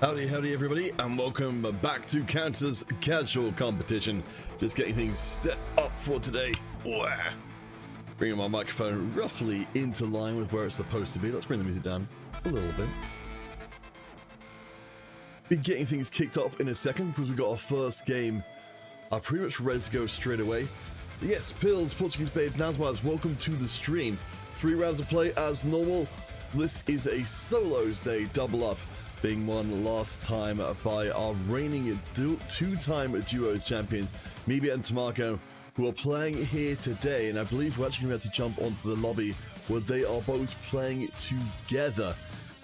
Howdy, howdy everybody, and welcome back to Counter's Casual Competition. Just getting things set up for today. Wah. Bringing my microphone roughly into line with where it's supposed to be. Let's bring the music down a little bit. Be getting things kicked off in a second because we've got our first game pretty much ready to go straight away. Yes, Pills, Portuguese Babe, Nazwaz, welcome to the stream. 3 rounds of play as normal. This is a solos day double up, being won last time by our reigning two-time duos champions, Mibi and Tamako, who are playing here today, and I believe we're actually going to have to jump onto the lobby where they are both playing together.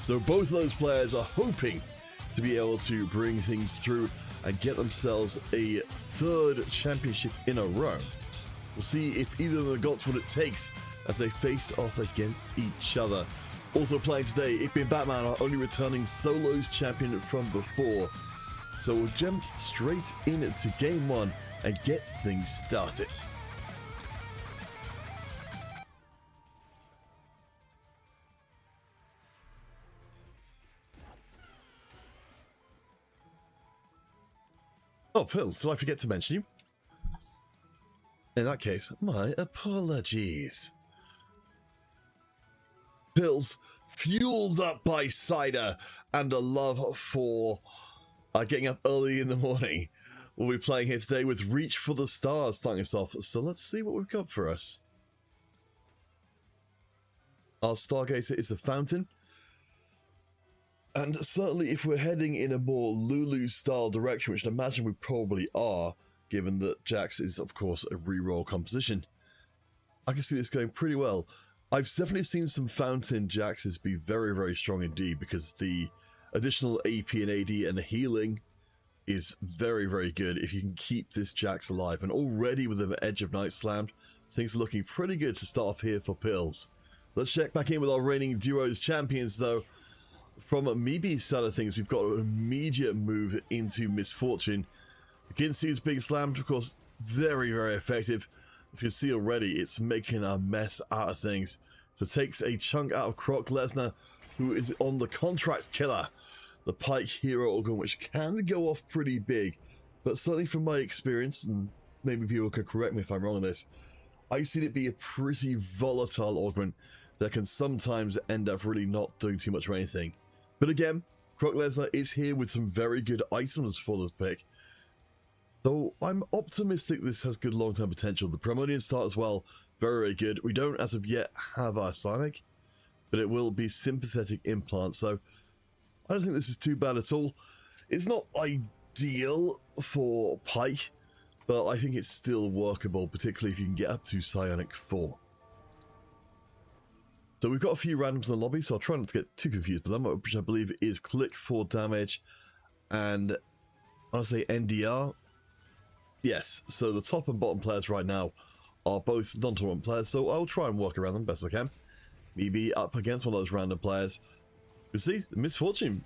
So both of those players are hoping to be able to bring things through and get themselves a 3rd championship in a row. We'll see if either of them got what it takes as they face off against each other. Also playing today, Ikbi and Batman, are only returning solos champion from before. So we'll jump straight into game 1 and get things started. Oh, Pills, did I forget to mention you? In that case, my apologies. Pills, fueled up by cider and a love for getting up early in the morning, we'll be playing here today with Reach for the Stars starting us off. So let's see what we've got for us. Our Stargazer is the Fountain. And certainly if we're heading in a more Lulu style direction, which I imagine we probably are, given that Jax is of course a reroll composition, I can see this going pretty well. I've definitely seen some Fountain Jaxes be very, very strong indeed, because the additional AP and AD and healing is very, very good if you can keep this Jax alive. And already with the Edge of Night slammed, things are looking pretty good to start off here for Pills. Let's check back in with our reigning duos champions though. From Mibi's side of things, we've got an immediate move into Misfortune. Ginsi is being slammed, of course, very, very effective. If you see already, it's making a mess out of things. So it takes a chunk out of Brock Lesnar, who is on the Contract Killer, the Pike Hero Organ, which can go off pretty big. But certainly from my experience, and maybe people can correct me if I'm wrong on this, I've seen it be a pretty volatile augment that can sometimes end up really not doing too much of anything. But again, Brock Lesnar is here with some very good items for this pick. So I'm optimistic this has good long-term potential. The Primordial start as well, very, very good. We don't as of yet have our Sonic, but it will be Sympathetic Implant. So I don't think this is too bad at all. It's not ideal for Pike, but I think it's still workable, particularly if you can get up to Psionic 4. So we've got a few randoms in the lobby, so I'll try not to get too confused with them, which I believe is Click for damage and I want to say NDR. Yes, so the top and bottom players right now are both non-tournament players, so I'll try and work around them best I can. Maybe up against one of those random players. You see, Misfortune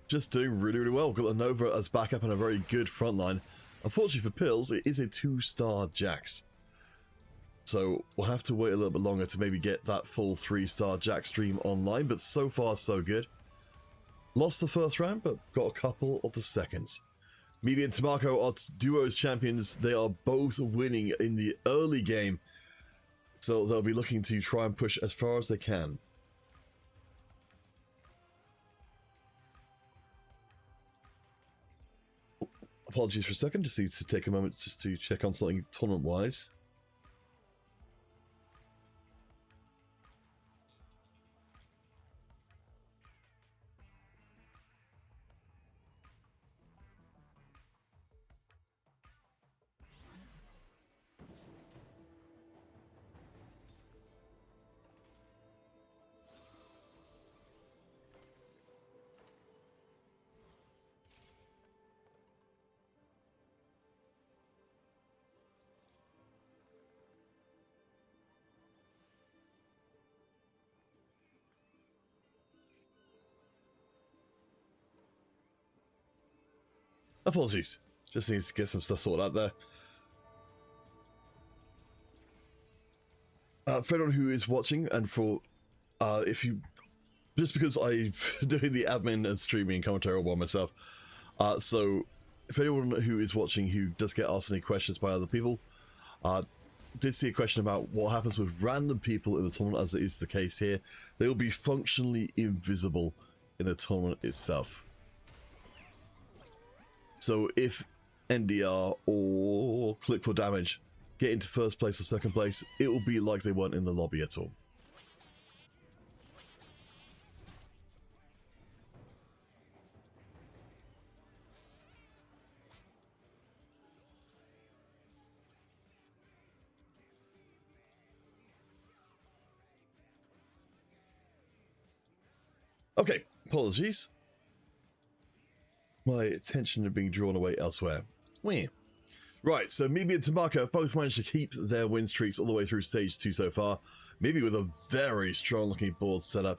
just doing really, really well. Got the Nova as backup and a very good front line. Unfortunately for Pills, it is a 2-star Jax. So we'll have to wait a little bit longer to maybe get that full 3-star Jax stream online, but so far so good. Lost the first round, but got a couple of the seconds. Mibi and Tamako are duos champions. They are both winning in the early game, so they'll be looking to try and push as far as they can. Apologies for a second, just need to take a moment just to check on something tournament-wise. Apologies, just need to get some stuff sorted out there. For anyone who is watching, and for if you just because I'm doing the admin and streaming commentary all by myself. So if anyone who is watching who does get asked any questions by other people, did see a question about what happens with random people in the tournament, as it is the case here. They will be functionally invisible in the tournament itself. So if NDR or Click for Damage get into first place or second place, it will be like they weren't in the lobby at all. Okay, apologies. My attention is being drawn away elsewhere. Wait. Right, so Mimi and Tamako have both managed to keep their win streaks all the way through stage 2 so far. Mimi with a very strong looking board setup.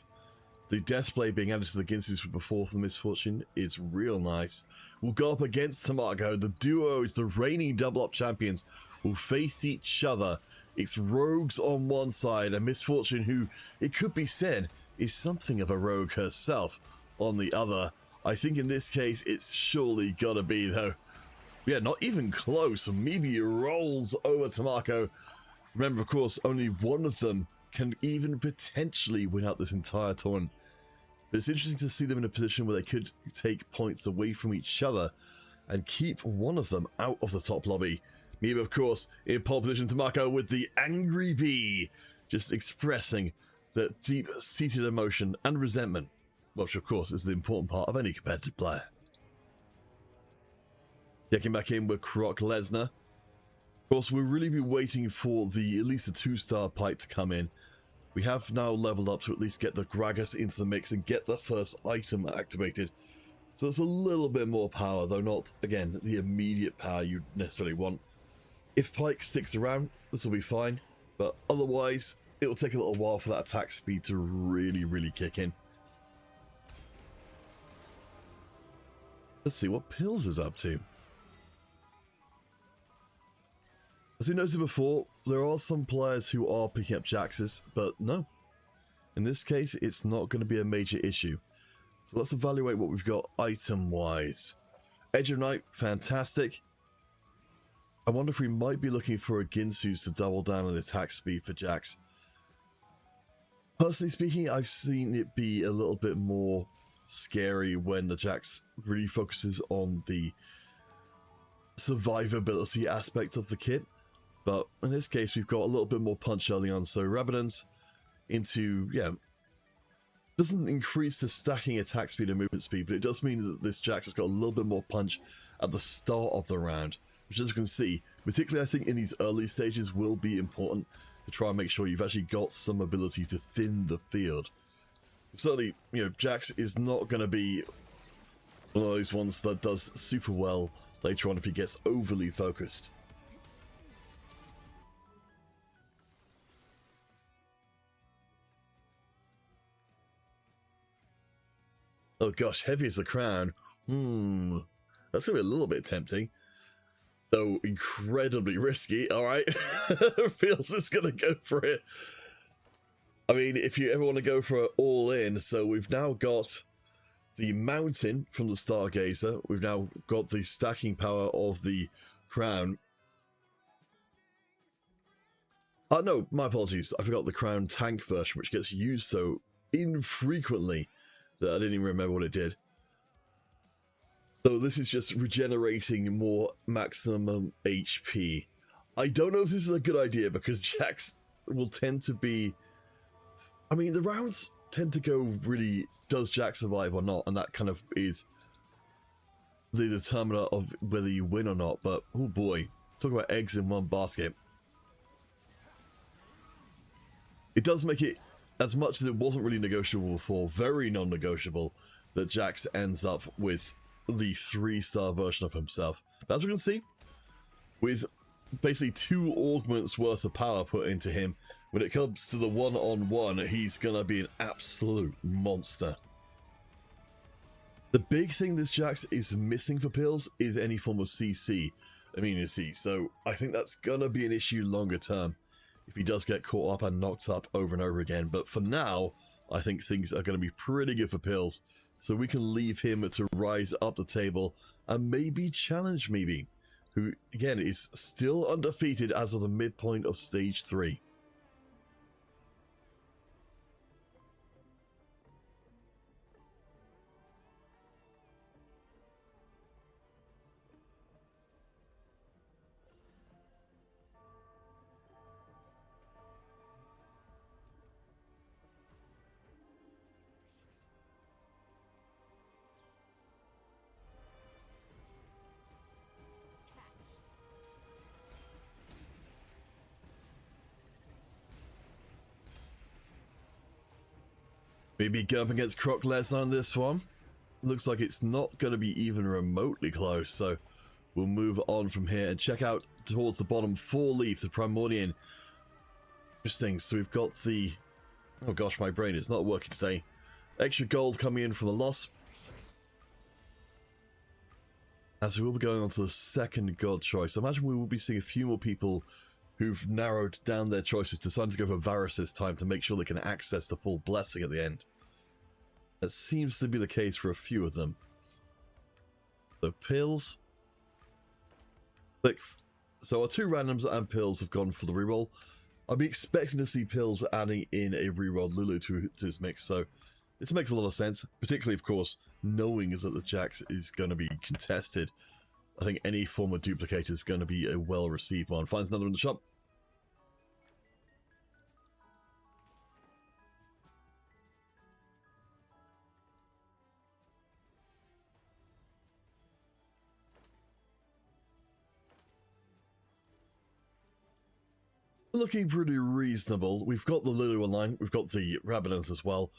The Deathblade being added to the Ginsus from before for the Misfortune is real nice. We'll go up against Tamako. The duos, the reigning double up champions, will face each other. It's Rogues on one side and Misfortune, who, it could be said, is something of a rogue herself, on the other. I think in this case it's surely gotta be though. Yeah, not even close. Mimi rolls over Tamako. Remember, of course, only one of them can even potentially win out this entire tournament. But it's interesting to see them in a position where they could take points away from each other and keep one of them out of the top lobby. Mimi, of course, in pole position. Tamako with the Angry Bee, just expressing that deep-seated emotion and resentment, which of course is the important part of any competitive player. Checking back in with Brock Lesnar. Of course, we'll really be waiting for at least a 2-star Pike to come in. We have now leveled up to at least get the Gragas into the mix and get the first item activated. So it's a little bit more power, though not, again, the immediate power you necessarily want. If Pike sticks around, this will be fine, but otherwise, it will take a little while for that attack speed to really kick in. Let's see what Pills is up to. As we noted before, there are some players who are picking up Jaxes, but no. In this case, it's not going to be a major issue. So let's evaluate what we've got item-wise. Edge of Night, fantastic. I wonder if we might be looking for a Ginsus to double down on attack speed for Jax. Personally speaking, I've seen it be a little bit more scary when the Jax really focuses on the survivability aspect of the kit. But in this case, we've got a little bit more punch early on. So Rabadon's into, doesn't increase the stacking attack speed and movement speed, but it does mean that this Jax has got a little bit more punch at the start of the round, which, as you can see, particularly I think in these early stages, will be important to try and make sure you've actually got some ability to thin the field. Certainly, Jax is not going to be one of those ones that does super well later on if he gets overly focused. Oh gosh, heavy as a crown. That's going to be a little bit tempting. Though incredibly risky, alright? Feels it's going to go for it. I mean, if you ever want to go for it all in, so we've now got the mountain from the Stargazer. We've now got the stacking power of the crown. No, my apologies. I forgot the crown tank version, which gets used so infrequently that I didn't even remember what it did. So this is just regenerating more maximum HP. I don't know if this is a good idea because Jax will tend to be... I mean, the rounds tend to go really, does Jax survive or not? And that kind of is the determiner of whether you win or not. But, oh boy, talk about eggs in one basket. It does make it, as much as it wasn't really negotiable before, very non-negotiable that Jax ends up with the 3-star version of himself. But as we can see, with basically 2 augments worth of power put into him, when it comes to the one-on-one, he's gonna be an absolute monster. The big thing this Jax is missing for Pills is any form of CC immunity, so I think that's gonna be an issue longer term if he does get caught up and knocked up over and over again. But for now, I think things are going to be pretty good for Pills. So we can leave him to rise up the table and maybe challenge Maybe, who again is still undefeated as of the midpoint of stage 3. Maybe going up against Croc Lesnar on this one. Looks like it's not going to be even remotely close, so we'll move on from here and check out towards the bottom 4-leaf, the Primordian. Interesting, so we've got the... Oh gosh, my brain is not working today. Extra gold coming in from the loss. As we will be going on to the second god choice. I imagine we will be seeing a few more people who've narrowed down their choices, deciding to go for Varus this time to make sure they can access the full blessing at the end. That seems to be the case for a few of them. So Pills. So our 2 randoms and Pills have gone for the reroll. I'll be expecting to see Pills adding in a reroll Lulu to his mix, so this makes a lot of sense, particularly of course knowing that the Jax is going to be contested. I think any form of duplicator is going to be a well received one. Finds another in the shop. Looking pretty reasonable. We've got the Lulu online, we've got the Rabadons as well.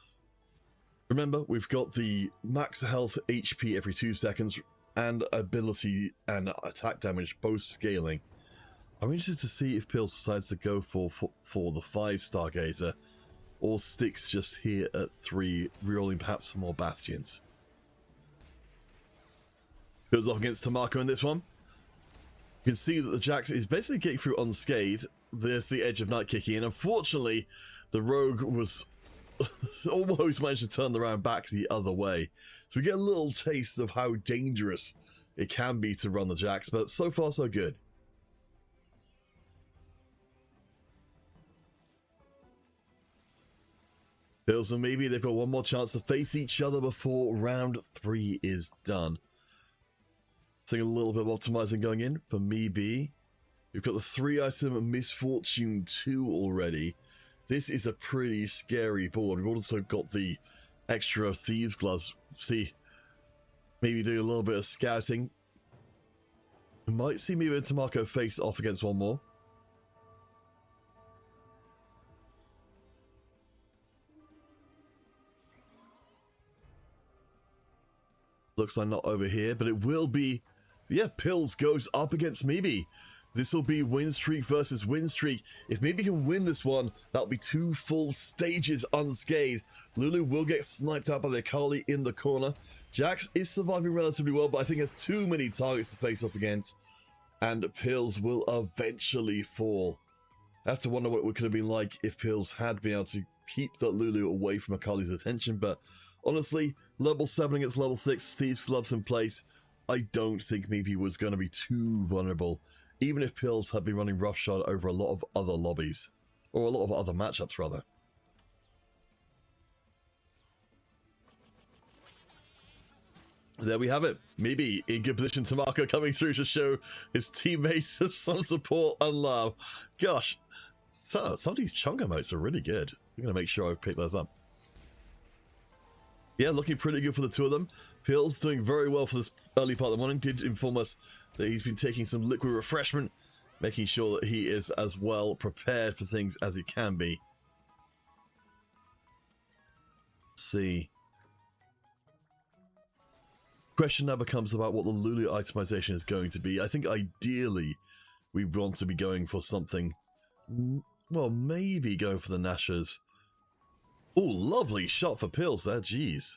Remember, we've got the max health HP every 2 seconds and ability and attack damage both scaling. I'm interested to see if Pills decides to go for the 5 Stargazer or sticks just here at 3, rerolling perhaps some more Bastions. Goes off against Tamako in this one. You can see that the Jax is basically getting through unscathed. There's the Edge of Night kicking in. Unfortunately, the Rogue was almost managed to turn around back the other way. So we get a little taste of how dangerous it can be to run the Jax, but so far so good. Pills and Maybe, they've got one more chance to face each other before round 3 is done. Seeing a little bit of optimizing going in for Maybe. We've got the 3-item Misfortune 2 already. This is a pretty scary board. We've also got the extra Thieves Gloves. See, maybe doing a little bit of scouting. We might see Maybe and Tamako face off against one more. Looks like not over here, but it will be... Yeah, Pills goes up against Maybe. This will be win streak versus win streak. If Maybe can win this one, that'll be 2 full stages unscathed. Lulu will get sniped out by the Akali in the corner. Jax is surviving relatively well, but I think has too many targets to face up against. And Pills will eventually fall. I have to wonder what it could have been like if Pills had been able to keep that Lulu away from Akali's attention. But honestly, level 7 against level 6, Thieves Gloves in place. I don't think Maybe was going to be too vulnerable. Even if Pills had been running roughshod over a lot of other lobbies. Or a lot of other matchups, rather. There we have it. Maybe in good position. Tamako coming through to show his teammates some support and love. Gosh, some of these chunk emotes are really good. I'm going to make sure I pick those up. Yeah, looking pretty good for the 2 of them. Pills doing very well for this early part of the morning. Did inform us that he's been taking some liquid refreshment, making sure that he is as well prepared for things as he can be. Let's see. Question now becomes about what the Lulu itemization is going to be. I think ideally we want to be going for something, well, maybe going for the Nashers. Oh, lovely shot for Pills there, jeez.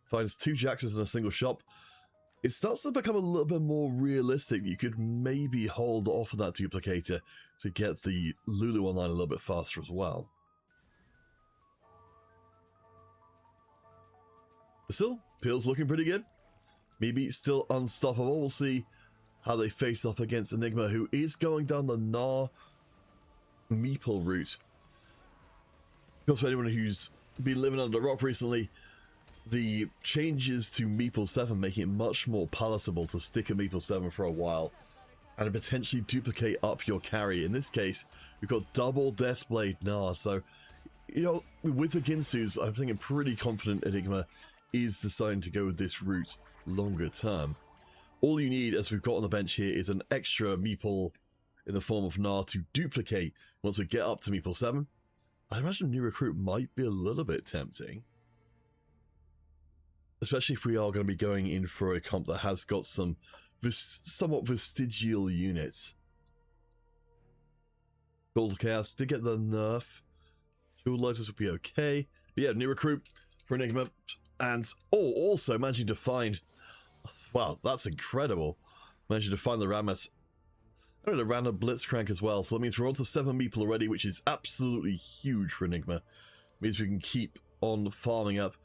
Finds 2 Jaxes in a single shot. It starts to become a little bit more realistic. You could maybe hold off of that duplicator to get the Lulu online a little bit faster as well. But still, Peel's looking pretty good. Maybe still unstoppable. We'll see how they face off against Enigma, who is going down the Gnar Meeple route. Of course, for anyone who's been living under a rock recently, the changes to Meeple 7 making it much more palatable to stick a Meeple 7 for a while and potentially duplicate up your carry. In this case, we've got double Deathblade Gnar, so, you know, with the Ginsus, I'm thinking pretty confident Enigma is deciding to go this route longer term. All you need, as we've got on the bench here, is an extra Meeple in the form of Gnar to duplicate once we get up to Meeple 7. I imagine New Recruit might be a little bit tempting. Especially if we are going to be going in for a comp that has got some somewhat vestigial units. Gold Chaos did get the nerf. Shield Lighters would be okay. But yeah, New Recruit for Enigma. And, oh, also managing to find... Wow, that's incredible. Managing to find the Rammus. And a random Blitzcrank as well. So that means we're on to 7 Meeple already, which is absolutely huge for Enigma. Means we can keep on farming up.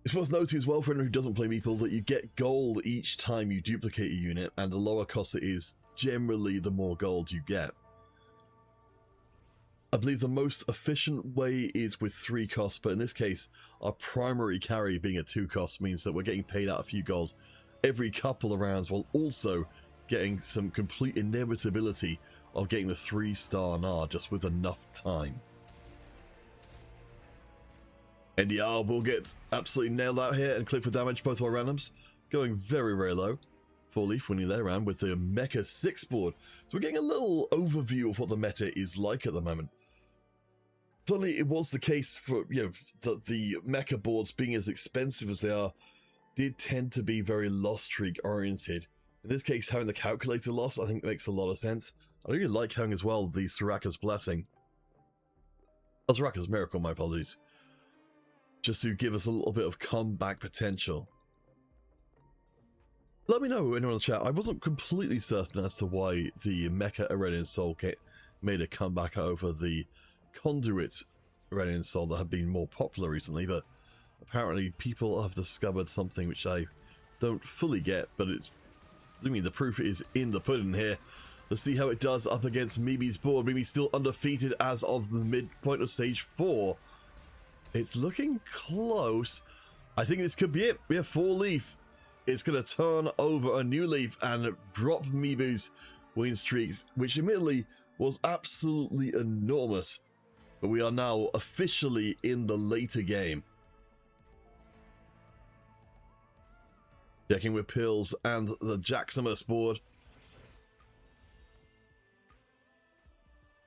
It's worth noting as well for anyone who doesn't play Meeple that you get gold each time you duplicate a unit, and the lower cost it is, generally the more gold you get. I believe the most efficient way is with 3 costs, but in this case, our primary carry being a 2 cost means that we're getting paid out a few gold every couple of rounds, while also getting some complete inevitability of getting the 3-star Gnar just with enough time. NDR will get absolutely nailed out here and click for damage, both of our randoms going very, very low. 4-leaf winning their round with the Mecha 6 board. So we're getting a little overview of what the meta is like at the moment. Certainly it was the case for, you know, that the Mecha boards being as expensive as they are did tend to be very loss streak oriented. In this case, having the calculated loss I think makes a lot of sense. I really like having as well the Soraka's Blessing. Oh, Soraka's Miracle, my apologies. Just to give us a little bit of comeback potential. Let me know, anyone in the chat. I wasn't completely certain as to why the Mecha Aurelion Sol kit made a comeback over the Conduit Aurelion Sol that have been more popular recently, but apparently people have discovered something which I don't fully get, but it's... I mean, the proof is in the pudding here. Let's see how it does up against Mimi's board. Mimi's still undefeated as of the midpoint of stage 4. It's looking close. I think this could be it. We have 4-leaf. It's going to turn over a new leaf and drop Mibu's win streak, which admittedly was absolutely enormous. But we are now officially in the later game. Checking with Pills and the Jaximus board.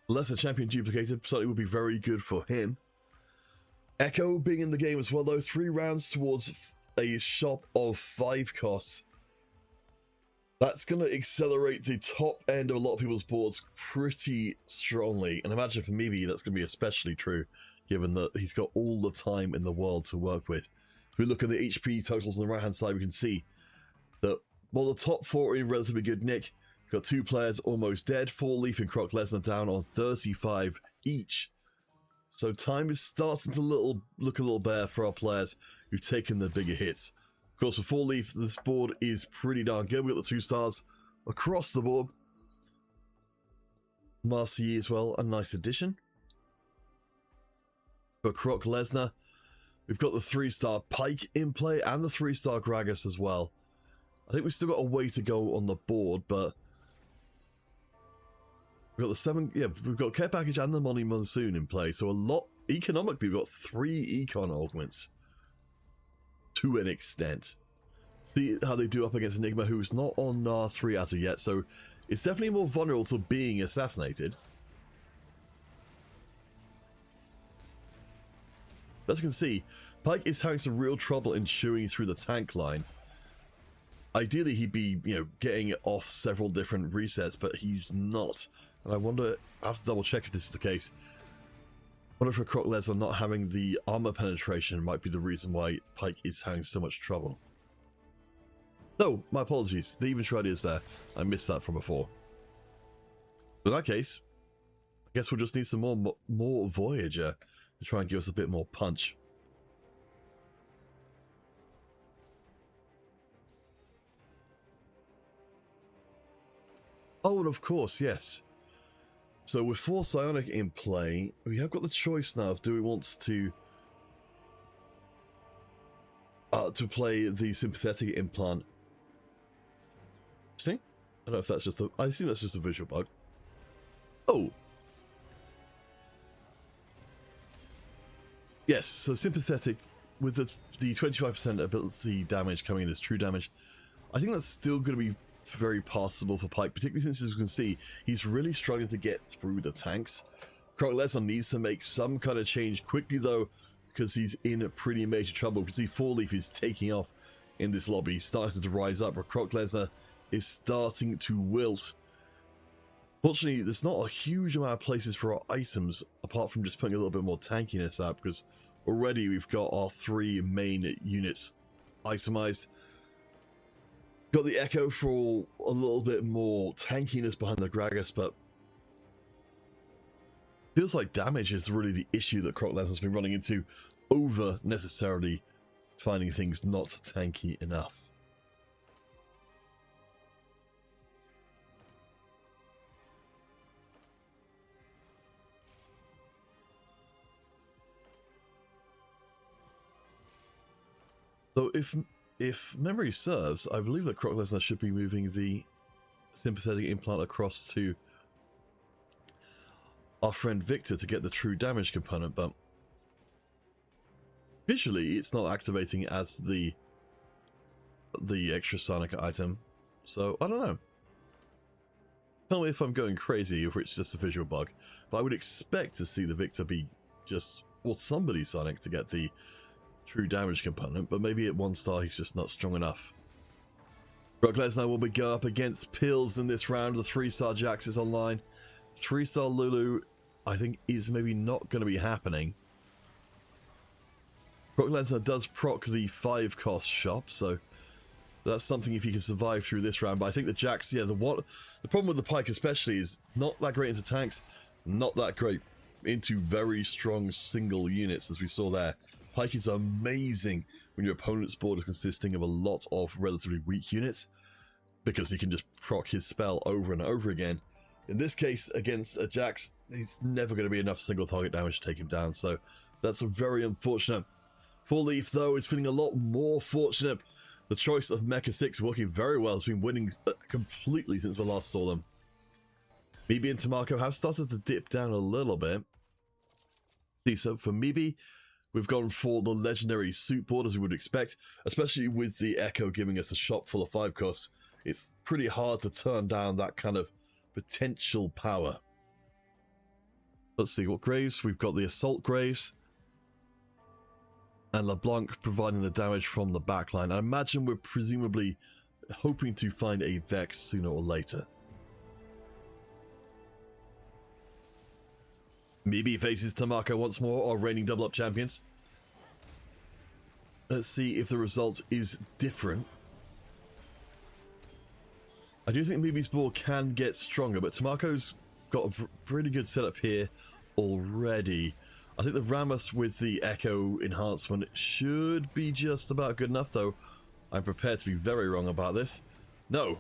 Lesser champion duplicated certainly would be very good for him. Echo being in the game as well, though. 3 rounds towards a shop of 5 costs. That's going to accelerate the top end of a lot of people's boards pretty strongly. And imagine for Mibi, that's going to be especially true, given that he's got all the time in the world to work with. If we look at the HP totals on the right-hand side, we can see that while the top 4 are in relatively good nick, got 2 players almost dead, 4-leaf and Croc Lesnar down on 35 each. So time is starting to look a little bare for our players who've taken the bigger hits. Of course, for 4-leaf, this board is pretty darn good. We've got the 2 stars across the board. Marcy as well, a nice addition. For Croc Lesnar, we've got the 3-star Pike in play and the 3-star Gragas as well. I think we've still got a way to go on the board, but we've got the 7, yeah, we've got Care Package and the Money Monsoon in play, so a lot, economically, we've got 3 econ augments to an extent. See how they do up against Enigma, who's not on Gnar 3 as of yet, so it's definitely more vulnerable to being assassinated. As you can see, Pike is having some real trouble in chewing through the tank line. Ideally, he'd be, you know, getting it off several different resets, but he's not. And I wonder, I have to double check if this is the case. I wonder if Croc Lesnar not having the armor penetration might be the reason why Pike is having so much trouble. No, my apologies. The even shred is there. I missed that from before. In that case, I guess we'll just need some more Voyager to try and give us a bit more punch. Oh, and of course, yes. So with 4 Psionic in play, we have got the choice now of do we want to play the sympathetic implant. See? I don't know if that's just a... I assume that's just a visual bug. Oh. Yes, so sympathetic with the 25% ability damage coming in as true damage. I think that's still going to be very passable for Pyke, particularly since, as you can see, he's really struggling to get through the tanks. Croc Lesnar needs to make some kind of change quickly, though, because he's in pretty major trouble. You can see 4-Leaf is taking off in this lobby. He's starting to rise up, but Croc Lesnar is starting to wilt. Fortunately, there's not a huge amount of places for our items, apart from just putting a little bit more tankiness out, because already we've got our 3 main units itemized. Got the Echo for a little bit more tankiness behind the Gragas, but feels like damage is really the issue that Croc Lesnar's been running into, over necessarily finding things not tanky enough. So if memory serves, I believe that Croc Lesnar should be moving the sympathetic implant across to our friend Victor to get the true damage component, but visually it's not activating as the extra Psionic item, so I don't know. Tell me if I'm going crazy or it's just a visual bug, but I would expect to see the Victor be just, well, somebody Psionic to get the true damage component, but maybe at 1 star he's just not strong enough. Brock Lesnar will be going up against Pills in this round. The 3-star Jax is online. 3-star Lulu, I think, is maybe not going to be happening. Brock Lesnar does proc the 5-cost shop, so that's something if he can survive through this round. But I think the Jax, yeah, the problem with the Pyke especially is not that great into tanks, not that great into very strong single units, as we saw there. Pyke is amazing when your opponent's board is consisting of a lot of relatively weak units, because he can just proc his spell over and over again. In this case, against a Jax, he's never going to be enough single target damage to take him down, so that's a very unfortunate. 4-Leaf, though, is feeling a lot more fortunate. The choice of Mecha 6 working very well. Has been winning completely since we last saw them. Mibi and Tamako have started to dip down a little bit. See, so for Mibi, we've gone for the legendary suit board, as we would expect, especially with the Echo giving us a shop full of 5 costs. It's pretty hard to turn down that kind of potential power. Let's see what Graves. We've got the Assault Graves. And LeBlanc providing the damage from the backline. I imagine we're presumably hoping to find a Vex sooner or later. Mibi faces Tamako once more, our reigning double-up champions. Let's see if the result is different. I do think Mibi's board can get stronger, but Tamako's got a pretty good setup here already. I think the Rammus with the Echo enhancement should be just about good enough, though I'm prepared to be very wrong about this. No.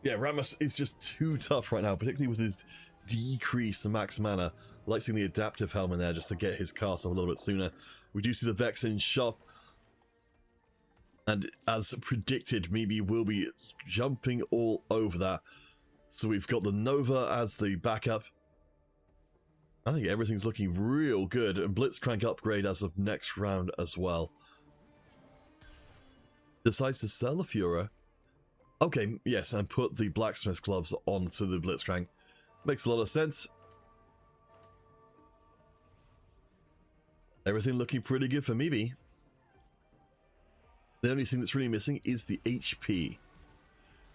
Yeah, Rammus is just too tough right now, particularly with his decreased max mana. I like seeing the adaptive helm in there just to get his cast up a little bit sooner. We do see the Vex in shop. And as predicted, Mibi will be jumping all over that. So we've got the Nova as the backup. I think everything's looking real good, and Blitzcrank upgrade as of next round as well. Decides to sell the Fura. Okay, yes, and put the Blacksmith gloves onto the Blitzcrank. Makes a lot of sense. Everything looking pretty good for Mibi. The only thing that's really missing is the HP.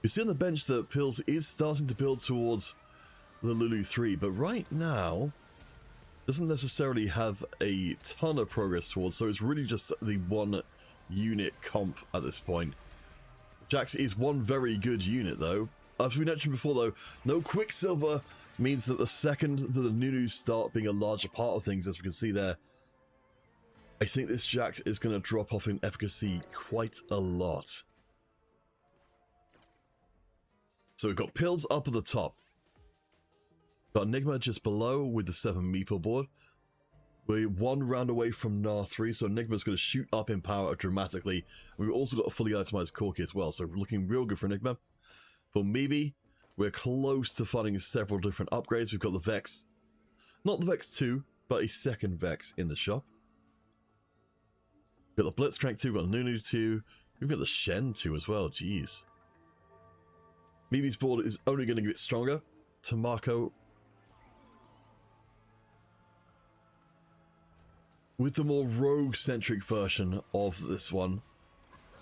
You see on the bench that Pills is starting to build towards the Lulu 3, but right now doesn't necessarily have a ton of progress towards, so it's really just the 1 unit comp at this point. Jax is 1 very good unit though. As we mentioned before though, no Quicksilver means that the second that the Nunu start being a larger part of things, as we can see there, I think this Jax is going to drop off in efficacy quite a lot. So we've got Pills up at the top. Got Enigma just below with the 7 meeple board. We're 1 round away from Gnar 3, so Enigma's going to shoot up in power dramatically. We've also got a fully itemized Corki as well, so looking real good for Enigma. For Mibi, we're close to finding several different upgrades. We've got the Vex, not the Vex 2, but a second Vex in the shop. We've got the Blitzcrank 2, we've got Nunu 2, we've got the Shen 2 as well, jeez. Mibi's board is only going to get stronger. Tamako, with the more rogue-centric version of this one,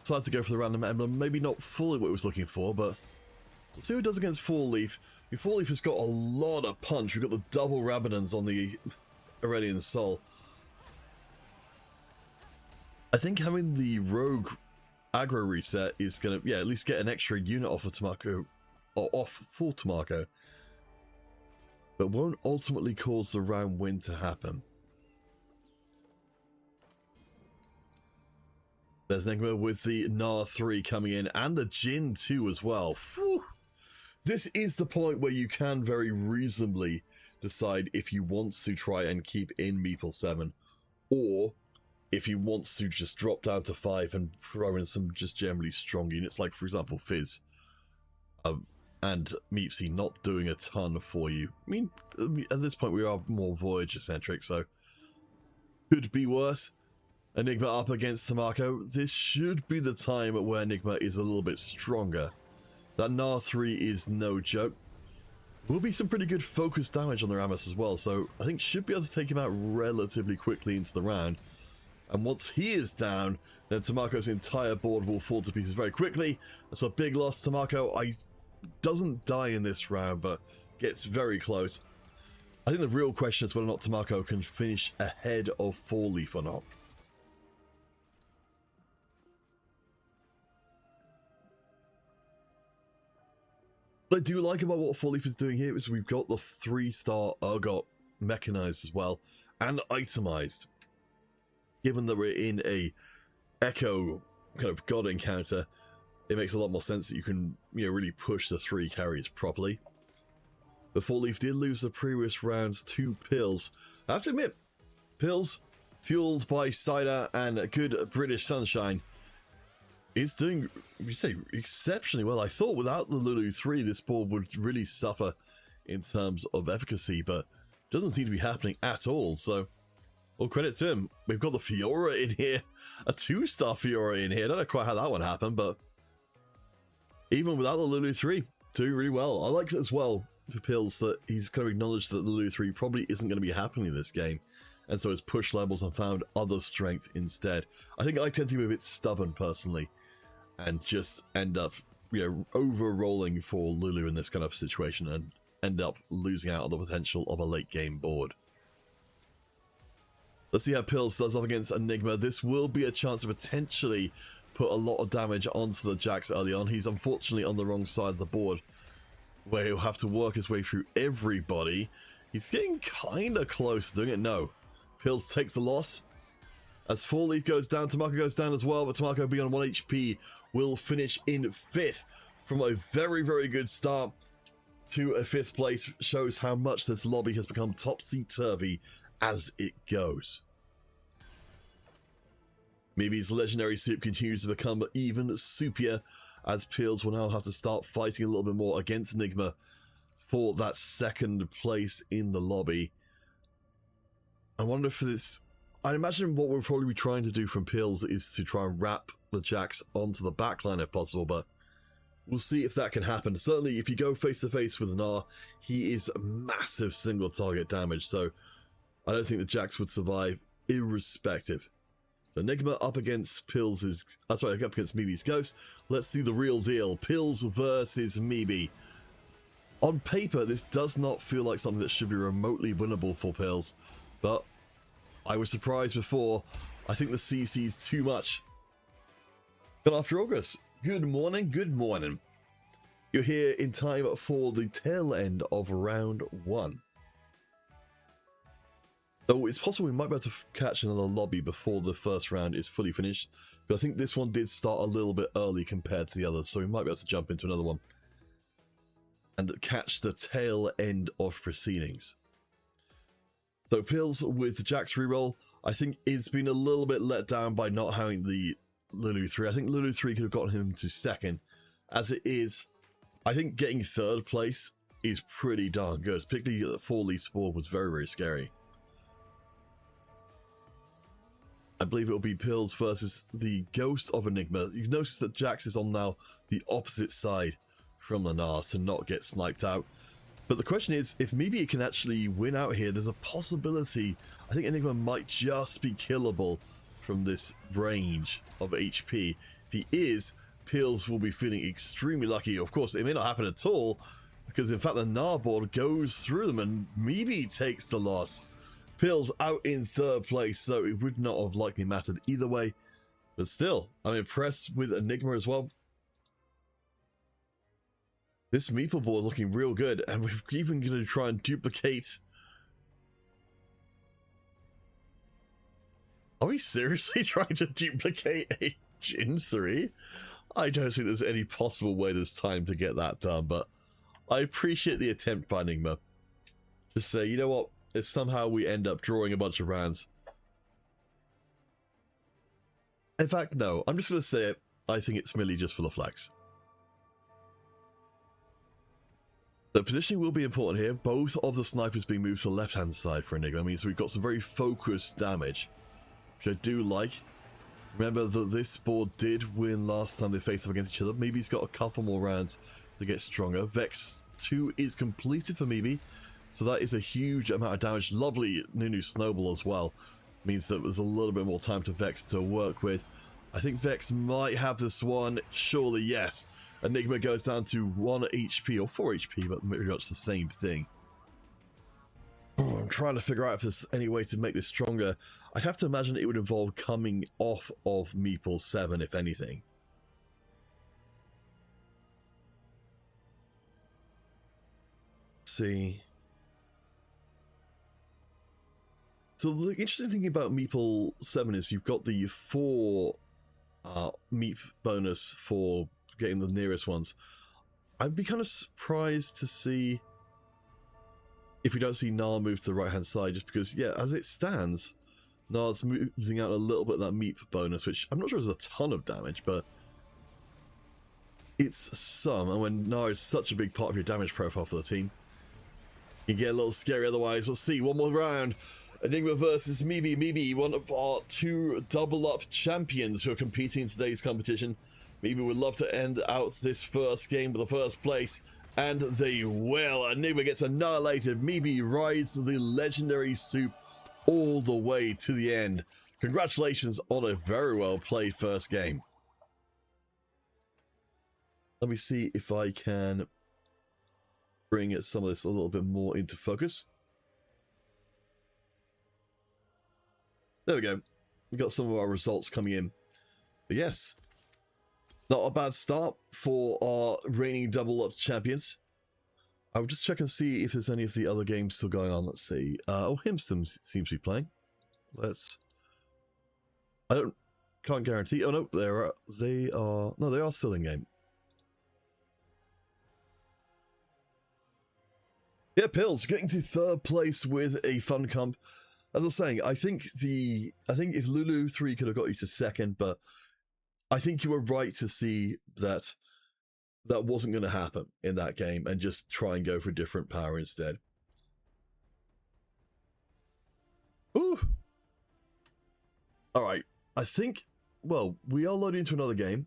decided to go for the random emblem. Maybe not fully what it was looking for, but we'll see what it does against Four Leaf. Four Leaf has got a lot of punch. We've got the double Rabadons on the Aurelion Sol. I think having the rogue aggro reset is going to, at least get an extra unit off of Tamako, or off for Tamako, but won't ultimately cause the round win to happen. There's Enigma with the Gnar 3 coming in, and the Jin 2 as well. Whew. This is the point where you can very reasonably decide if you want to try and keep in Meeple 7, or if you want to just drop down to 5 and throw in some just generally strong units, like for example Fizz, and Meepsy not doing a ton for you. I mean, at this point we are more Voyager-centric, so could be worse. Enigma up against Tamako. This should be the time where Enigma is a little bit stronger. That Gnar 3 is no joke. Will be some pretty good focus damage on the Rammus as well, so I think should be able to take him out relatively quickly into the round. And once he is down, then Tamako's entire board will fall to pieces very quickly. That's a big loss. Tamako doesn't die in this round, but gets very close. I think the real question is whether or not Tamako can finish ahead of Four Leaf or not. What I do like about what Four Leaf is doing here is we've got the 3-star Urgot mechanized as well, and itemized. Given that we're in a Echo kind of god encounter, it makes a lot more sense that you can, really push the 3 carries properly. But Four Leaf did lose the previous rounds to Pills. I have to admit, Pills, fueled by cider and good British sunshine, is doing, exceptionally well. I thought without the Lulu 3, this board would really suffer in terms of efficacy, but it doesn't seem to be happening at all, so all credit to him. We've got the Fiora in here, a 2-star Fiora in here. I don't know quite how that one happened, but even without the Lulu 3, doing really well. I like it as well for Pills that he's kind of acknowledged that the Lulu 3 probably isn't going to be happening in this game, and so has pushed levels and found other strength instead. I think I tend to be a bit stubborn personally, and just end up, over-rolling for Lulu in this kind of situation and end up losing out on the potential of a late-game board. Let's see how Pills does up against Enigma. This will be a chance to potentially put a lot of damage onto the Jax early on. He's unfortunately on the wrong side of the board, where he'll have to work his way through everybody. He's getting kind of close to doing it. No. Pills takes the loss. As Four Leaf goes down, Tamako goes down as well, but Tamako being on 1 HP will finish in 5th from a very, very good start to a 5th place. Shows how much this lobby has become topsy-turvy as it goes. Mibi's legendary soup continues to become even soupier, as Pills will now have to start fighting a little bit more against Enigma for that 2nd place in the lobby. I wonder if this... I imagine what we'll probably be trying to do from Pills is to try and wrap the Jax onto the backline if possible, but we'll see if that can happen. Certainly, if you go face-to-face with Gnar, he is massive single target damage, so I don't think the Jax would survive irrespective. So Enigma up against up against Mibi's Ghost. Let's see the real deal. Pills versus Mibi. On paper, this does not feel like something that should be remotely winnable for Pills, but I was surprised before. I think the CC is too much. But after August, good morning, good morning. You're here in time for the tail end of round 1. So it's possible we might be able to catch another lobby before the first round is fully finished, but I think this one did start a little bit early compared to the others, so we might be able to jump into another one. and catch the tail end of proceedings. So Pills with Jack's reroll, I think it's been a little bit let down by not having the Lulu 3. I think Lulu 3 could have gotten him to second. As it is, I think getting third place is pretty darn good, particularly the 4-leaf Spore was very, very scary. I believe it will be Pills versus the Ghost of Enigma. You notice that Jax is on now the opposite side from Lenar to not get sniped out. But the question is, if maybe it can actually win out here, there's a possibility. I think Enigma might just be killable from this range of HP. If he is, Pills will be feeling extremely lucky. Of course, it may not happen at all, because in fact the Gnar board goes through them and maybe takes the loss. Pills out in third place, so it would not have likely mattered either way. But still, I'm impressed with Enigma as well. This Meeple board looking real good, and we're even going to try and duplicate. Are we seriously trying to duplicate a Jin 3? I don't think there's any possible way this time to get that done, but I appreciate the attempt by Enigma. Just say, you know what? If somehow we end up drawing a bunch of rounds. In fact, no. I'm just going to say it. I think it's merely just for the flex. The positioning will be important here. Both of the snipers being moved to the left-hand side for Enigma means we've got some very focused damage, which I do like. Remember that this board did win last time they faced up against each other. Maybe he's got a couple more rounds to get stronger. Vex 2 is completed for Mimi. So that is a huge amount of damage. Lovely Nunu Snowball as well. Means that there's a little bit more time to Vex to work with. I think Vex might have this one. Surely, yes. Enigma goes down to 1 HP or 4 HP, but pretty much the same thing. I'm trying to figure out if there's any way to make this stronger. I have to imagine it would involve coming off of Meeple 7, if anything. Let's see. So the interesting thing about Meeple 7 is you've got the 4 Meep bonus for getting the nearest ones. I'd be kind of surprised to see if we don't see Gnar move to the right hand side, just because, yeah, as it stands, Gnar's moving out a little bit of that Meep bonus, which I'm not sure is a ton of damage, but it's some. And when Gnar is such a big part of your damage profile for the team, you get a little scary otherwise. Let's see, one more round. Enigma versus Mimi. Mimi, one of our 2 double-up champions who are competing in today's competition. Mimi would love to end out this first game with the first place, and they will. Enigma gets annihilated. Mimi rides the legendary soup all the way to the end. Congratulations on a very well played first game. Let me see if I can bring some of this a little bit more into focus. There we go. We got some of our results coming in. But yes, not a bad start for our reigning double-up champions. I will just check and see if there's any of the other games still going on. Let's see. Oh, Himston seems to be playing. Can't guarantee. Oh no, they are still in game. Yeah, Pills getting to third place with a fun comp. As I was saying, I think if Lulu 3 could have got you to second, but I think you were right to see that wasn't going to happen in that game and just try and go for different power instead. Ooh. All right. I think, well, we are loading into another game.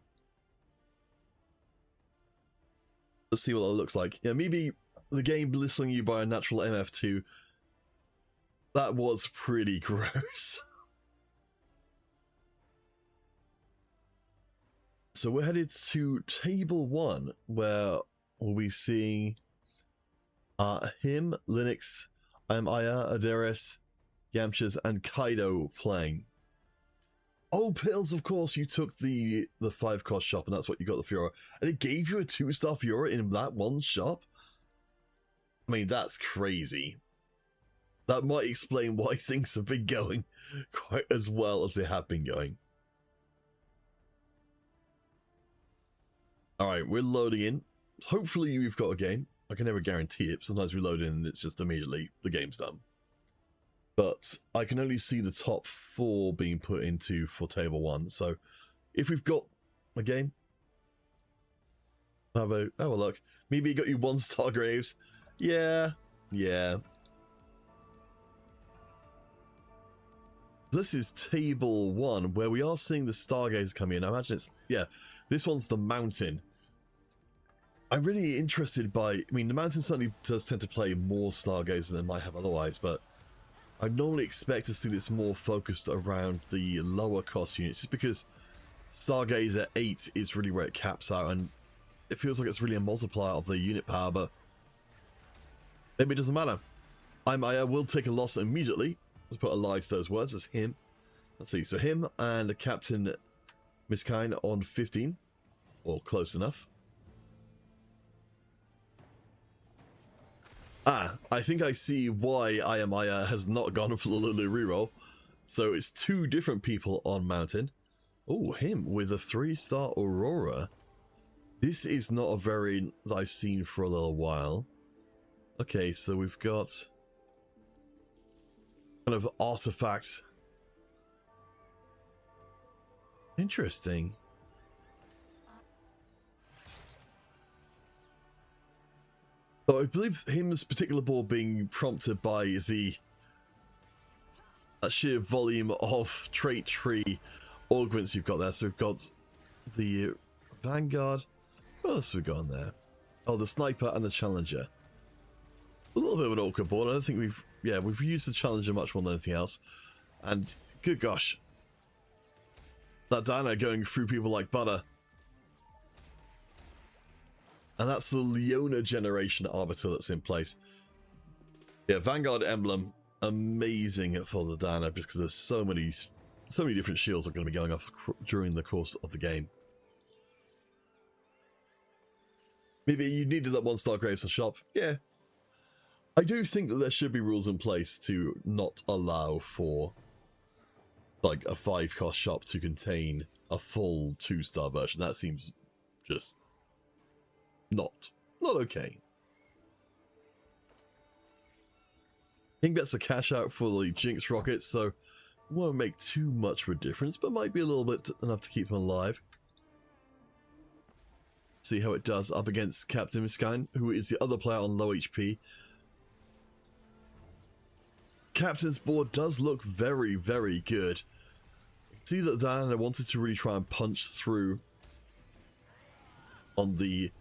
Let's see what that looks like. Yeah, maybe the game blissing you by a natural MF2. That was pretty gross. So we're headed to table 1, where we'll be seeing him, Linux, Aya, Adaris, Yamchas, and Kaido playing. Oh, Pills, of course, you took the 5-cost shop, and that's what you got the Fiora. And it gave you a 2-star Fiora in that one shop? I mean, that's crazy. That might explain why things have been going quite as well as they have been going. Alright, we're loading in. Hopefully we've got a game. I can never guarantee it. Sometimes we load in and it's just immediately the game's done. But I can only see the top 4 being put into for table 1. So if we've got a game, have a look. Maybe you got you 1-star graves. Yeah. This is table 1, where we are seeing the Stargazer come in. I imagine it's, this one's the Mountain. I'm really interested by, I mean, the Mountain certainly does tend to play more Stargazer than it might have otherwise, but I normally expect to see this more focused around the lower cost units, just because Stargazer 8 is really where it caps out, and it feels like it's really a multiplier of the unit power, but maybe it doesn't matter. I will take a loss immediately. Let's put a lie to those words. It's him. Let's see. So him and Captain Miskine on 15. Or close enough. I think I see why Ayamaya has not gone for the Lulu reroll. So it's 2 different people on Mountain. Oh, him with a 3-star Aurora. This is not a variant that I've seen for a little while. Okay, so we've got kind of artifact. Interesting. So I believe him's particular board being prompted by the sheer volume of trait tree augments you've got there. So we've got the Vanguard. What else have we got on there? Oh, the Sniper and the Challenger. A little bit of an awkward board. I don't think we've used the Challenger much more than anything else. And good gosh, that Diana going through people like butter. And that's the Leona generation Arbiter that's in place. Yeah, Vanguard emblem, amazing for the Diana, just because there's so many different shields that are going to be going off during the course of the game. Maybe you needed that 1-star Graves to shop. Yeah. I do think that there should be rules in place to not allow for like a 5-cost shop to contain a full 2-star version. That seems just not okay. King gets a cash out for the Jinx rockets, so won't make too much of a difference, but might be a little bit enough to keep him alive. See how it does up against Captain Miskine, who is the other player on low HP. Captain's board does look very, very good. See that Diana wanted to really try and punch through on the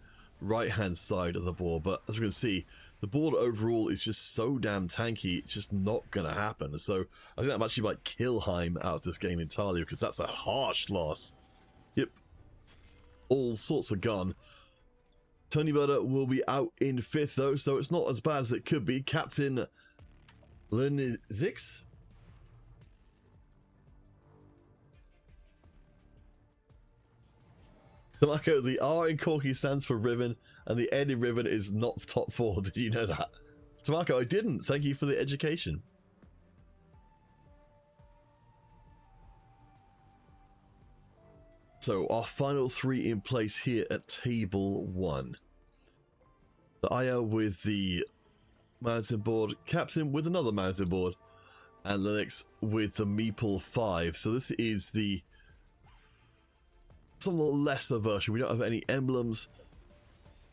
right-hand side of the board, but as we can see, the board overall is just so damn tanky, it's just not going to happen. So I think that actually might kill Heim out of this game entirely, because that's a harsh loss. Yep. All sorts of gone. Tony Butter will be out in 5th though, so it's not as bad as it could be. Captain Linizix? Tamako, the R in Corky stands for ribbon, and the N in ribbon is not top 4. Did you know that? Tamako, I didn't. Thank you for the education. So our final 3 in place here at table 1. The Aya with the mountain board, Captain with another mountain board, and Linux with the Meeple 5. So this is the somewhat lesser version. We don't have any emblems,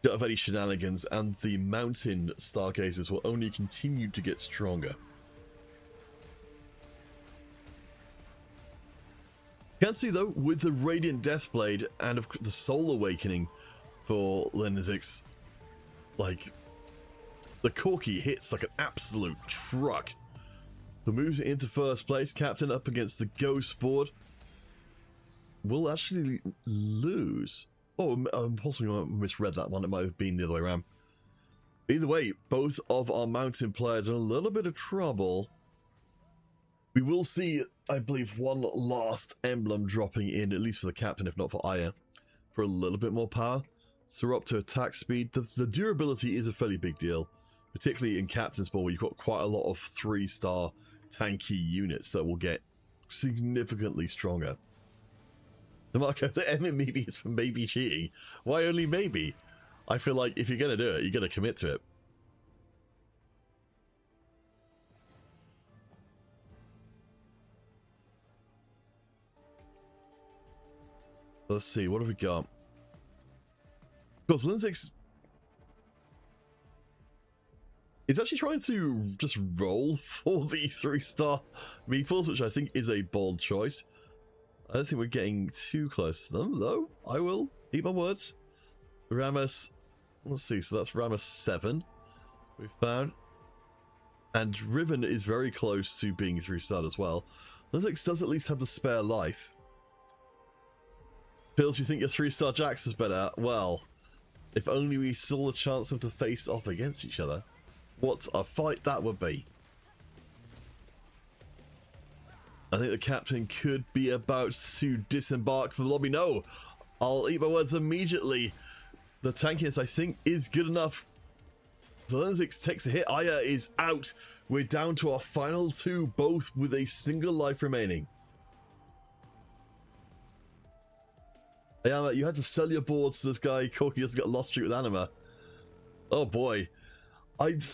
don't have any shenanigans, and the mountain stargazers will only continue to get stronger. You can see though, with the Radiant Deathblade and of the Soul Awakening for Linizix, like the Corky hits like an absolute truck. Who moves into 1st place. Captain up against the Ghost board will actually lose. Oh, possibly misread that one. It might have been the other way around. Either way, both of our mountain players are in a little bit of trouble. We will see, I believe, one last emblem dropping in, at least for the Captain, if not for Aya, for a little bit more power. So we're up to attack speed. The durability is a fairly big deal, particularly in Captain's Ball, where you've got quite a lot of 3-star tanky units that will get significantly stronger. The Marco, the M in maybe is for maybe cheating. Why only maybe? I feel like if you're going to do it, you're going to commit to it. Let's see, what have we got? Of course, Lindsix is actually trying to just roll for the 3-star meeples, which I think is a bold choice. I don't think we're getting too close to them, though. I will eat my words. Rammus, let's see, so that's Rammus 7 we found. And Riven is very close to being 3-star as well. Lindsix does at least have the spare life. Pills, you think your 3-star Jax is better? Well, if only we saw the chance of them to face off against each other. What a fight that would be. I think the captain could be about to disembark from the lobby. No, I'll eat my words immediately. The tankiness, I think, is good enough. Zelensix takes a hit. Aya is out. We're down to our final 2, both with a single life remaining. Ayama, you had to sell your boards to this guy. Corki just got lost streak with Anima. Oh boy. I'd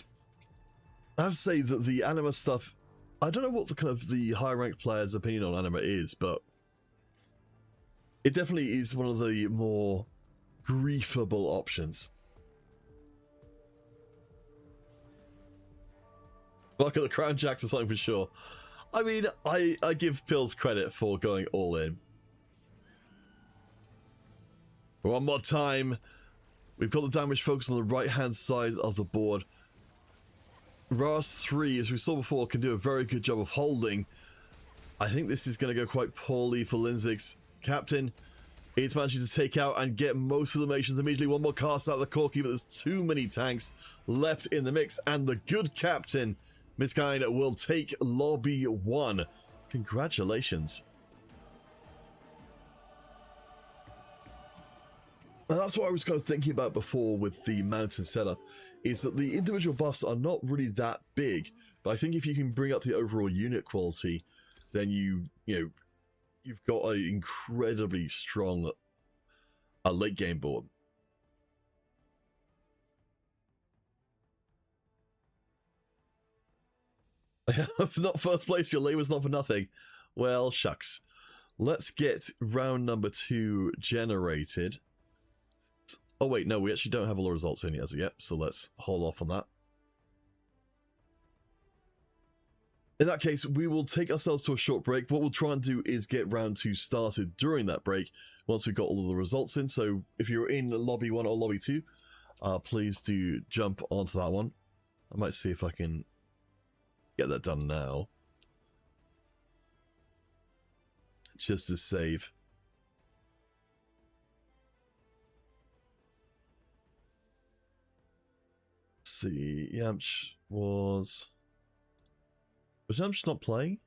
have to say that the Anima stuff, I don't know what the kind of the high ranked player's opinion on Anima is, but it definitely is one of the more griefable options. Look at the Crown Jacks or something for sure. I mean, I give Pills credit for going all in. One more time. We've got the damage focus on the right hand side of the board. Ras 3, as we saw before, can do a very good job of holding. I think this is going to go quite poorly for Lindsix. Captain, it's managing to take out and get most of the nations immediately. One more cast out of the Corki, but there's too many tanks left in the mix. And the good captain, Miskind, will take lobby 1. Congratulations. And that's what I was kind of thinking about before with the mountain setup, is that the individual buffs are not really that big, but I think if you can bring up the overall unit quality, then you've got an incredibly strong late game board. Not first place, your lay was not for nothing. Well, shucks. Let's get round number 2 generated. Oh wait, no, we actually don't have all the results in as of yet, so let's hold off on that. In that case, we will take ourselves to a short break. What we'll try and do is get round 2 started during that break, once we've got all of the results in. So if you're in lobby 1 or lobby 2, please do jump onto that one. I might see if I can get that done now. Just to save. See, Yamcha was Yamcha not playing?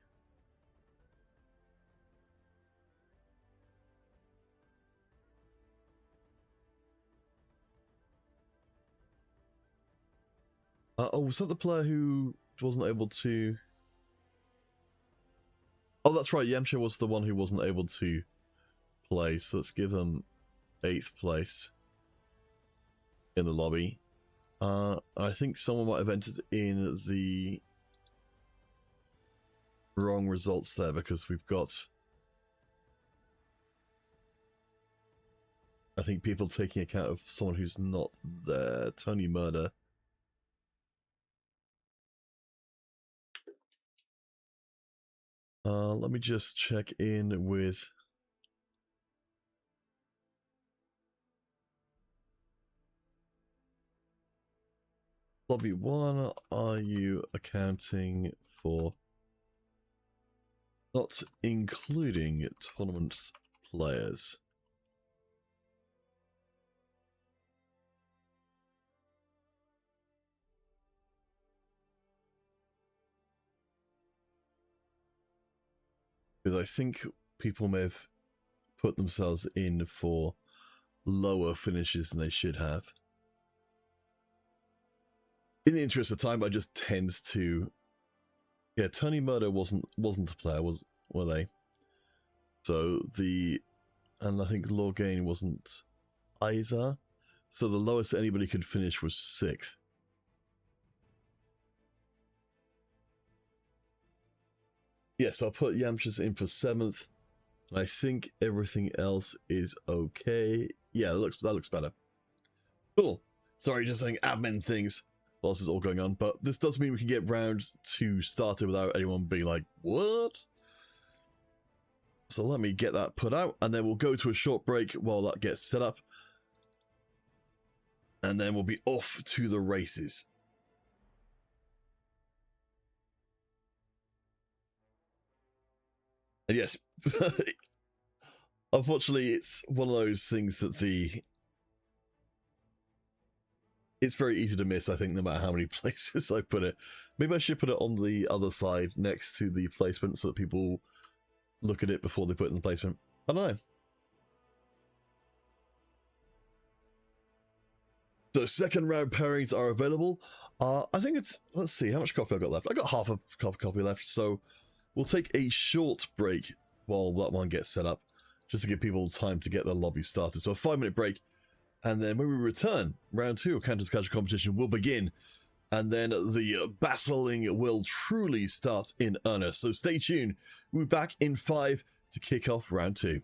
Oh, was that the player who wasn't able to? Oh, that's right, Yamcha was the one who wasn't able to play, so let's give him 8th place in the lobby. I think someone might have entered in the wrong results there, because we've got, I think, people taking account of someone who's not there. Tony Murder. Let me just check in with lobby 1. Are you accounting for not including tournament players? Because I think people may have put themselves in for lower finishes than they should have. In the interest of time, I just tend to... Yeah, Tony Murder wasn't a player, were they? So and I think Lorgain wasn't either. So the lowest anybody could finish was 6th. Yes, I'll put Yamcha's in for 7th. I think everything else is okay. Yeah, that looks better. Cool. Sorry, just saying admin things while this is all going on, but this does mean we can get round 2 started without anyone being like, what? So let me get that put out, and then we'll go to a short break while that gets set up. And then we'll be off to the races. And yes, unfortunately, it's one of those things that it's very easy to miss, I think, no matter how many places I put it. Maybe I should put it on the other side next to the placement so that people look at it before they put it in the placement. I don't know. So second round pairings are available. I think it's, let's see, how much coffee I got left? I got half a cup of coffee left, so we'll take a short break while that one gets set up, just to give people time to get their lobby started. So a 5-minute break, and then when we return, round 2 of Kanto's Casual Competition will begin, and then the battling will truly start in earnest. So stay tuned. We'll be back in 5 to kick off round 2.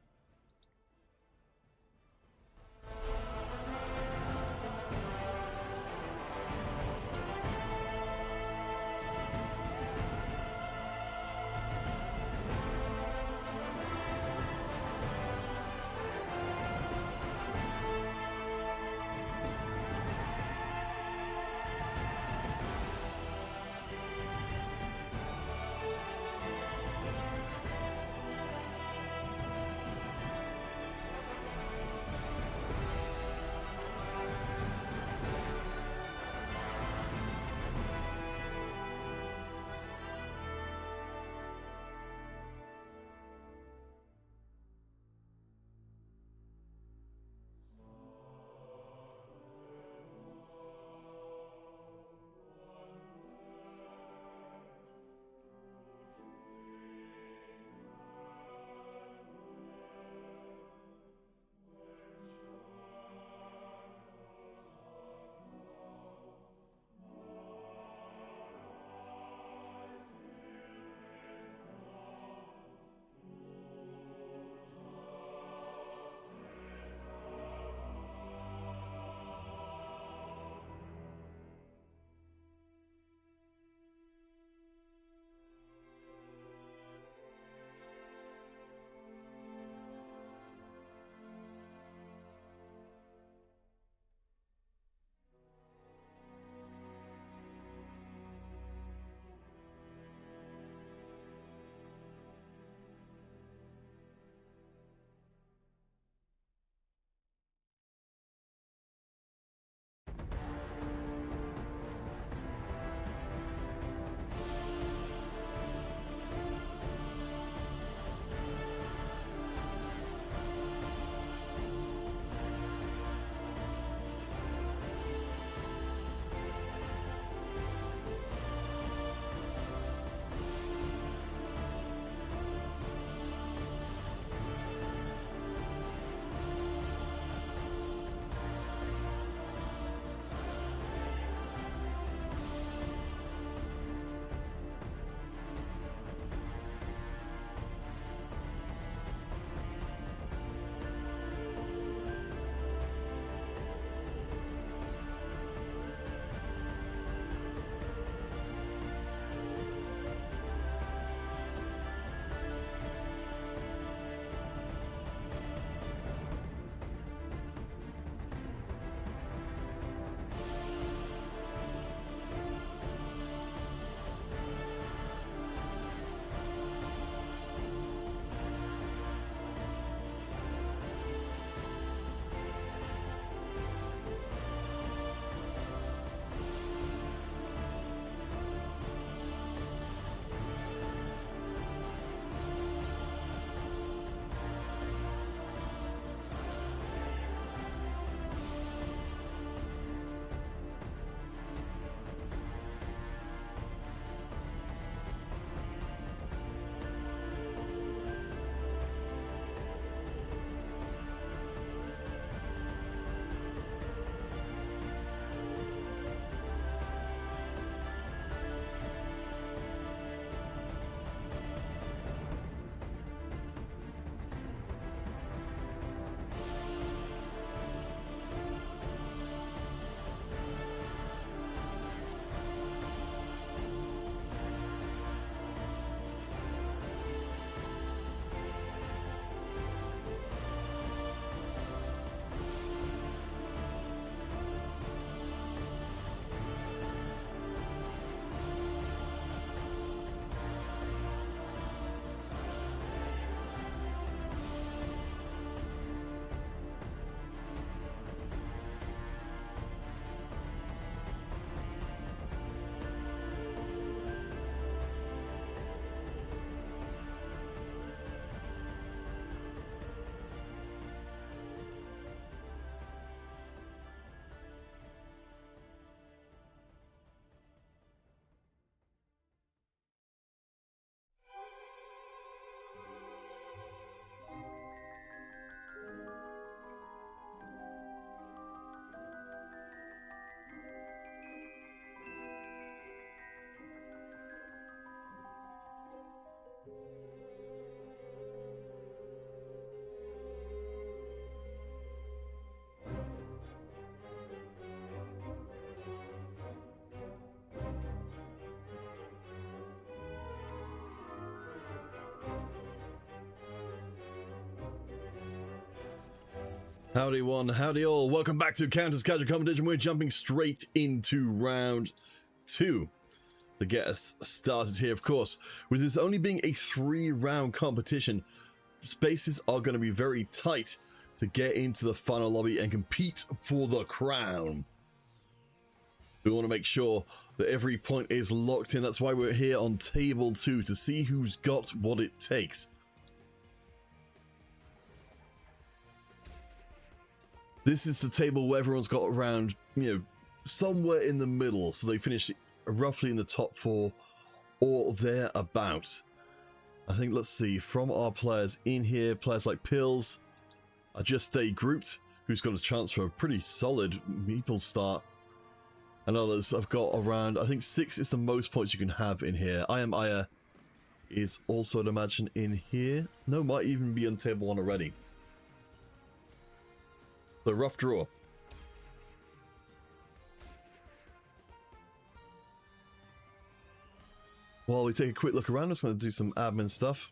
Howdy one, howdy all. Welcome back to Counters Casual Competition. We're jumping straight into round 2 to get us started here, of course. With this only being a 3-round competition, spaces are going to be very tight to get into the final lobby and compete for the crown. We want to make sure that every point is locked in. That's why we're here on table 2, to see who's got what it takes. This is the table where everyone's got around, somewhere in the middle, so they finish roughly in the top 4 or thereabout. I think, let's see, from our players in here, players like Pills are just stay grouped, who's got a chance for a pretty solid meeple start. And others have got around, I think 6 is the most points you can have in here. I Am Aya is also, I'd imagine, in here. No, might even be on table 1 already. So rough draw. While we take a quick look around, I'm just going to do some admin stuff.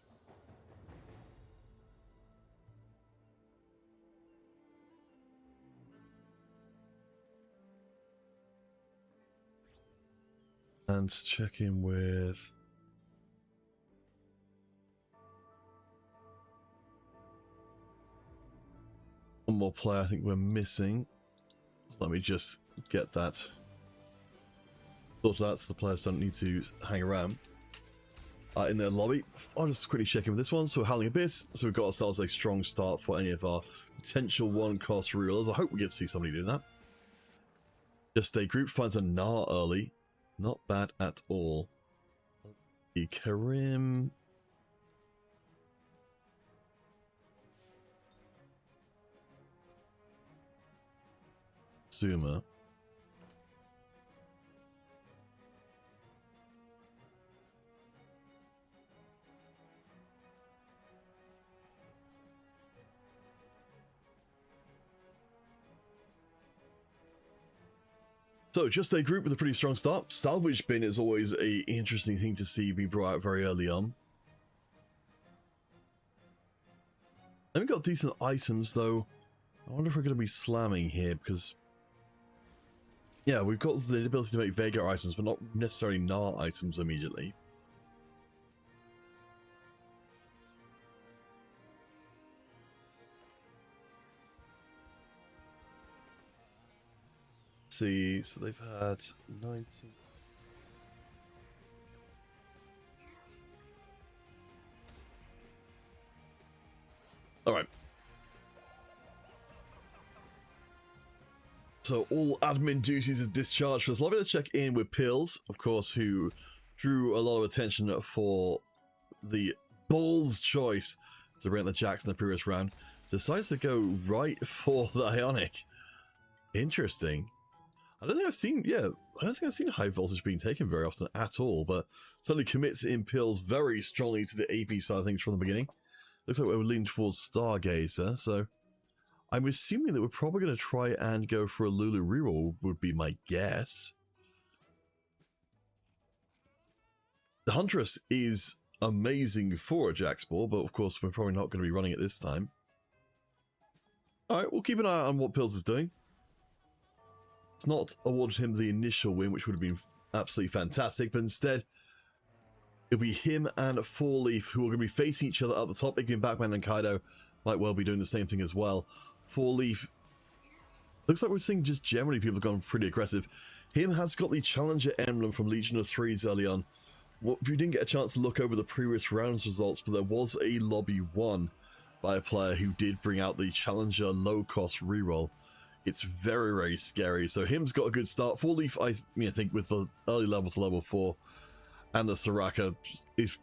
And check in with... one more player I think we're missing. So let me just get that sorted out so the players don't need to hang around in their lobby. I'll just quickly check in with this one. So Howling Abyss. So we've got ourselves a strong start for any of our potential 1-cost rerollers. I hope we get to see somebody do that. Just Stay Group finds a Gnar early. Not bad at all. The Karim... Zuma. So, just a group with a pretty strong start. Salvage bin is always a interesting thing to see be brought out very early on. And we've got decent items, though. I wonder if we're going to be slamming here, because... yeah, we've got the ability to make Vega items, but not necessarily Gnar items immediately. See, so they've had 19. All right. So all admin duties are discharged for us. Let's check in with Pills, of course, who drew a lot of attention for the bold choice to bring the Jax in the previous round. Decides to go right for the Ionic. Interesting. I don't think I've seen high voltage being taken very often at all, but certainly commits in Pills very strongly to the AP side of things from the beginning. Looks like we're leaning towards Stargazer, so I'm assuming that we're probably going to try and go for a Lulu reroll, would be my guess. The Huntress is amazing for a Jax ball, but of course we're probably not going to be running it this time. Alright, we'll keep an eye on what Pills is doing. It's not awarded him the initial win, which would have been absolutely fantastic, but instead it'll be him and Four Leaf who are going to be facing each other at the top. Again, Batman and Kaido might well be doing the same thing as well. Four Leaf, looks like we're seeing just generally people have gone pretty aggressive. Him has got the Challenger emblem from Legion of Threes early on. If you didn't get a chance to look over the previous rounds results, but there was a lobby won by a player who did bring out the Challenger low-cost reroll. It's very, very scary. So him's got a good start. Four Leaf, I think, with the early level to level 4 and the Soraka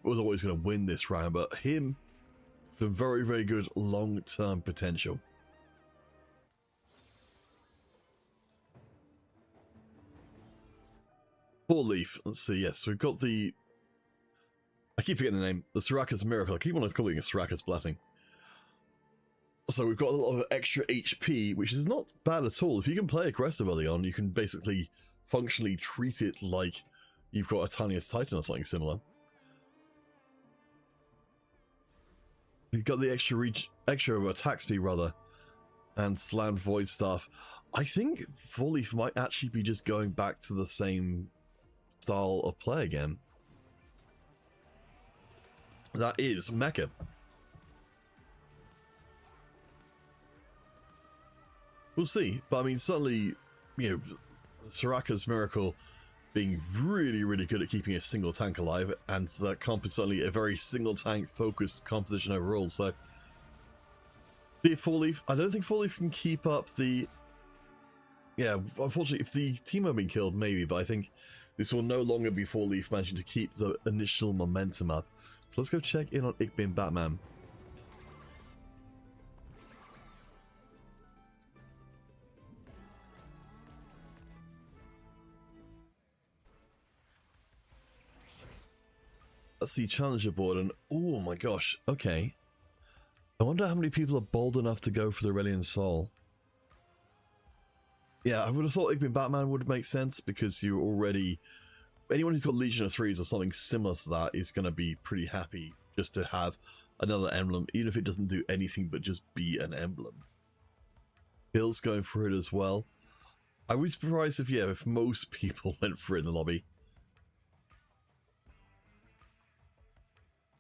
was always going to win this round, but him, some very, very good long-term potential. Four Leaf, let's see, yes, we've got the... I keep forgetting the name. The Soraka's Miracle. I keep on calling it Soraka's Blessing. So we've got a lot of extra HP, which is not bad at all. If you can play aggressive early on, you can basically functionally treat it like you've got a Tiniest Titan or something similar. You've got the extra attack speed, rather, and slammed Void Staff. I think Four Leaf might actually be just going back to the same style of play again. That is Mecha. We'll see, but I mean, certainly, you know, Soraka's Miracle being really, really good at keeping a single tank alive, and that comp is certainly a very single tank focused composition overall. So, the Four Leaf, I don't think Four Leaf can keep up the. Yeah, unfortunately, if the team had been killed, maybe, but I think this will no longer be Four Leaf managing to keep the initial momentum up. So let's go check in on Ickbin Batman. That's the challenger board, and oh my gosh, okay. I wonder how many people are bold enough to go for the Aurelion Soul. Yeah, I would have thought Ickbin Batman would make sense because you're already... Anyone who's got Legion of Threes or something similar to that is going to be pretty happy just to have another emblem, even if it doesn't do anything but just be an emblem. Bill's going for it as well. I would be surprised if, yeah, if most people went for it in the lobby.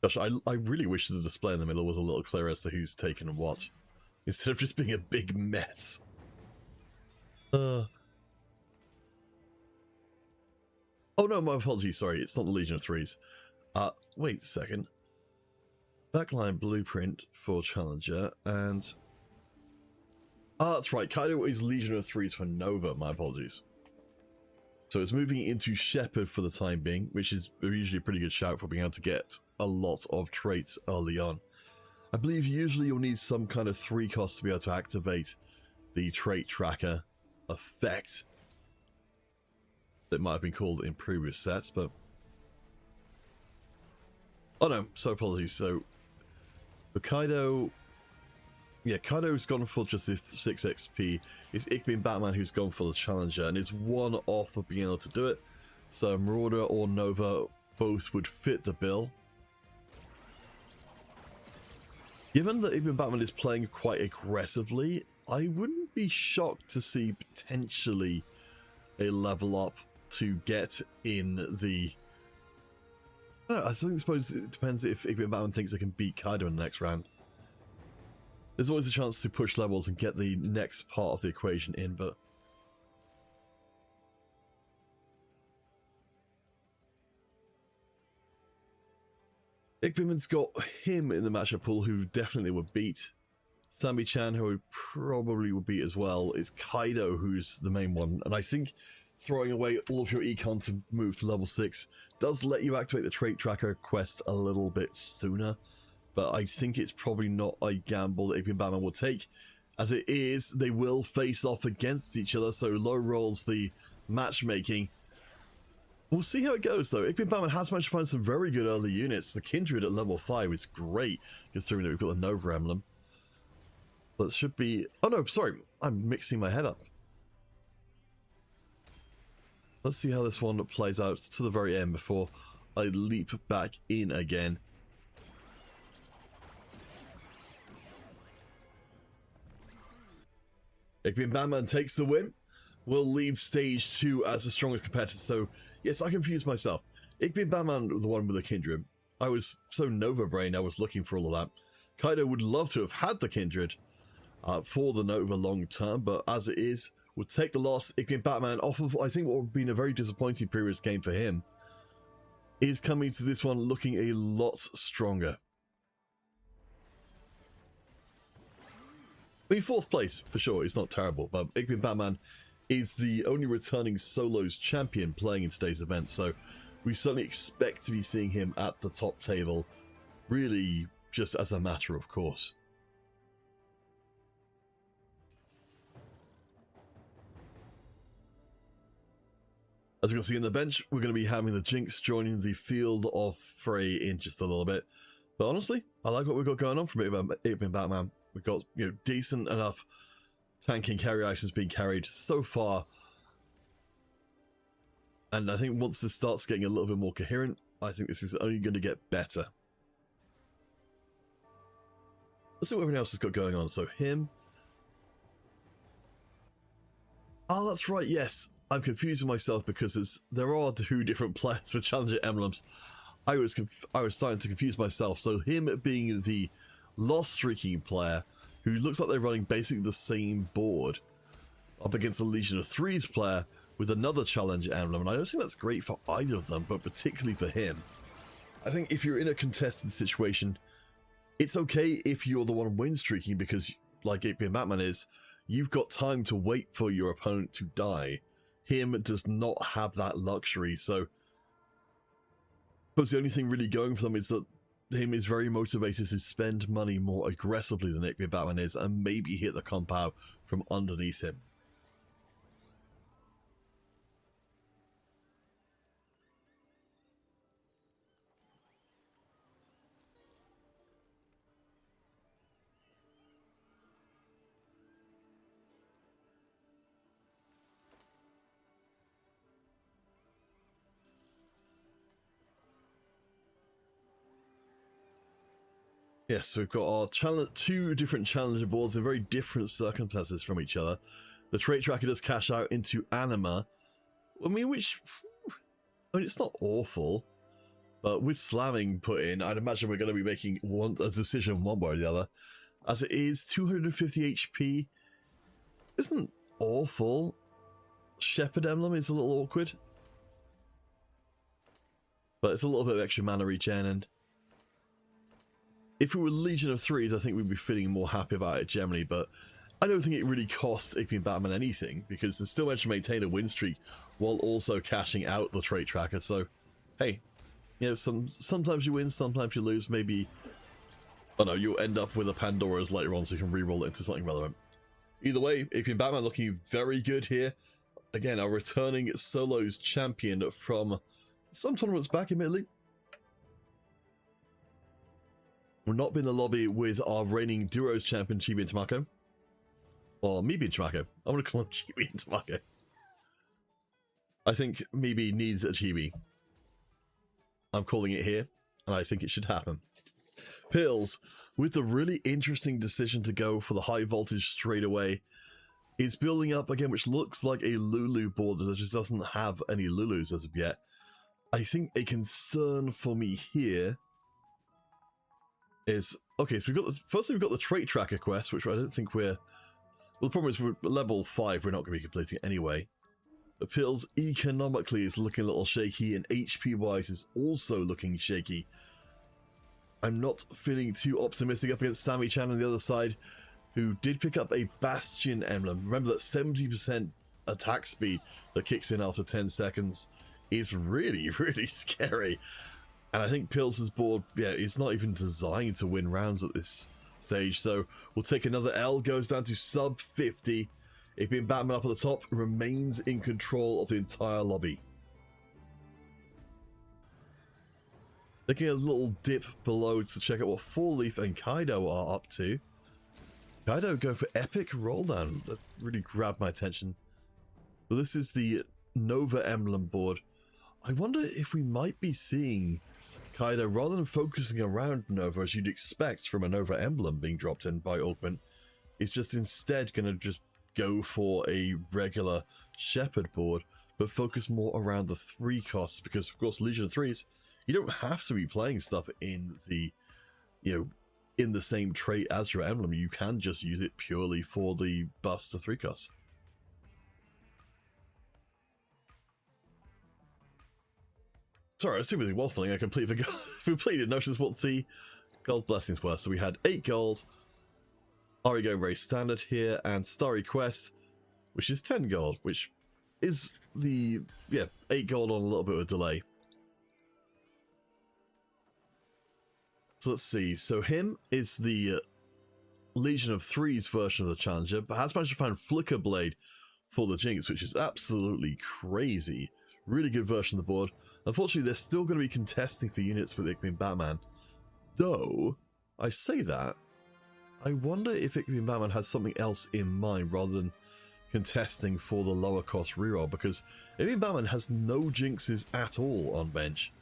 Gosh, I really wish the display in the middle was a little clearer as to who's taken what, instead of just being a big mess. Oh no, my apologies, sorry, it's not the Legion of Threes. Wait a second. Backline blueprint for Challenger, and... that's right, Kaido is Legion of Threes for Nova, my apologies. So it's moving into Shepherd for the time being, which is usually a pretty good shout for being able to get a lot of traits early on. I believe usually you'll need some kind of 3 cost to be able to activate the trait tracker effect that might have been called in previous sets, but... Oh no, so apologies. So, for Kaido... Yeah, Kaido's gone for just the 6 XP. It's Ickbin Batman who's gone for the Challenger, and it's one off of being able to do it. So Marauder or Nova both would fit the bill. Given that Ickbin Batman is playing quite aggressively, I wouldn't be shocked to see potentially a level up to get in the... I suppose it depends if Ickbin Batman thinks they can beat Kaido in the next round. There's always a chance to push levels and get the next part of the equation in, but... Ickbin's got him in the matchup pool who definitely would beat. Sammy-chan, who probably would beat as well, is Kaido, who's the main one. And I think throwing away all of your econ to move to level 6 does let you activate the trait tracker quest a little bit sooner. But I think it's probably not a gamble that Ickbin Batman will take. As it is, they will face off against each other, so low rolls the matchmaking. We'll see how it goes, though. Ickbin Batman has managed to find some very good early units. The Kindred at level 5 is great, considering that we've got the Nova emblem. That should be... Oh no, sorry. I'm mixing my head up. Let's see how this one plays out to the very end before I leap back in again. Ickbin Batman takes the win. We'll leave stage 2 as the strongest competitor. So, yes, I confused myself. Ickbin Batman, the one with the Kindred. I was so Nova brain, I was looking for all of that. Kaido would love to have had the Kindred for the Nova long term, but as it is, we'll take the loss. Ickbin Batman, off of, I think, what would have been a very disappointing previous game for him, is coming to this one looking a lot stronger. I mean, 4th place, for sure, is not terrible, but Ickbin Batman is the only returning solos champion playing in today's event, so we certainly expect to be seeing him at the top table, really just as a matter of course. As we can see in the bench, we're going to be having the Jinx joining the field of fray in just a little bit. But honestly, I like what we've got going on from Ickbin Batman. We've got, you know, decent enough tanking carry actions being carried so far. And I think once this starts getting a little bit more coherent, I think this is only going to get better. Let's see what everyone else has got going on. So him, Oh, that's right, yes. I'm confusing myself because there are two different players for Challenger emblems. I was starting to confuse myself. So him being the lost streaking player who looks like they're running basically the same board up against the Legion of Threes player with another Challenger emblem, and I don't think that's great for either of them, but particularly for him. I think if you're in a contested situation, it's okay if you're the one win streaking because, like 8-Bit Batman is, you've got time to wait for your opponent to die. Him does not have that luxury, so but the only thing really going for them is that him is very motivated to spend money more aggressively than 8-Bit Batman is and maybe hit the compound from underneath him. Yes, so we've got our two different challenger boards in very different circumstances from each other. The trait tracker does cash out into Anima. I mean, it's not awful, but with slamming put in, I'd imagine we're going to be making a decision one way or the other. As it is, 250 HP isn't awful. Shepherd Emblem is a little awkward, but it's a little bit of extra mana regen, and if it were Legion of Threes, I think we'd be feeling more happy about it generally, but I don't think it really costs 8-Bit Batman anything, because they still managed to maintain a win streak while also cashing out the trait tracker, so hey, you know, sometimes you win, sometimes you lose, maybe, oh no, you'll end up with a Pandora's later on so you can reroll it into something relevant. Either way, 8-Bit Batman looking very good here. Again, our returning solos champion from some tournaments back, admittedly. We're not in the lobby with our reigning duos champion, Chibi and Tamako. Or Mibi and Tamako. I want to call him Chibi and Tamako. I think Mibi needs a Chibi. I'm calling it here, and I think it should happen. Pills, with the really interesting decision to go for the high voltage straight away, is building up again, which looks like a Lulu board that just doesn't have any Lulus as of yet. I think a concern for me here is, okay, so we've got this, firstly we've got the trait tracker quest, which I don't think we're, well, the problem is we're level 5, we're not going to be completing it anyway. The Pills economically is looking a little shaky, and HP wise is also looking shaky. I'm not feeling too optimistic up against Sammy Chan on the other side, who did pick up a Bastion emblem. Remember that 70% attack speed that kicks in after 10 seconds is really, really scary. And I think Pills' board, yeah, is not even designed to win rounds at this stage. So we'll take another L, goes down to sub 50. 8-Bit Batman up at the top remains in control of the entire lobby. Taking a little dip below to check out what Four Leaf and Kaido are up to. Kaido go for epic rolldown. That really grabbed my attention. So this is the Nova emblem board. I wonder if we might be seeing Kaido, rather than focusing around Nova as you'd expect from a Nova emblem being dropped in by Augment, is just instead going to just go for a regular Shepherd board, but focus more around the 3 costs, because of course Legion of Threes, you don't have to be playing stuff in the, you know, in the same trait as your emblem. You can just use it purely for the buffs to 3 costs. Sorry, I was super waffling. I completely didn't notice what the gold blessings were. So we had 8 gold, Arigo very standard here, and Starry Quest, which is 10 gold, which is the, yeah, 8 gold on a little bit of a delay. So let's see. So him is the Legion of Threes version of the Challenger, but has managed to find Flicker Blade for the Jinx, which is absolutely crazy. Really good version of the board. Unfortunately, they're still going to be contesting for units with 8-Bit Batman. Though, I say that, I wonder if 8-Bit Batman has something else in mind rather than contesting for the lower cost reroll, because 8-Bit Batman has no Jinxes at all on bench.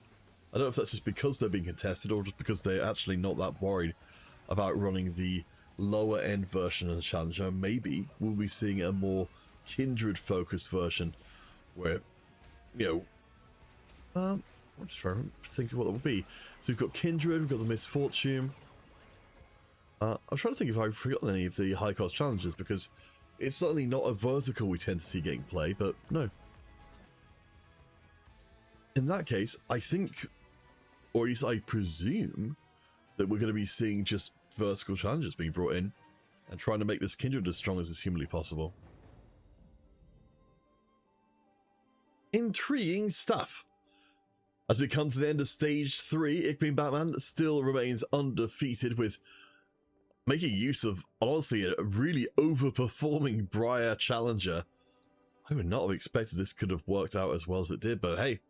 I don't know if that's just because they're being contested or just because they're actually not that worried about running the lower end version of the Challenger. Maybe we'll be seeing a more Kindred focused version where, you know, I'm just trying to think of what that would be. So we've got Kindred, we've got the Misfortune. I'm trying to think if I've forgotten any of the high cost challenges, because it's certainly not a vertical we tend to see getting play, but no. In that case, I think, or at least I presume, that we're going to be seeing just vertical challenges being brought in and trying to make this Kindred as strong as is humanly possible. Intriguing stuff. As we come to the end of stage 3, Ichmean Batman still remains undefeated, with making use of, honestly, a really overperforming Briar Challenger. I would not have expected this could have worked out as well as it did, but hey,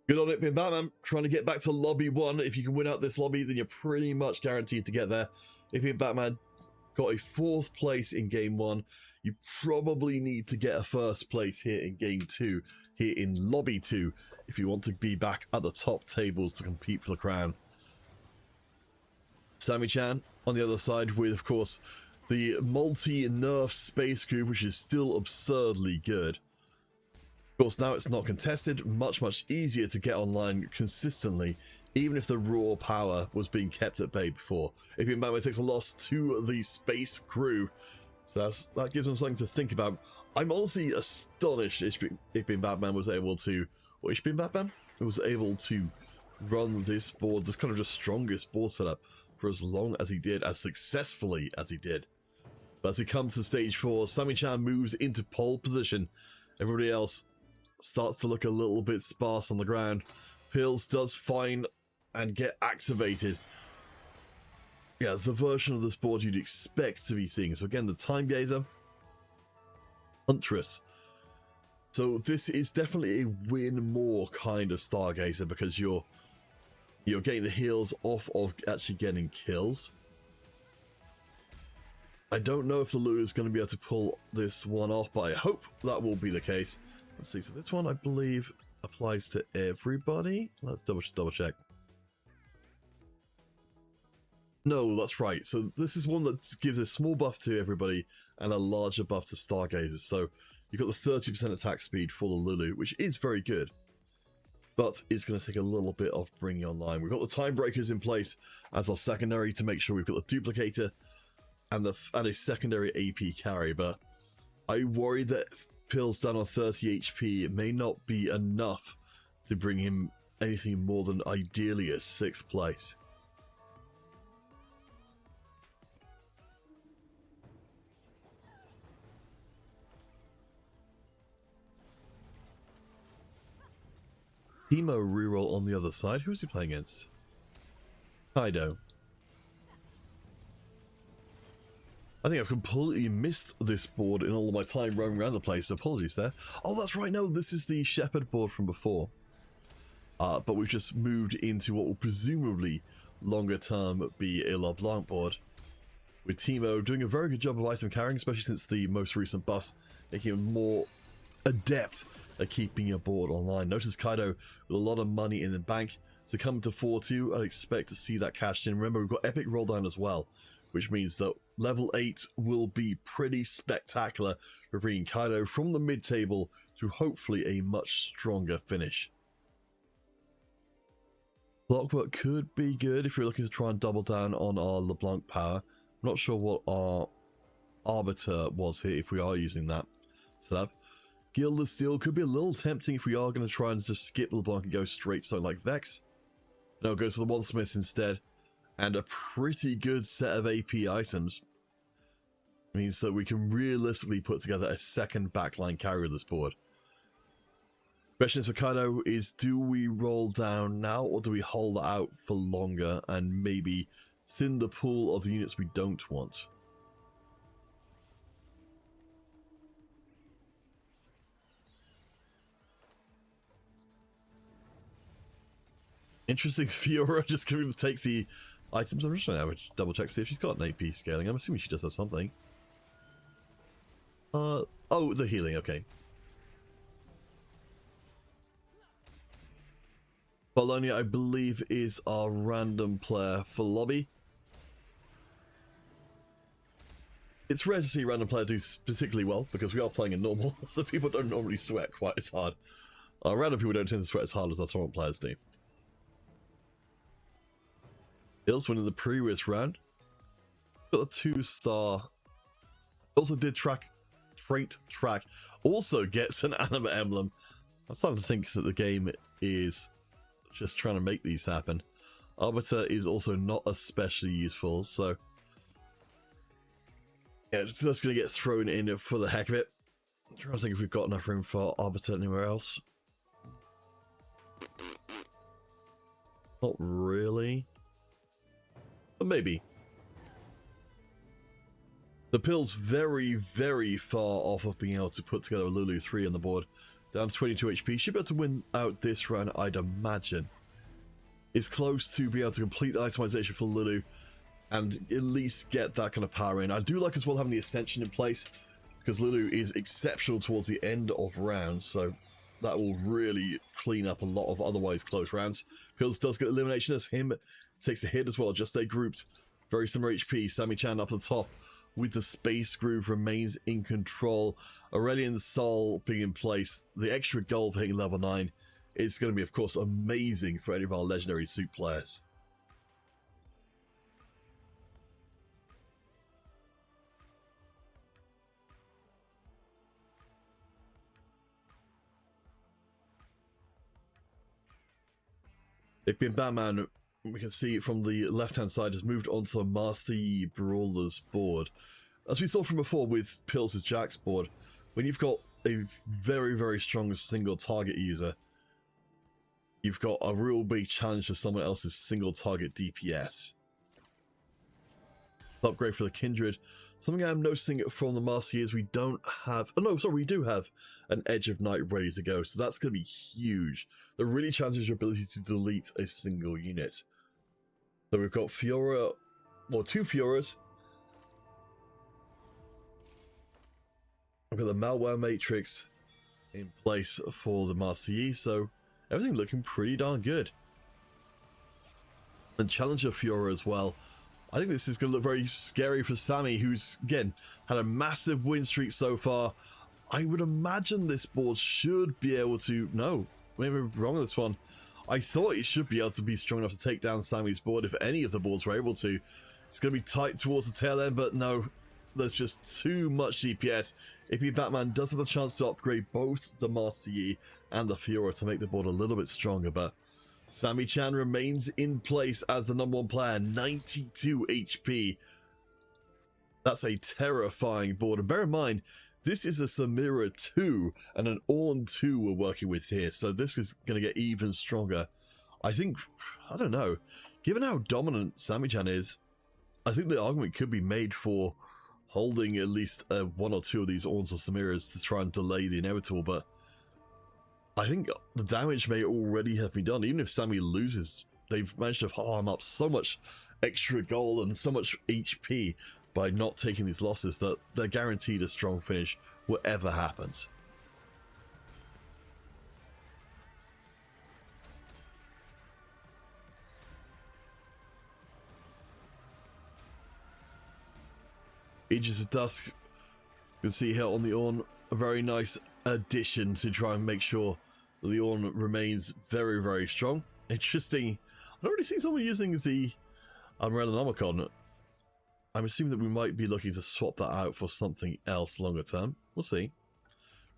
good on Ichmean Batman, trying to get back to lobby 1. If you can win out this lobby, then you're pretty much guaranteed to get there. Ichmean Batman got a 4th place in game 1. You probably need to get a 1st place here in game 2, here in lobby 2, if you want to be back at the top tables to compete for the crown. Sammy Chan on the other side with, of course, the multi-nerf space group, which is still absurdly good. Of course, now it's not contested, much easier to get online consistently, even if the raw power was being kept at bay before. Ichmean Batman takes a loss to the space crew, so that gives them something to think about. I'm honestly astonished Ichmean Batman was able to, or Ichmean Batman was able to run this board, this kind of just strongest board setup, for as long as he did, as successfully as he did. But as we come to stage 4, Sammy Chan moves into pole position. Everybody else starts to look a little bit sparse on the ground. Pills does find and get activated. Yeah, the version of this board you'd expect to be seeing. So again, the Time Gazer, Huntress. So this is definitely a win more kind of Stargazer, because you're getting the heals off of actually getting kills. I don't know if the Lulu is going to be able to pull this one off, but I hope that will be the case. Let's see, so this one I believe applies to everybody. Let's double check. No, that's right. So this is one that gives a small buff to everybody and a larger buff to Stargazers. So you've got the 30% attack speed for the Lulu, which is very good, but it's going to take a little bit of bringing online. We've got the Time Breakers in place as our secondary to make sure we've got the Duplicator and a secondary AP carry, but I worry that Pills down on 30 HP may not be enough to bring him anything more than ideally a 6th place. Teemo reroll on the other side. Who is he playing against? Kaido. I think I've completely missed this board in all of my time roaming around the place. Apologies there. Oh, that's right. No, this is the Shepherd board from before. But we've just moved into what will presumably longer term be a LeBlanc board, with Teemo doing a very good job of item carrying, especially since the most recent buffs making him more adept at keeping your board online. Notice Kaido with a lot of money in the bank. So coming to 4-2, I'd expect to see that cashed in. Remember, we've got Epic Roll Down as well, which means that level 8 will be pretty spectacular for bringing Kaido from the mid-table to hopefully a much stronger finish. Clockwork could be good if you're looking to try and double down on our LeBlanc power. I'm not sure what our Arbiter was here if we are using that setup. Gilded Steel could be a little tempting if we are going to try and just skip LeBlanc and go straight to something like Vex. No, it goes for the One Smith instead. And a pretty good set of AP items. It means that we can realistically put together a second backline carry of this board. Question is for Kaido is, do we roll down now or do we hold out for longer and maybe thin the pool of the units we don't want? Interesting, Fiora just going to take the items. I'm just trying to double check, see if she's got an AP scaling. I'm assuming she does have something. Oh, the healing, okay. Bologna, I believe, is our random player for lobby. It's rare to see a random player do particularly well because we are playing in normal, so people don't normally sweat quite as hard. Random people don't tend to sweat as hard as our tournament players do. Ills winning the previous round. Got a 2-star. Also did trait track. Also gets an anima emblem. I'm starting to think that the game is just trying to make these happen. Arbiter is also not especially useful, so yeah, it's just going to get thrown in for the heck of it. I'm trying to think if we've got enough room for Arbiter anywhere else. Not really. But maybe. The Pill's very, very far off of being able to put together a Lulu 3 on the board. Down to 22 HP. Should be able to win out this round, I'd imagine. Is close to being able to complete the itemization for Lulu and at least get that kind of power in. I do like as well having the Ascension in place because Lulu is exceptional towards the end of rounds, so that will really clean up a lot of otherwise close rounds. Pills does get elimination as him takes a hit as well. Just stay grouped. Very similar HP. Sammy Chan up the top with the Space Groove remains in control. Aurelian's Soul being in place. The extra gold for hitting level 9 is going to be, of course, amazing for any of our legendary suit players. If being Batman, we can see from the left-hand side, has moved onto the Master Yi Brawlers board. As we saw from before with Pills' Jax board, when you've got a very, very strong single target user, you've got a real big challenge to someone else's single target DPS. Upgrade for the Kindred. Something I'm noticing from the Master Yi is we don't have... Oh no, sorry, we do have an Edge of Night ready to go, so that's going to be huge. That really challenges your ability to delete a single unit. So we've got Fiora, well, 2 Fioras. We've got the Malware Matrix in place for the Master Yi, so everything looking pretty darn good. And Challenger Fiora as well. I think this is going to look very scary for Sammy, who's, again, had a massive win streak so far. I would imagine this board should be able to... No, maybe I'm wrong on this one. I thought it should be able to be strong enough to take down Sammy's board if any of the boards were able to. It's going to be tight towards the tail end, but no, there's just too much DPS. If you Batman does have a chance to upgrade both the Master Yi and the Fiora to make the board a little bit stronger, but Sammy Chan remains in place as the #1 player, 92 HP. That's a terrifying board. And bear in mind, this is a Samira 2 and an Ornn 2 we're working with here, so this is going to get even stronger. I think, I don't know, given how dominant Sammy Chan is, I think the argument could be made for holding at least 1 or 2 of these Ornns or Samiras to try and delay the inevitable, but I think the damage may already have been done. Even if Sammy loses, they've managed to farm up so much extra gold and so much HP by not taking these losses that they're guaranteed a strong finish, whatever happens. Aegis of Dusk, you can see here on the Ornn, a very nice addition to try and make sure that the Ornn remains very, very strong. Interesting. I've already seen someone using the Umbrella. I'm assuming that we might be looking to swap that out for something else longer term. We'll see.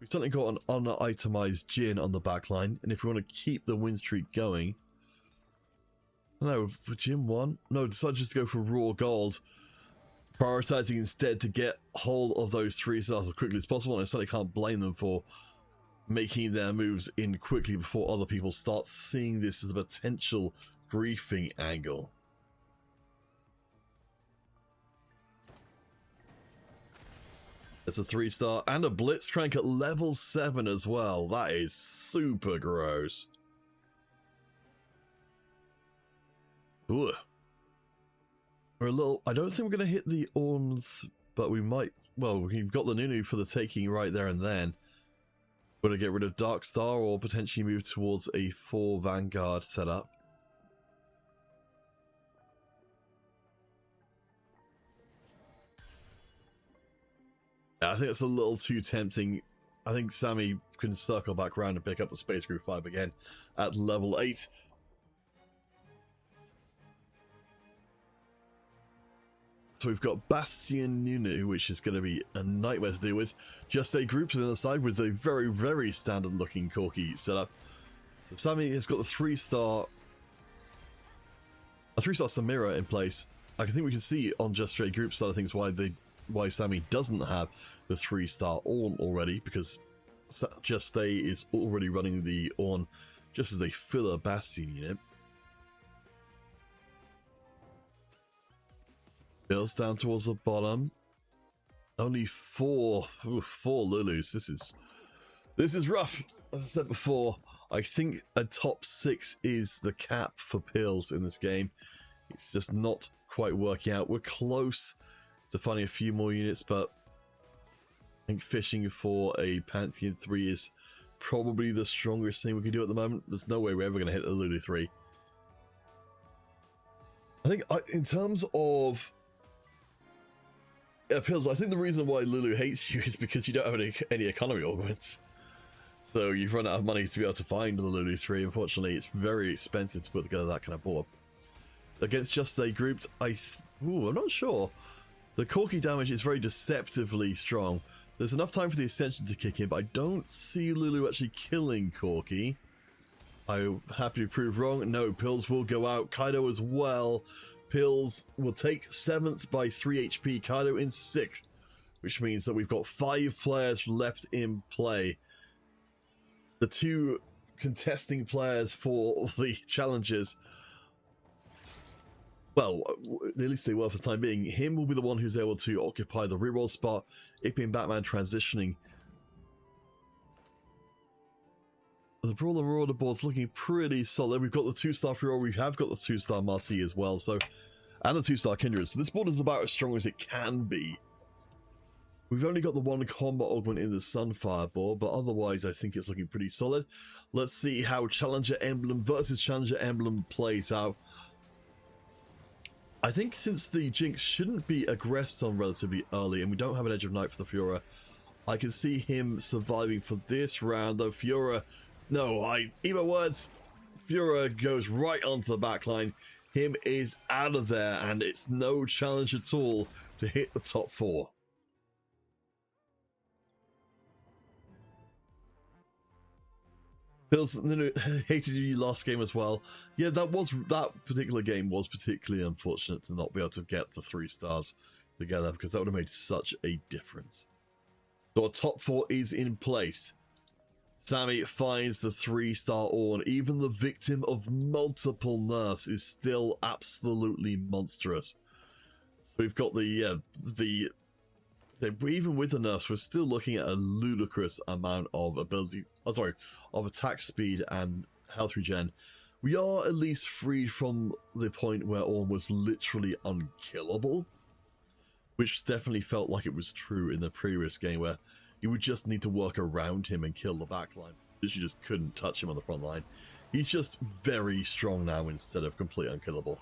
We've certainly got an unitemized Jin on the back line, and if we want to keep the win streak going... No, Jin won? No, decided just to go for raw gold, prioritizing instead to get hold of those 3 stars as quickly as possible, and I certainly can't blame them for making their moves in quickly before other people start seeing this as a potential griefing angle. It's a 3-star and a Blitzcrank at level 7 as well. That is super gross. Ooh. We're a little... I don't think we're going to hit the Ornns, but we might... Well, we've got the Nunu for the taking right there and then. We're going to get rid of Dark Star or potentially move towards a 4 Vanguard setup. I think it's a little too tempting. I think Sammy can circle back around and pick up the Space Group 5 again at level 8. So we've got Bastion Nunu, which is going to be a nightmare to deal with. Just a group to the other side with a very, very standard looking Corki setup. So Sammy has got the 3-star Samira in place. I think we can see on Just Straight Group side of things why Sammy doesn't have the 3-star Ornn already, because Just Stay is already running the Ornn just as a filler Bastion unit. Bills down towards the bottom. Only four Lulus. This is rough. As I said before, I think a top 6 is the cap for Pills in this game. It's just not quite working out. We're close to finding a few more units, but I think fishing for a Pantheon 3 is probably the strongest thing we can do at the moment. There's no way we're ever going to hit the Lulu 3. I think in terms of Pills, I think the reason why Lulu hates you is because you don't have any economy augments. So you've run out of money to be able to find the Lulu 3. Unfortunately, it's very expensive to put together that kind of board. Against Just Stay Grouped, I'm not sure. The Corki damage is very deceptively strong. There's enough time for the Ascension to kick in, but I don't see Lulu actually killing Corki. I'm happy to prove wrong. No, Pills will go out. Kaido as well. Pills will take 7th by 3 HP. Kaido in 6th, which means that we've got 5 players left in play. The 2 contesting players for the challenges, well, at least they were for the time being. Him will be the one who's able to occupy the reroll spot. It being Batman transitioning. The Brawl and Marauder board's looking pretty solid. We've got the 2-star Furore, we have got the 2-star Marcy as well, so, and the 2-star Kindred. So this board is about as strong as it can be. We've only got the 1 combat augment in the Sunfire board, but otherwise I think it's looking pretty solid. Let's see how Challenger Emblem versus Challenger Emblem plays out. I think since the Jinx shouldn't be aggressed on relatively early, and we don't have an Edge of Night for the Fiora, I can see him surviving for this round, though Fiora... No, eat my words. Fiora goes right onto the backline. Him is out of there, and it's no challenge at all to hit the top 4. Pills hated you last game as well. Yeah, that particular game was particularly unfortunate to not be able to get the 3 stars together, because that would have made such a difference. So our top 4 is in place. Sammy finds the 3-star Ornn. Even the victim of multiple nerfs is still absolutely monstrous. So we've got even with the nerfs, we're still looking at a ludicrous amount of of attack speed and health regen. We are at least freed from the point where Ornn was literally unkillable, which definitely felt like it was true in the previous game, where you would just need to work around him and kill the backline, because you just couldn't touch him on the front line. He's just very strong now instead of completely unkillable.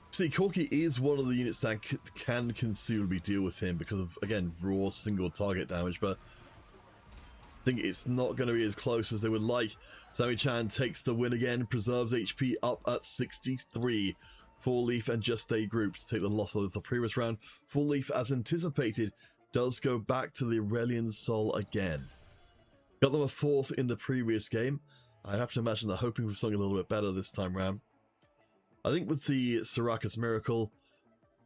See, Corki is one of the units that can conceivably deal with him because of, again, raw single target damage, but I think it's not going to be as close as they would like. Sammy-chan takes the win again, preserves HP up at 63. Four Leaf and Just Stay Group to take the loss of the previous round. Four Leaf, as anticipated, does go back to the Aurelion Sol again. Got them a 4th in the previous game. I'd have to imagine they're hoping for something a little bit better this time round. I think with the Sarakas Miracle,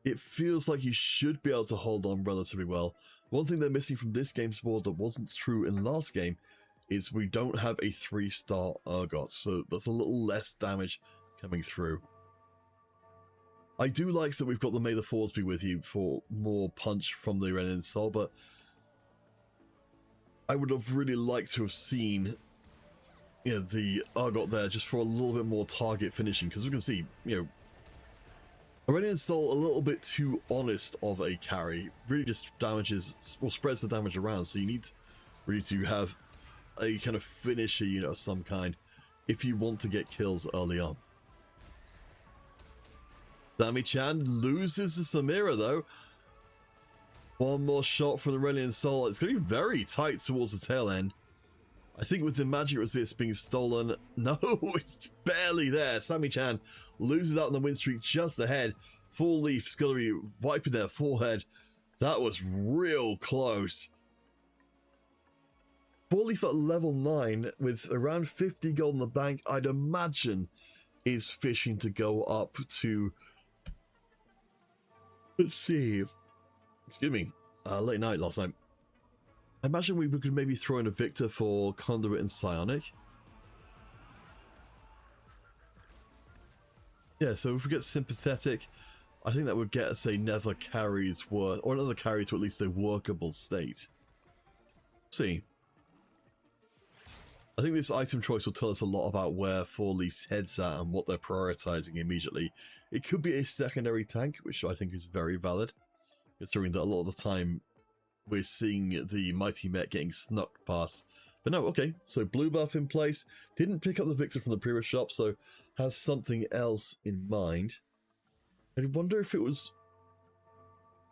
it feels like you should be able to hold on relatively well. One thing they're missing from this game's board that wasn't true in last game is we don't have a 3-star Urgot, so there's a little less damage coming through. I do like that we've got the May the Fours be with you for more punch from the Aurelion Sol, but I would have really liked to have seen, you know, the Urgot there just for a little bit more target finishing, because we can see, you know, Aurelion Sol a little bit too honest of a carry, really just damages, or spreads the damage around, so you need really to have a kind of finisher unit of some kind if you want to get kills early on. Sammy Chan loses the Samira though. One more shot from the Aurelion Sol. It's going to be very tight towards the tail end. I think with the magic resist being stolen, no, it's barely there. Sammy Chan loses out on the win streak just ahead. Full Leaf's going to be wiping their forehead. That was real close. Full Leaf at level 9 with around 50 gold in the bank, I'd imagine is fishing to go up to, let's see, excuse me, late night last night. I imagine we could maybe throw in a Victor for Conduit and Psionic. Yeah, so if we get Sympathetic, I think that would get us another carry's worth, or another carry to at least a workable state. Let's see. I think this item choice will tell us a lot about where Four Leaf's head's at and what they're prioritizing immediately. It could be a secondary tank, which I think is very valid, considering that a lot of the time we're seeing the Mighty Met getting snuck past. But no, okay, so blue buff in place. Didn't pick up the Victor from the previous shop, so has something else in mind. I wonder if it was...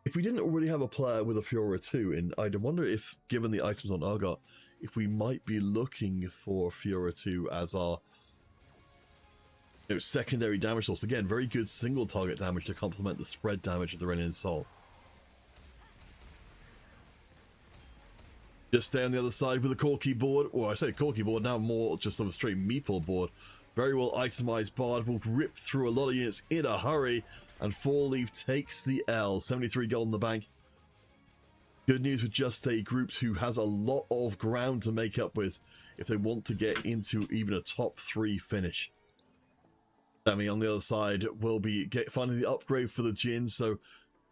if we didn't already have a player with a Fiora 2, and I wonder if, given the items on Urgot, if we might be looking for Fiora 2 as our secondary damage source. Again, very good single target damage to complement the spread damage of the Aurelion Sol. Just stay on the other side with the Corki board, or I say Corki board, now more just on a straight Meeple board. Very well itemized Bard will rip through a lot of units in a hurry, and Four Leaf takes the L. 73 gold in the bank. Good news with Just Stay Groups, who has a lot of ground to make up with if they want to get into even a top 3 finish. Sammy on the other side will be finding the upgrade for the Jin, so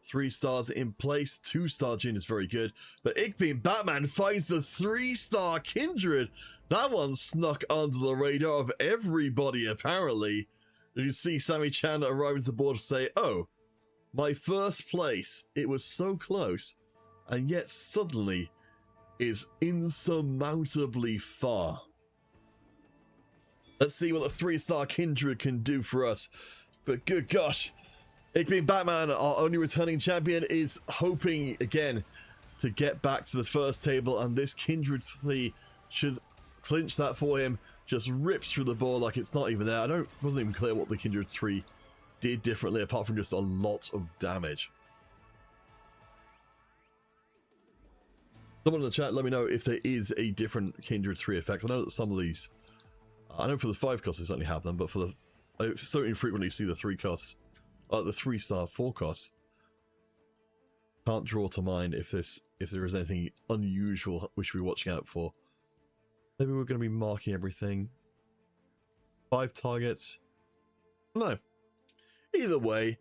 3 stars in place. 2-star Jin is very good, but Ickbeam Batman finds the 3-star Kindred. That one snuck under the radar of everybody, apparently. You can see Sammy Chan arrive at the board to say, oh, my first place, it was so close, and yet suddenly is insurmountably far. Let's see what the 3-star Kindred can do for us. But good gosh, Ickbeam Batman, our only returning champion, is hoping again to get back to the first table, and this Kindred 3 should clinch that for him. Just rips through the board like it's not even there. Wasn't even clear what the Kindred 3 did differently apart from just a lot of damage. Someone in the chat, let me know if there is a different Kindred 3 effect. I know that some of these, I know for the 5 cost they certainly have them, but for the, I certainly frequently see the 3 cost, the 3-star 4 cost. Can't draw to mind if there is anything unusual we should be watching out for. Maybe we're going to be marking everything. 5 targets. No. Either way,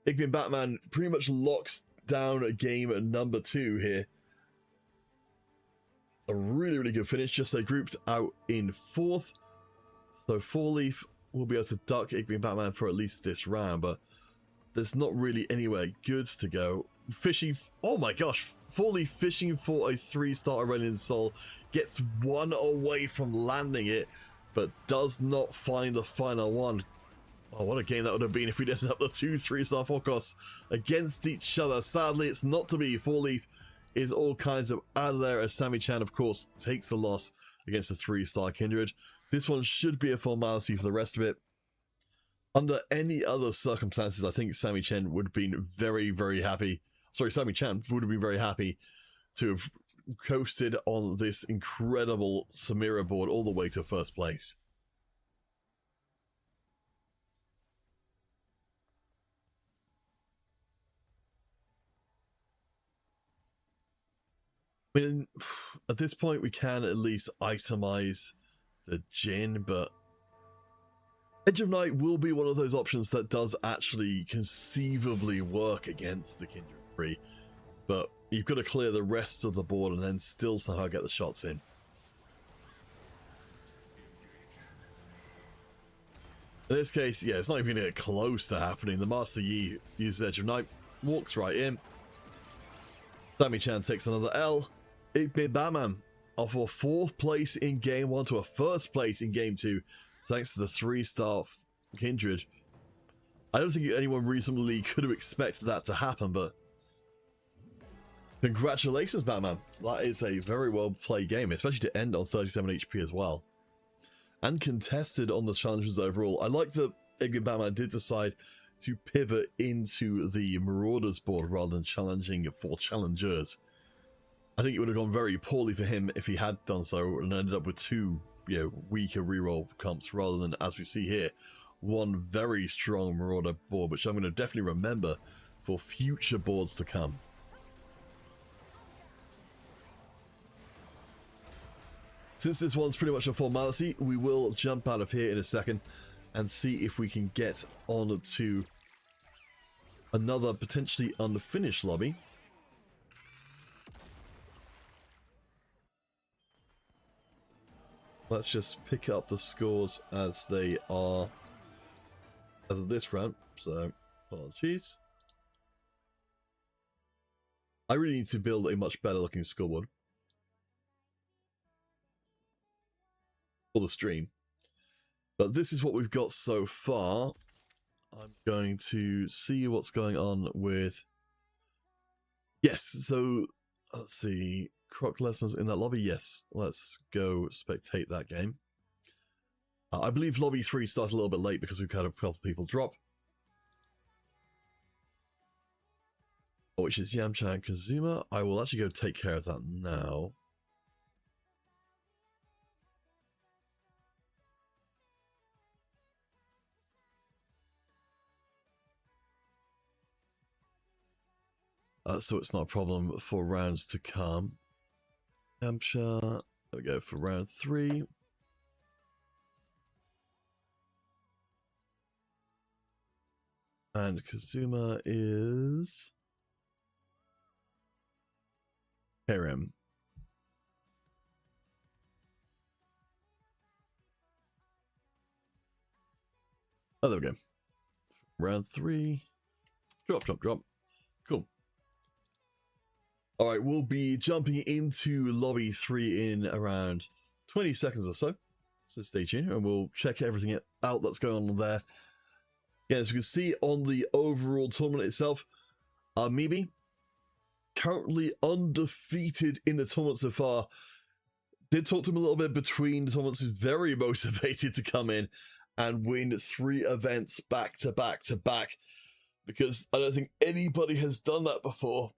Ickbeam Batman pretty much locks down a game at number 2 here. A really, really good finish. Just they grouped out in 4th. So Four Leaf will be able to duck Ickbeam Batman for at least this round, but there's not really anywhere good to go. Fishing, oh my gosh, Four Leaf fishing for a 3-star Aurelion Sol, gets one away from landing it, but does not find the final one. Oh, what a game that would have been if we'd ended up the 2 3-star forecasts against each other. Sadly, it's not to be. Four Leaf is all kinds of out of there as Sammy Chan, of course, takes the loss against the 3-star Kindred. This one should be a formality for the rest of it. Under any other circumstances, I think Sammy Chan would have been very, very happy. Sorry, Sammy Chan would have been very happy to have coasted on this incredible Samira board all the way to first place. I mean, at this point, we can at least itemize the Jin, but Edge of Night will be one of those options that does actually conceivably work against the Kindred 3, but you've got to clear the rest of the board and then still somehow get the shots in. In this case, yeah, it's not even close to happening. The Master Yi uses Edge of Night, walks right in. Sammy Chan takes another L. Ickbeam Batman off a 4th place in game 1 to a 1st place in game 2, thanks to the 3-star Kindred. I don't think anyone reasonably could have expected that to happen, but congratulations, Batman. That is a very well played game, especially to end on 37 HP as well. And contested on the challenges overall. I like that Iggy Batman did decide to pivot into the Marauders board rather than challenging for challengers. I think it would have gone very poorly for him if he had done so and ended up with two, weaker reroll comps rather than, as we see here, one very strong Marauder board, which I'm going to definitely remember for future boards to come. Since this one's pretty much a formality, we will jump out of here in a second and see if we can get on to another potentially unfinished lobby. Let's just pick up the scores as they are as of this round, so apologies. I really need to build a much better looking scoreboard for the stream. But this is what we've got so far. I'm going to see what's going on with... Yes, so let's see. Croc Lesnar's in that lobby. Yes, let's go spectate that game. I believe lobby 3 started a little bit late because we've had a couple of people drop. Which is Yamcha and Kazuma. I will actually go take care of that now. So it's not a problem for rounds to come. Yamcha, there we go for round 3. And Kazuma is Harem. Oh, there we go. Round 3. Drop, drop, drop. Cool. All right, we'll be jumping into lobby 3 in around 20 seconds or so. So stay tuned and we'll check everything out that's going on there. Yeah, as you can see on the overall tournament itself, Mibi, currently undefeated in the tournament so far. Did talk to him a little bit between the tournaments. He's very motivated to come in and win 3 events back to back to back, because I don't think anybody has done that before.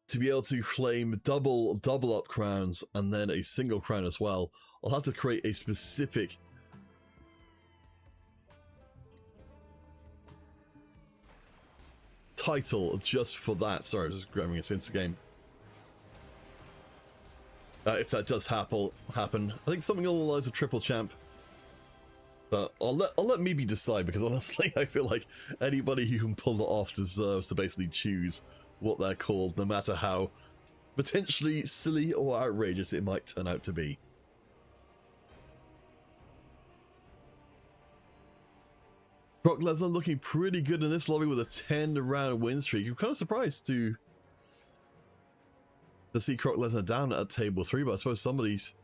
To be able to claim double up crowns and then a single crown as well, I'll have to create a specific title just for that. Sorry, I was just grabbing us into the game. If that does happen, I think something along the lines of triple champ. But I'll let Mibi decide, because honestly, I feel like anybody who can pull it off deserves to basically choose what they're called, no matter how potentially silly or outrageous it might turn out to be. Brock Lesnar looking pretty good in this lobby with a 10-round win streak. I'm kind of surprised to see Brock Lesnar down at table 3, but I suppose somebody's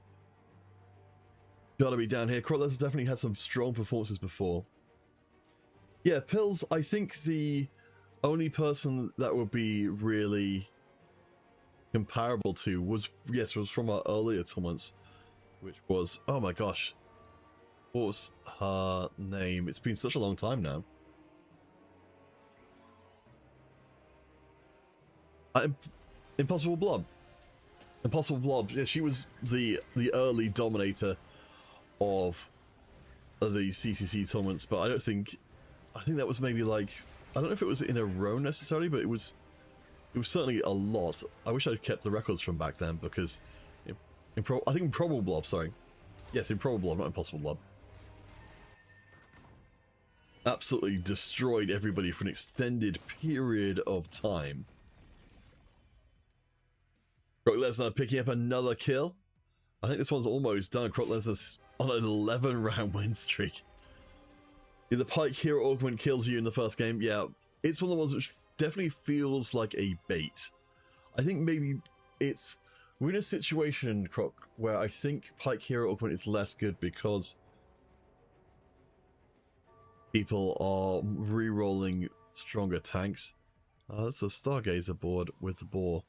got to be down here. Brock Lesnar definitely had some strong performances before. Yeah, Pills, I think the only person that would be really comparable to was from our earlier tournaments, which was, oh my gosh, what was her name? It's been such a long time now. Impossible Blob. Impossible Blob. Yeah, she was the early dominator of the CCC tournaments, but I think that was maybe like, I don't know if it was in a row necessarily, but it was certainly a lot. I wish I'd kept the records from back then, because I think Improbable Blob, sorry. Yes, Improbable Blob, not Impossible Blob. Absolutely destroyed everybody for an extended period of time. Brock Lesnar picking up another kill. I think this one's almost done. Brock Lesnar's on an 11-round win streak. Yeah, the Pike Hero Augment kills you in the first game. Yeah, it's one of the ones which definitely feels like a bait. I think maybe we're in a situation, Croc, where I think Pike Hero Augment is less good because people are re-rolling stronger tanks. That's a Stargazer board with the boar.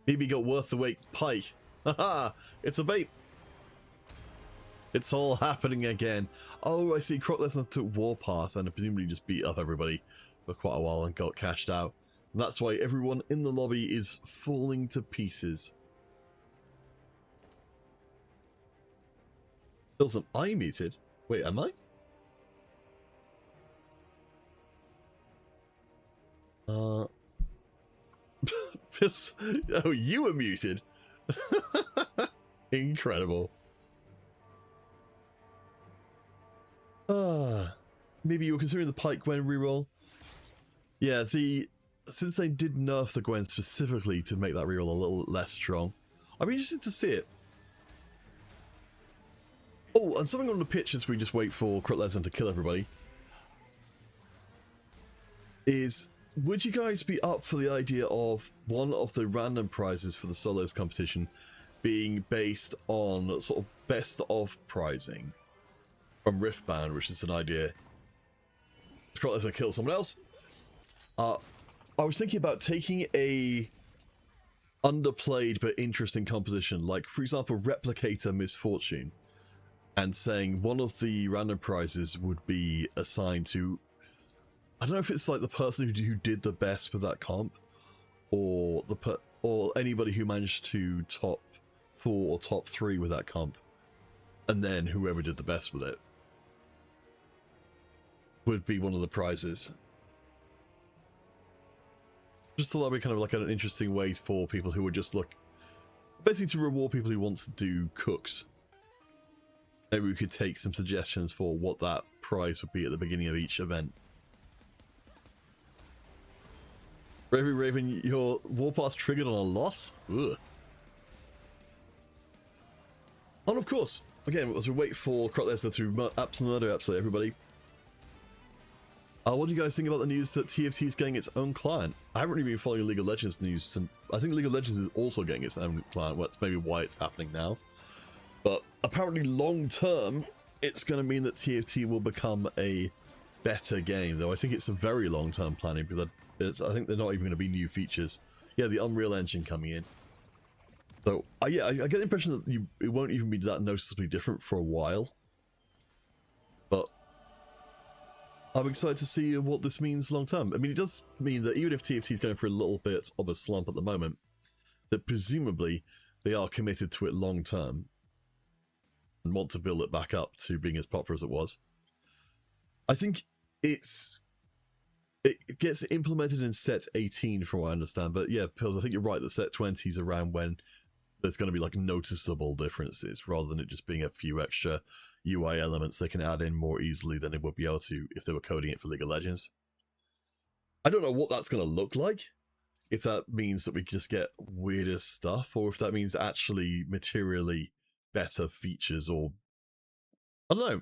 Maybe got worth the wait pike. Haha, it's a bait. It's all happening again. Oh, I see. Croc Lesnar took Warpath and presumably just beat up everybody for quite a while and got cashed out. And that's why everyone in the lobby is falling to pieces. Pilsum, are you muted? Wait, am I? Oh, you were muted. Incredible. Maybe you were considering the Pike Gwen reroll. Yeah, since they did nerf the Gwen specifically to make that reroll a little less strong, I'm interested to see it. Oh, and something on the pitch as we just wait for Croc Lesnar to kill everybody is, would you guys be up for the idea of one of the random prizes for the solos competition being based on sort of best of prizing from Riftbound, which is an idea. Croc Lesnar kill someone else. I was thinking about taking a underplayed but interesting composition, like for example Replicator Misfortune, and saying one of the random prizes would be assigned to, I don't know if it's like the person who did the best with that comp, or or anybody who managed to top 4 or top 3 with that comp, and then whoever did the best with it would be one of the prizes. Just thought that'd be kind of like an interesting way for people who would just look, basically to reward people who want to do cooks. Maybe we could take some suggestions for what that prize would be at the beginning of each event. Raven, your Warpath triggered on a loss? Ugh. And of course, again, as we wait for Croc Lesnar to absolutely murder absolutely everybody, what do you guys think about the news that TFT is getting its own client? I haven't really been following League of Legends news, and I think League of Legends is also getting its own client. Well, that's maybe why it's happening now. But apparently long term, it's going to mean that TFT will become a better game, though I think it's a very long term planning, because I think they're not even going to be new features. Yeah, the Unreal Engine coming in. So, yeah, I get the impression that it won't even be that noticeably different for a while. But I'm excited to see what this means long term. I mean, it does mean that even if TFT is going through a little bit of a slump at the moment, that presumably they are committed to it long term and want to build it back up to being as popular as it was. I think it gets implemented in set 18 from what I understand, but yeah, Pills, I think you're right that set 20 is around when there's going to be like noticeable differences rather than it just being a few extra UI elements they can add in more easily than they would be able to if they were coding it for League of Legends. I don't know what that's going to look like, if that means that we just get weirder stuff, or if that means actually materially better features, or I don't know.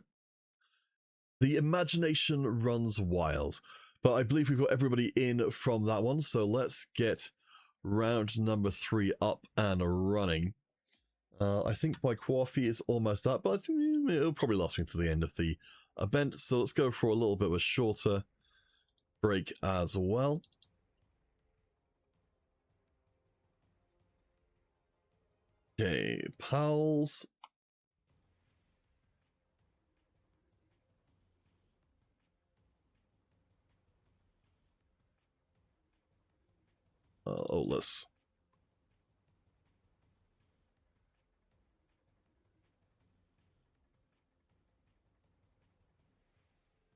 The imagination runs wild, but I believe we've got everybody in from that one, so let's get round number 3 up and running. I think my coffee is almost up, but I think it'll probably last me to the end of the event, so let's go for a little bit of a shorter break as well. Okay, pals.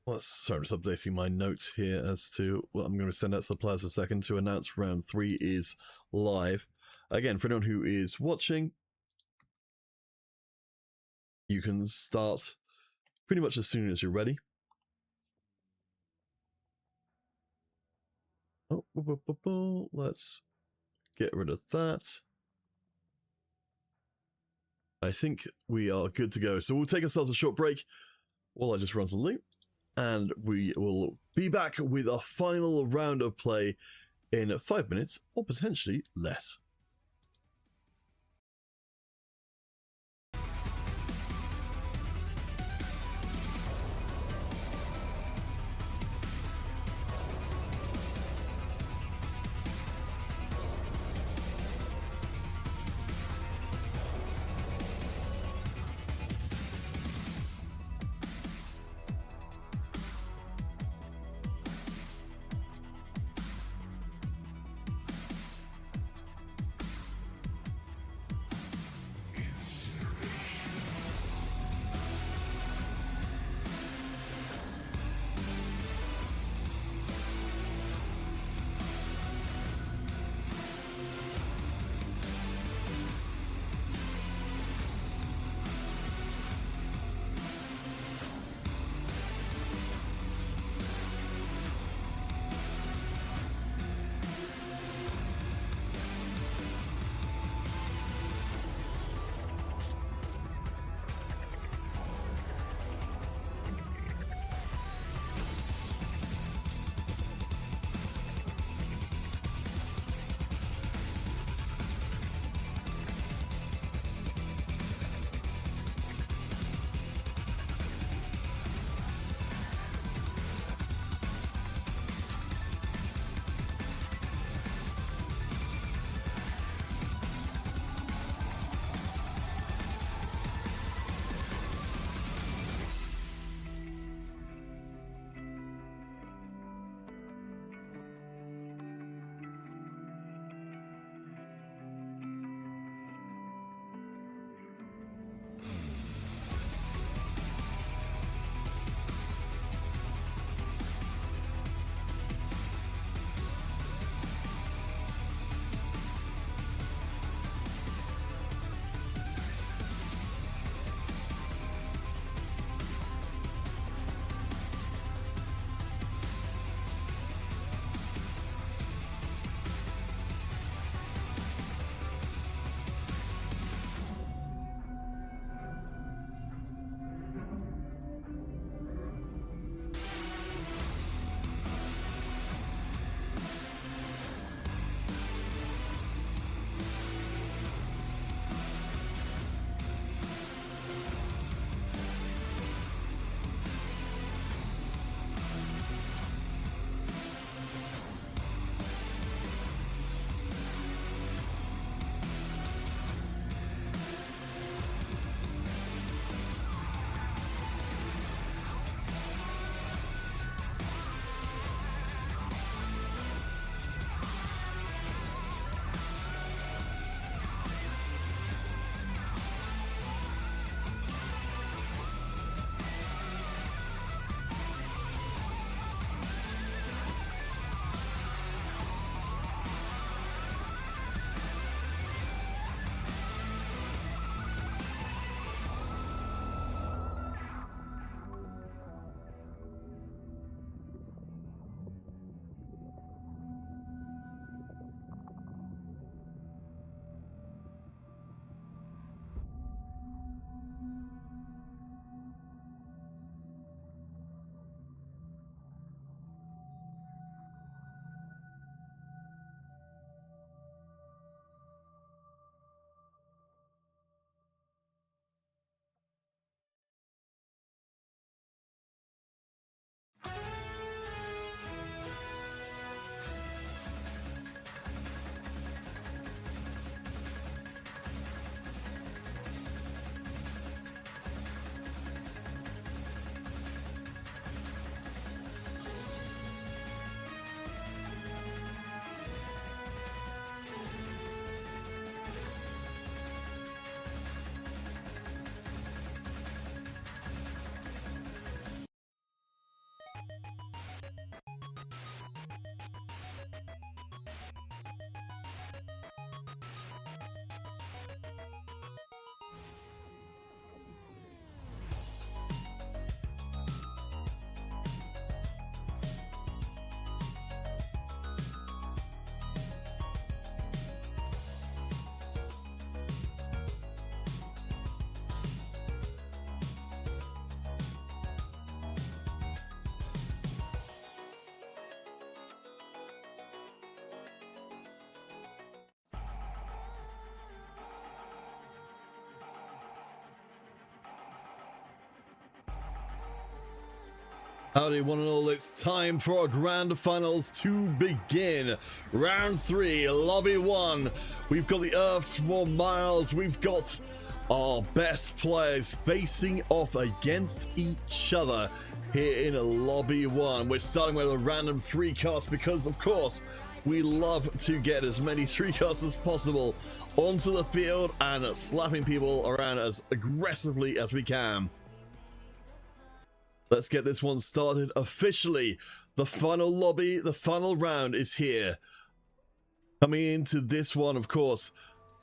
Let's start just updating my notes here as to what I'm going to send out to the players in a second to announce round 3 is live. Again, for anyone who is watching, you can start pretty much as soon as you're ready. Oh, let's get rid of that. I think we are good to go. So we'll take ourselves a short break while I just run to the loop, and we will be back with a final round of play in 5 minutes, or potentially less. Howdy one and all, it's time for our grand finals to begin. Round 3, lobby 1. We've got the Earthsworn Miles, we've got our best players facing off against each other here in lobby 1. We're starting with a random 3 cast because of course we love to get as many 3 casts as possible onto the field and slapping people around as aggressively as we can. Let's get this one started officially. The final lobby, the final round is here. Coming into this one, of course,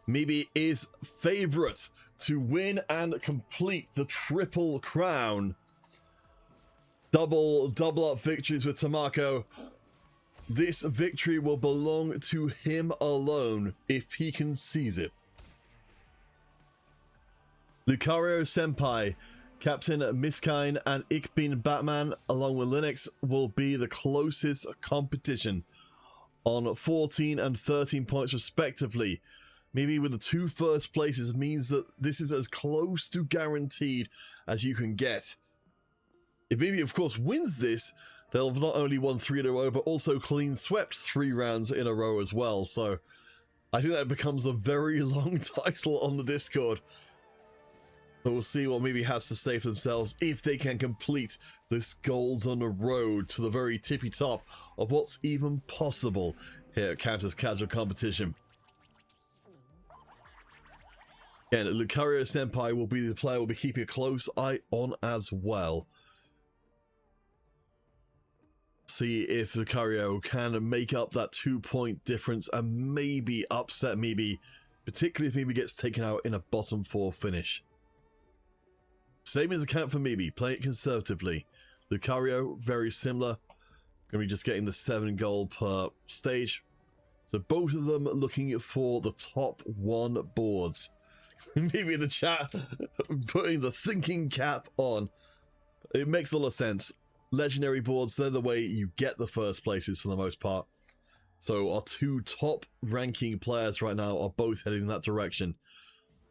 Mibi is favorite to win and complete the triple crown. Double up victories with Tamako. This victory will belong to him alone if he can seize it. Lucario Senpai, Captain Miskine and Ich Bin Batman, along with Linux, will be the closest competition on 14 and 13 points respectively. Maybe with the 2 first places means that this is as close to guaranteed as you can get. If Mibi, of course, wins this, they'll have not only won 3 in a row, but also clean swept 3 rounds in a row as well. So I think that becomes a very long title on the Discord. But we'll see what Mibi has to say for themselves if they can complete this golden road to the very tippy top of what's even possible here at Counters Casual Competition. Again, Lucario Senpai will be the player we'll be keeping a close eye on as well. See if Lucario can make up that 2-point difference and maybe upset Mibi, particularly if Mibi gets taken out in a bottom 4 finish. Same as account for Mibi, play it conservatively. Lucario, very similar. Going to be just getting the 7 gold per stage. So both of them looking for the top 1 boards. Mibi in the chat putting the thinking cap on. It makes a lot of sense. Legendary boards, they're the way you get the first places for the most part. So our 2 top ranking players right now are both heading in that direction.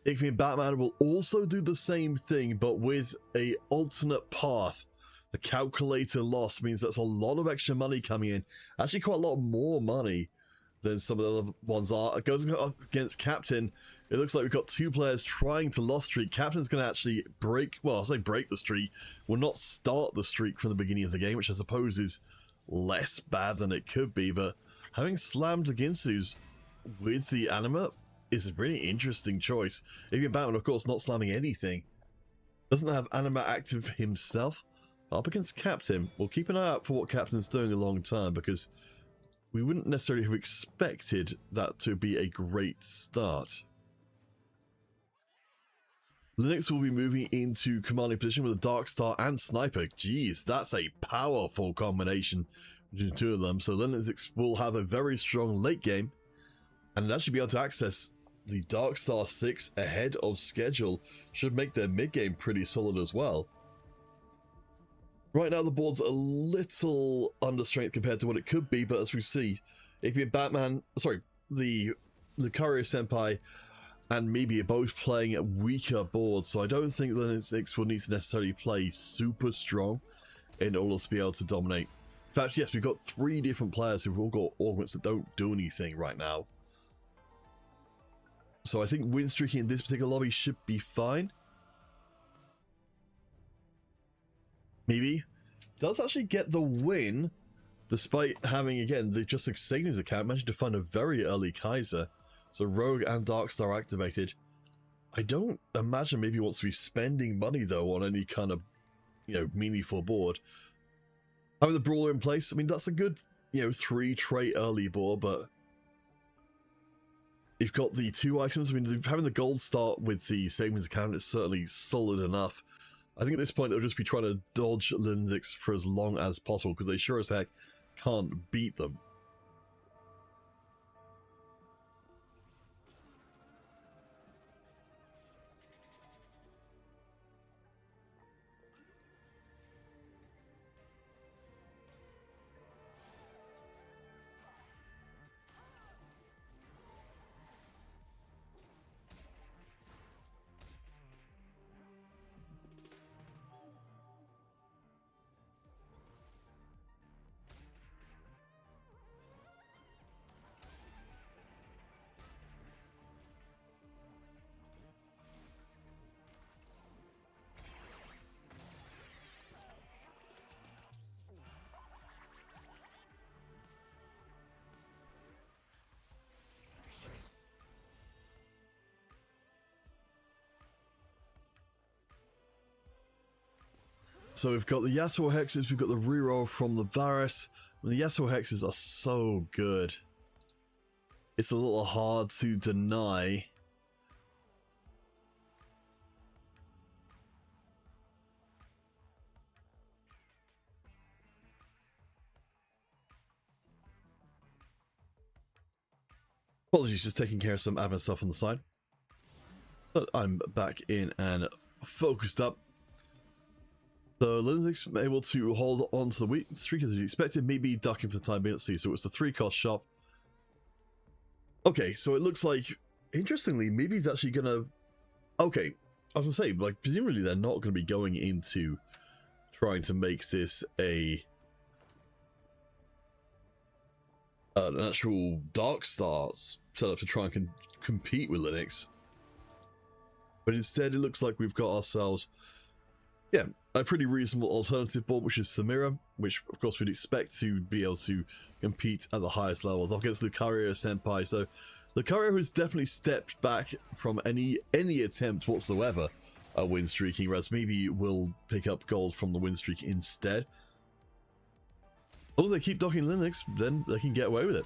Ich Bin Batman will also do the same thing, but with a alternate path. The calculator loss means that's a lot of extra money coming in. Actually, quite a lot more money than some of the other ones are. It goes up against Captain. It looks like we've got 2 players trying to lost streak. Captain's going to actually break, well, I'll say break the streak. Will not start the streak from the beginning of the game, which I suppose is less bad than it could be. But having slammed Ginsu's with the anima is a really interesting choice. Even Batman, of course, not slamming anything. Doesn't have anima active himself. Up against Captain. We'll keep an eye out for what Captain's doing a long term, because we wouldn't necessarily have expected that to be a great start. Linux will be moving into commanding position with a Dark Star and Sniper. Jeez, that's a powerful combination between the 2 of them. So Linux will have a very strong late game and actually be able to access the Dark Star 6 ahead of schedule. Should make their mid game pretty solid as well. Right now the board's a little under strength compared to what it could be, but as we see, it could be Batman, sorry, the Lucario Senpai and Mibi are both playing weaker boards, so I don't think Linux will need to necessarily play super strong in order to be able to dominate. In fact, yes, we've got 3 different players who've all got augments that don't do anything right now. So I think win streaking in this particular lobby should be fine. Mibi does actually get the win, despite having, again, the just Xignia's account managed to find a very early Kaiser. So Rogue and Darkstar activated. I don't imagine Mibi wants to be spending money, though, on any kind of, meaningful board. Having the Brawler in place, I mean, that's a good, 3 trait early board, but you've got the 2 items. I mean, having the gold start with the savings account is certainly solid enough. I think at this point they'll just be trying to dodge Linux for as long as possible, because they sure as heck can't beat them. So we've got the Yasuo Hexes, we've got the reroll from the Varus. And the Yasuo Hexes are so good. It's a little hard to deny. Apologies, just taking care of some admin stuff on the side. But I'm back in and focused up. So Linux able to hold on to the weak streak as you expected, maybe ducking for the time being. Let's see, so it's the 3-cost shop. Okay, so it looks like, interestingly, maybe he's actually gonna... Okay, I was gonna say, like, presumably they're not gonna be going into trying to make this an actual Dark Stars setup to try and compete with Linux. But instead, it looks like we've got ourselves, yeah, a pretty reasonable alternative board, which is Samira, which of course we'd expect to be able to compete at the highest levels up against Lucario Senpai. So Lucario has definitely stepped back from any attempt whatsoever at win streaking, whereas maybe will pick up gold from the win streak instead. As long as they keep docking Linux, then they can get away with it.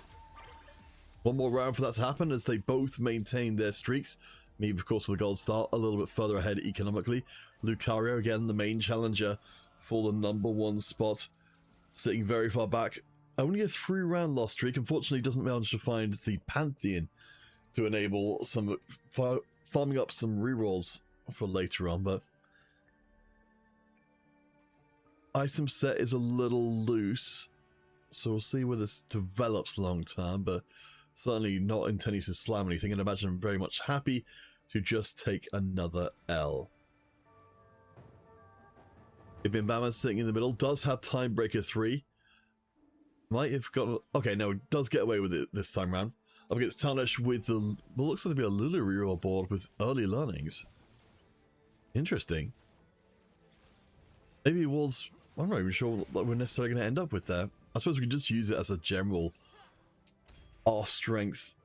One more round for that to happen as they both maintain their streaks. Maybe, of course, with the gold star a little bit further ahead economically. Lucario, again, the main challenger for the #1 spot, sitting very far back. Only a 3-round loss streak. Unfortunately, doesn't manage to find the Pantheon to enable some farming up some rerolls for later on, but item set is a little loose, so we'll see where this develops long term, but certainly not intending to slam anything, and I imagine I'm very much happy to just take another L. Ibn Bama sitting in the middle, does have Timebreaker 3. Might have got... Okay, no, does get away with it this time round. Up against Tarnish with the... Well, looks like to be a Lulu reroll board with early learnings. Interesting. Maybe Walls... I'm not even sure what we're necessarily going to end up with there. I suppose we can just use it as a general off-strength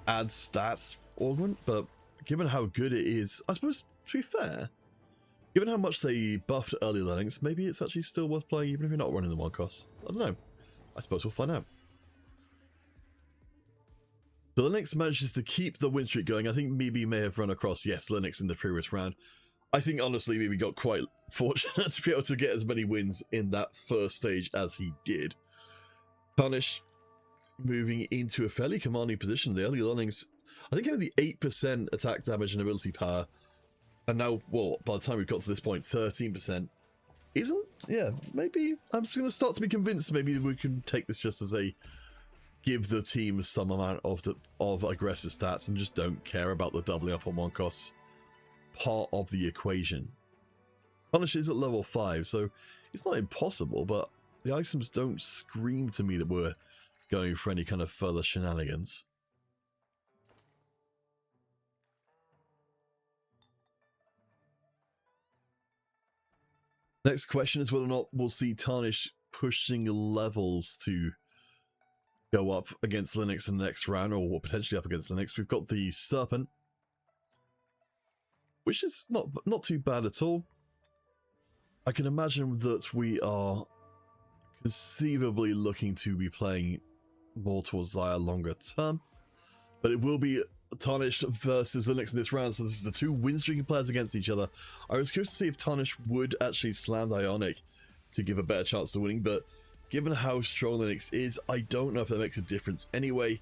add stats augment, but given how good it is, I suppose, to be fair, given how much they buffed early learnings, maybe it's actually still worth playing even if you're not running the 1 cost. I don't know. I suppose we'll find out. So Linux manages to keep the win streak going. I think Mibi may have run across, yes, Linux in the previous round. I think, honestly, Mibi got quite fortunate to be able to get as many wins in that first stage as he did. Punish moving into a fairly commanding position. The early learnings, I think, only the 8% attack damage and ability power. And now, well, by the time we've got to this point, 13%. Isn't, yeah, maybe I'm just going to start to be convinced maybe we can take this just as a give the team some amount of aggressive stats and just don't care about the doubling up on 1 costs part of the equation. Punish is at level 5, so it's not impossible, but the items don't scream to me that we're going for any kind of further shenanigans. Next question is whether or not we'll see Tarnish pushing levels to go up against Linux in the next round, or potentially up against Linux. We've got the Serpent, which is not too bad at all. I can imagine that we are conceivably looking to be playing more towards Xayah longer term, but it will be Tarnish versus Linux in this round, so this is the 2 win-streaking players against each other. I was curious to see if Tarnish would actually slam the Ionic to give a better chance of winning, but given how strong Linux is, I don't know if that makes a difference anyway.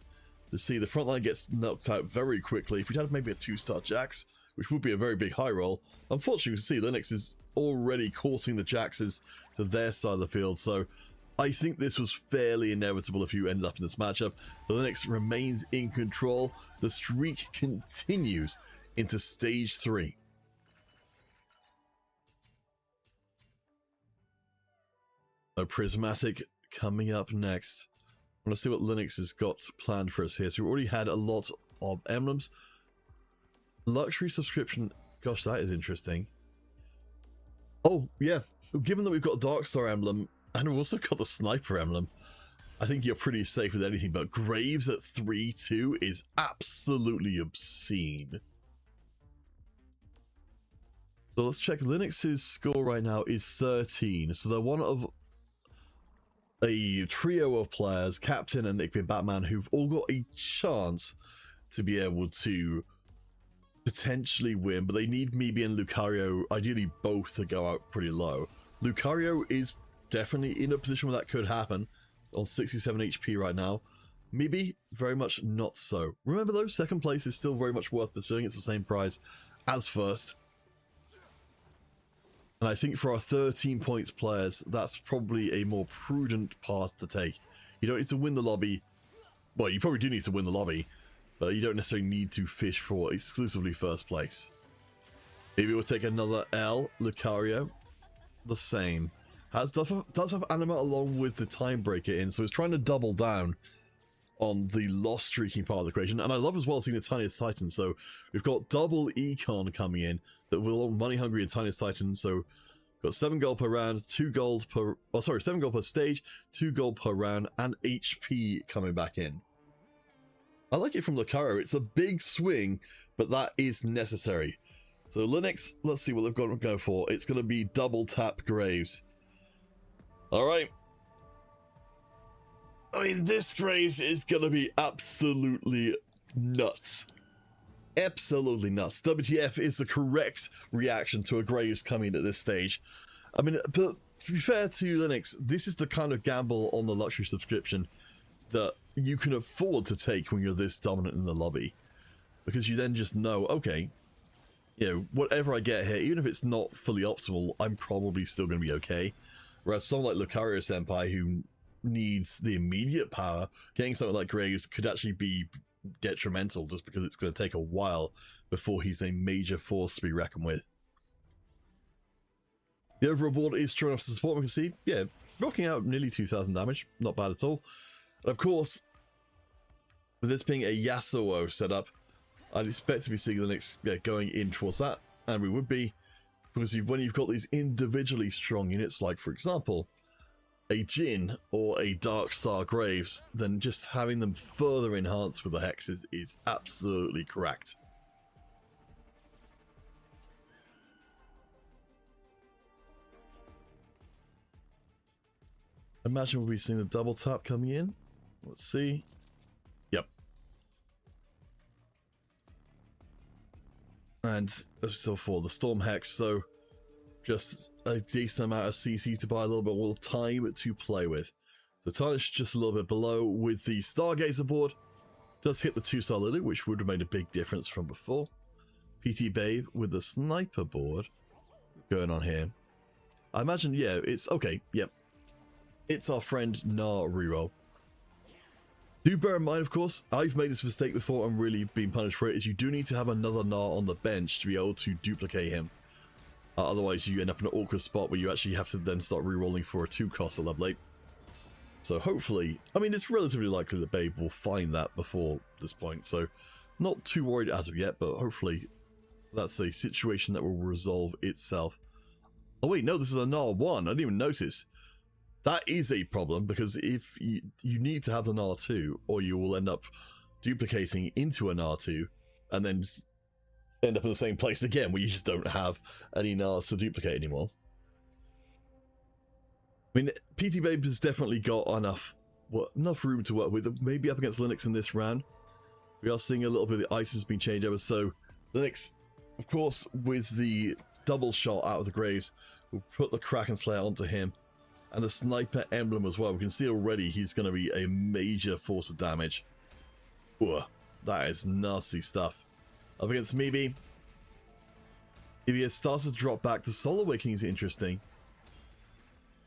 To see the front line gets knocked out very quickly. If we had maybe a 2-star Jax, which would be a very big high roll, unfortunately we can see Linux is already courting the Jaxes to their side of the field, so I think this was fairly inevitable if you ended up in this matchup. The Linux remains in control. The streak continues into stage 3. So Prismatic coming up next. I want to see what Linux has got planned for us here. So we've already had a lot of emblems. Luxury subscription. Gosh, that is interesting. Oh, yeah. Given that we've got a Darkstar emblem, and we've also got the Sniper emblem, I think you're pretty safe with anything, but Graves at 3-2 is absolutely obscene. So let's check. Linux's score right now is 13. So they're one of a trio of players, Captain and Nick being Batman, who've all got a chance to be able to potentially win, but they need Mibi and Lucario, ideally both, to go out pretty low. Lucario is definitely in a position where that could happen, on 67 HP right now. Mibi, very much not so. Remember though, second place is still very much worth pursuing. It's the same prize as first. And I think for our 13 points players, that's probably a more prudent path to take. You don't need to win the lobby. Well, you probably do need to win the lobby, but you don't necessarily need to fish for exclusively first place. Maybe we'll take another L. Lucario, the same. Does have Anima along with the Time Breaker in, so it's trying to double down on the loss streaking part of the equation. And I love as well seeing the Tiniest Titan, so we've got double Econ coming in that will money hungry and Tiniest Titan, so got 7 gold per round, 2 gold per, 7 gold per stage, 2 gold per round, and HP coming back in. I like it from Lucario. It's a big swing, but that is necessary. So Linux, let's see what they've got to go for. It's going to be double tap Graves. Alright. I mean, this Graves is going to be absolutely nuts. Absolutely nuts. WTF is the correct reaction to a Graves coming at this stage. I mean, but to be fair to Linux, this is the kind of gamble on the luxury subscription that you can afford to take when you're this dominant in the lobby. Because you then just know, okay, you know, whatever I get here, even if it's not fully optimal, I'm probably still going to be okay. Whereas someone like Lucario Senpai, who needs the immediate power, getting something like Graves could actually be detrimental just because it's going to take a while before he's a major force to be reckoned with. The overall board is strong enough to support. We can see, yeah, knocking out nearly 2,000 damage, not bad at all. And of course, with this being a Yasuo setup, I'd expect to be seeing the next going in towards that, and we would be, because when you've got these individually strong units, like for example a Jhin or a Darkstar Graves, then just having them further enhanced with the hexes is absolutely correct. Imagine we'll be seeing the double tap coming in. Let's see. Yep. And so for the Storm Hex, so just a decent amount of CC to buy a little bit more time to play with. So Tarnish just a little bit below with the Stargazer board. Does hit the 2-star Lily, which would have made a big difference from before. PT Babe with the Sniper board going on here. I imagine, yeah, it's okay, yep. It's our friend Gnar reroll. Do bear in mind, of course, I've made this mistake before and really been punished for it, is you do need to have another Gnar on the bench to be able to duplicate him. Otherwise you end up in an awkward spot where you actually have to then start rerolling for a 2-cost at level 8. So hopefully, I mean, it's relatively likely that Babe will find that before this point, so not too worried as of yet, but hopefully that's a situation that will resolve itself. Oh wait, no, this is a Gnar 1, I didn't even notice. That is a problem, because if you need to have the Gnar 2, or you will end up duplicating into a Gnar 2, and then end up in the same place again, where you just don't have any Gnars to duplicate anymore. I mean, PT Babe has definitely got enough room to work with, maybe up against Linux in this round. We are seeing a little bit of the items being changed over, so Linux, of course, with the double shot out of the Graves, will put the Kraken Slayer onto him. And the Sniper Emblem as well. We can see already he's going to be a major force of damage. Ooh, that is nasty stuff. Up against Mibi. Mibi has started to drop back. The Soul Awakening is interesting.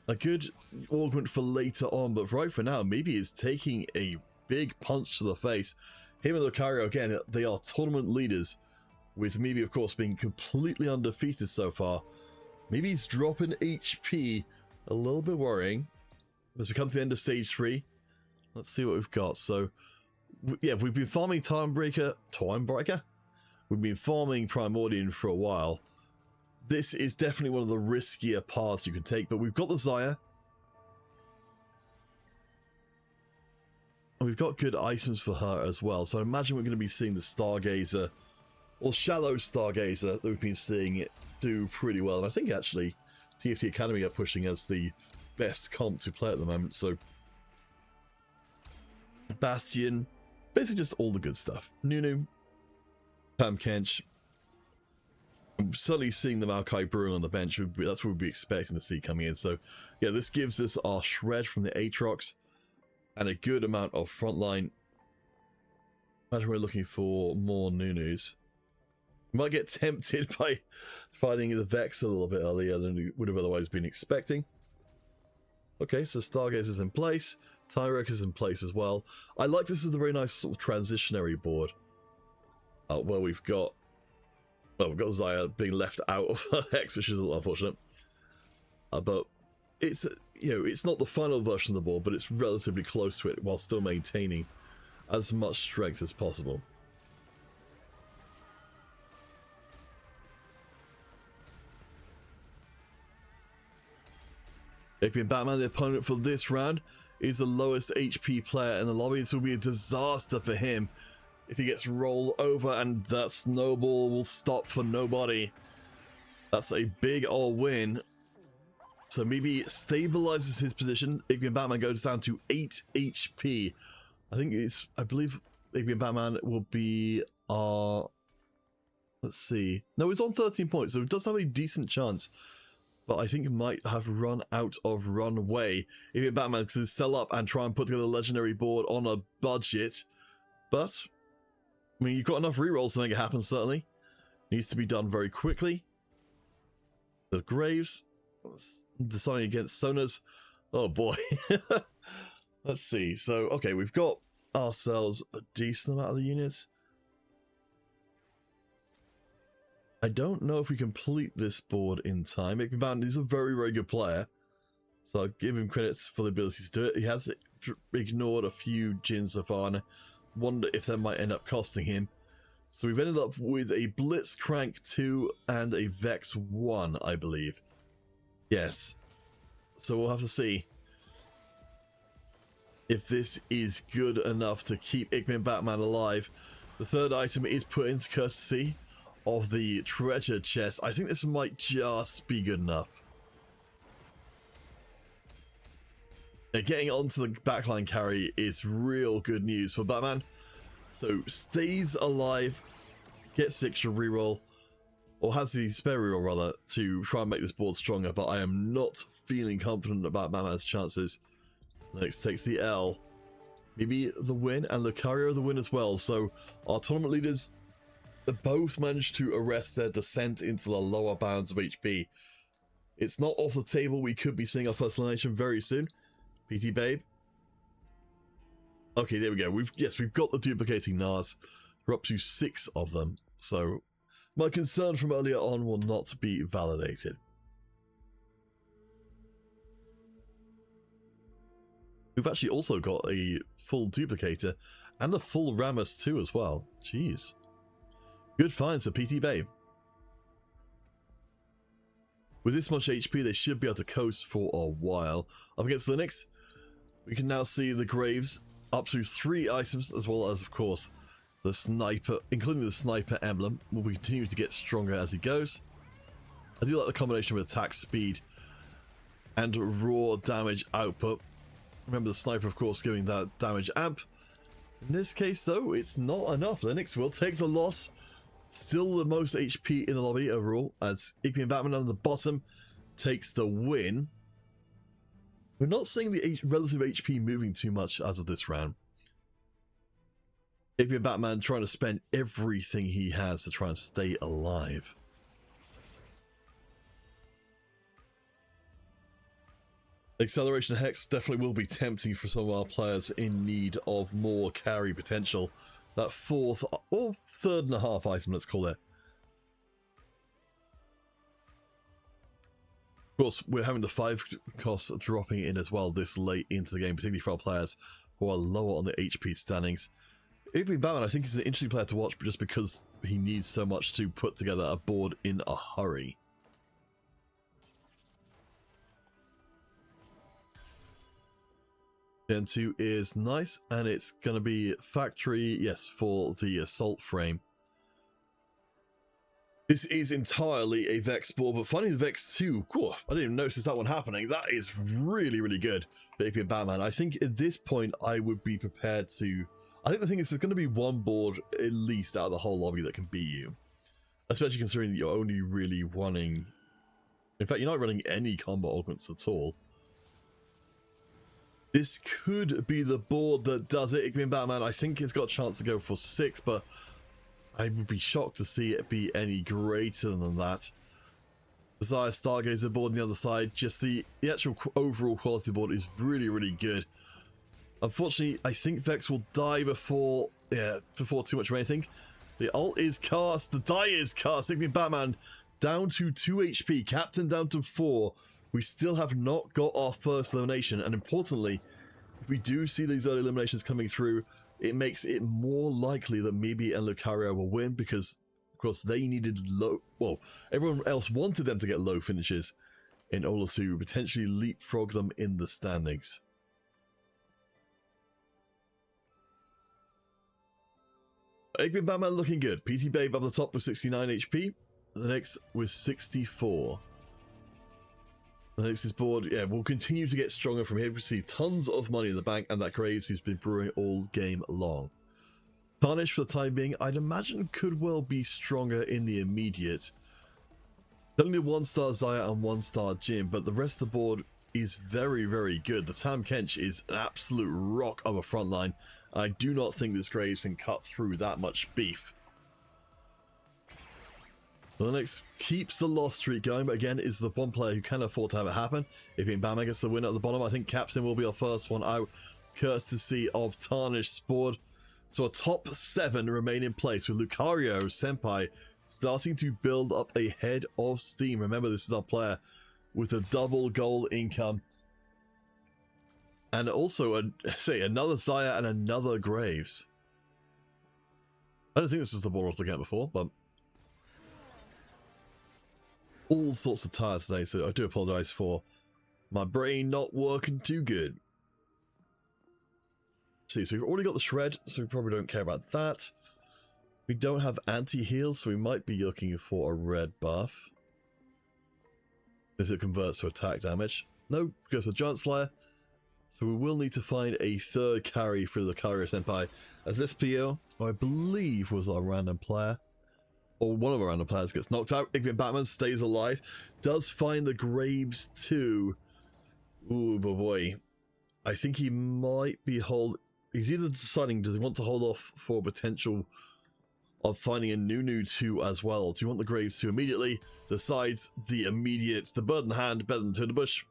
A good augment for later on, but right for now, Mibi is taking a big punch to the face. Him and Lucario, again, they are tournament leaders, with Mibi, of course, being completely undefeated so far. Mibi's dropping HP. A little bit worrying. As we come to the end of stage 3, let's see what we've got. So, yeah, we've been farming Timebreaker. We've been farming Primordian for a while. This is definitely one of the riskier paths you can take, but we've got the Xayah. And we've got good items for her as well. So I imagine we're going to be seeing the Stargazer or Shallow Stargazer that we've been seeing it do pretty well. And I think actually TFT Academy are pushing as the best comp to play at the moment. So Bastion, basically just all the good stuff. Nunu, Pam Kench. I'm certainly seeing the Maokai brewing on the bench. That's what we'd be expecting to see coming in. So yeah, this gives us our shred from the Aatrox and a good amount of frontline. Imagine we're looking for more Nunus. We might get tempted by fighting the Vex a little bit earlier than we would have otherwise been expecting. Okay, so Stargazer's in place. Tyrek is in place as well. I like this as a very nice sort of transitionary board. Where we've got Xayah being left out of Hex, which is a little unfortunate. But it's, it's not the final version of the board, but it's relatively close to it while still maintaining as much strength as possible. Igby Batman, the opponent for this round, is the lowest HP player in the lobby. This will be a disaster for him if he gets rolled over, and that snowball will stop for nobody. That's a big old win. So maybe stabilizes his position. Igby Batman goes down to 8 HP. I believe Igby Batman will be let's see. No, he's on 13 points, so he does have a decent chance. But I think he might have run out of runway. Igby Batman can sell up and try and put together a legendary board on a budget. But I mean, you've got enough rerolls to make it happen, certainly. Needs to be done very quickly. The Graves. Deciding against Sonas. Oh boy. Let's see. So, okay, we've got ourselves a decent amount of the units. I don't know if we complete this board in time. Igby Batman is a very, very good player. So I'll give him credits for the ability to do it. He has ignored a few Jins so far, and I wonder if that might end up costing him. So we've ended up with a Blitzcrank 2 and a Vex 1, I believe. Yes. So we'll have to see if this is good enough to keep Igby Batman alive. The third item is put into courtesy of the treasure chest. I think this might just be good enough. And getting onto the backline carry is real good news for Batman. So stays alive, gets extra reroll, or has the spare reroll rather, to try and make this board stronger, but I am not feeling confident about Batman's chances. Next takes the L. Maybe the win, and Lucario the win as well. So our tournament leaders both managed to arrest their descent into the lower bounds of HP. It's not off the table. We could be seeing our first elimination very soon. PT Babe. Okay, there we go. We've got the duplicating Nars. We're up to 6 of them. So my concern from earlier on will not be validated. We've actually also got a full duplicator and a full Rammus too as well. Jeez. Good finds for PT Babe. With this much HP, they should be able to coast for a while. Up against Linux, we can now see the Graves up to 3 items, as well as, of course, the Sniper, including the Sniper emblem, will continue to get stronger as he goes. I do like the combination of attack speed and raw damage output. Remember the Sniper, of course, giving that damage amp. In this case, though, it's not enough. Linux will take the loss. Still the most HP in the lobby overall, as Igby Batman on the bottom takes the win. We're not seeing the relative HP moving too much as of this round. Igby Batman trying to spend everything he has to try and stay alive. Acceleration Hex definitely will be tempting for some of our players in need of more carry potential. That 4th or 3rd and a half item, let's call it. Of course, we're having the 5 costs dropping in as well this late into the game, particularly for our players who are lower on the HP standings. Igby Batman, I think, is an interesting player to watch just because he needs so much to put together a board in a hurry. Gen 2 is nice, and it's going to be factory, yes, for the assault frame. This is entirely a Vex board, but finding the Vex 2, cool, I didn't even notice that one happening. That is really, really good for AP and Batman. I think at this point I would be prepared to... I think the thing is there's going to be one board at least out of the whole lobby that can beat you. Especially considering that you're only really running... In fact, you're not running any combat augments at all. This could be the board that does it. Igby and Batman, I think it's got a chance to go for 6, but I would be shocked to see it be any greater than that. Desire Stargazer board on the other side, just the actual overall quality of the board is really, really good. Unfortunately, I think Vex will die before too much of anything. The ult is cast, the die is cast. Igby and Batman down to 2 HP, Captain down to 4. We still have not got our first elimination, and importantly, if we do see these early eliminations coming through, it makes it more likely that Mibi and Lucario will win, because of course they needed low, well, everyone else wanted them to get low finishes in order to potentially leapfrog them in the standings. Igby and Batman looking good. PT Babe up the top with 69 HP, the next with 64. The next board, yeah, will continue to get stronger from here. We see tons of money in the bank, and that Graves who's been brewing all game long. Tarnish for the time being, I'd imagine could well be stronger in the immediate. Only 1-star Zaya and 1-star Jim, but the rest of the board is very, very good. The Tam Kench is an absolute rock of a front line. I do not think this Graves can cut through that much beef. Linux keeps the loss streak going, but again is the one player who can afford to have it happen. If Batman gets the win at the bottom, I think Captain will be our first one out, courtesy of Tarnished board. So a top 7 remain in place with Lucario Senpai starting to build up a head of steam. Remember, this is our player with a double gold income. And also, another Zaya and another Graves. I don't think this is the board I was looking at before, but... all sorts of tires today, so I do apologize for my brain not working too good. See, so we've already got the shred, so we probably don't care about that. We don't have anti-heal, so we might be looking for a red buff. As it converts to attack damage. No, goes for Giant Slayer. So we will need to find a third carry for the Lucario Senpai, as this PO, I believe, was our random player. Or one of our random players gets knocked out. Igby and Batman stays alive. Does find the Graves too. Ooh, boy. I think he might be he's either deciding, does he want to hold off for potential of finding a Nunu 2 as well? Or do you want the Graves 2 immediately? Decides the bird in the hand, better than turn the bush.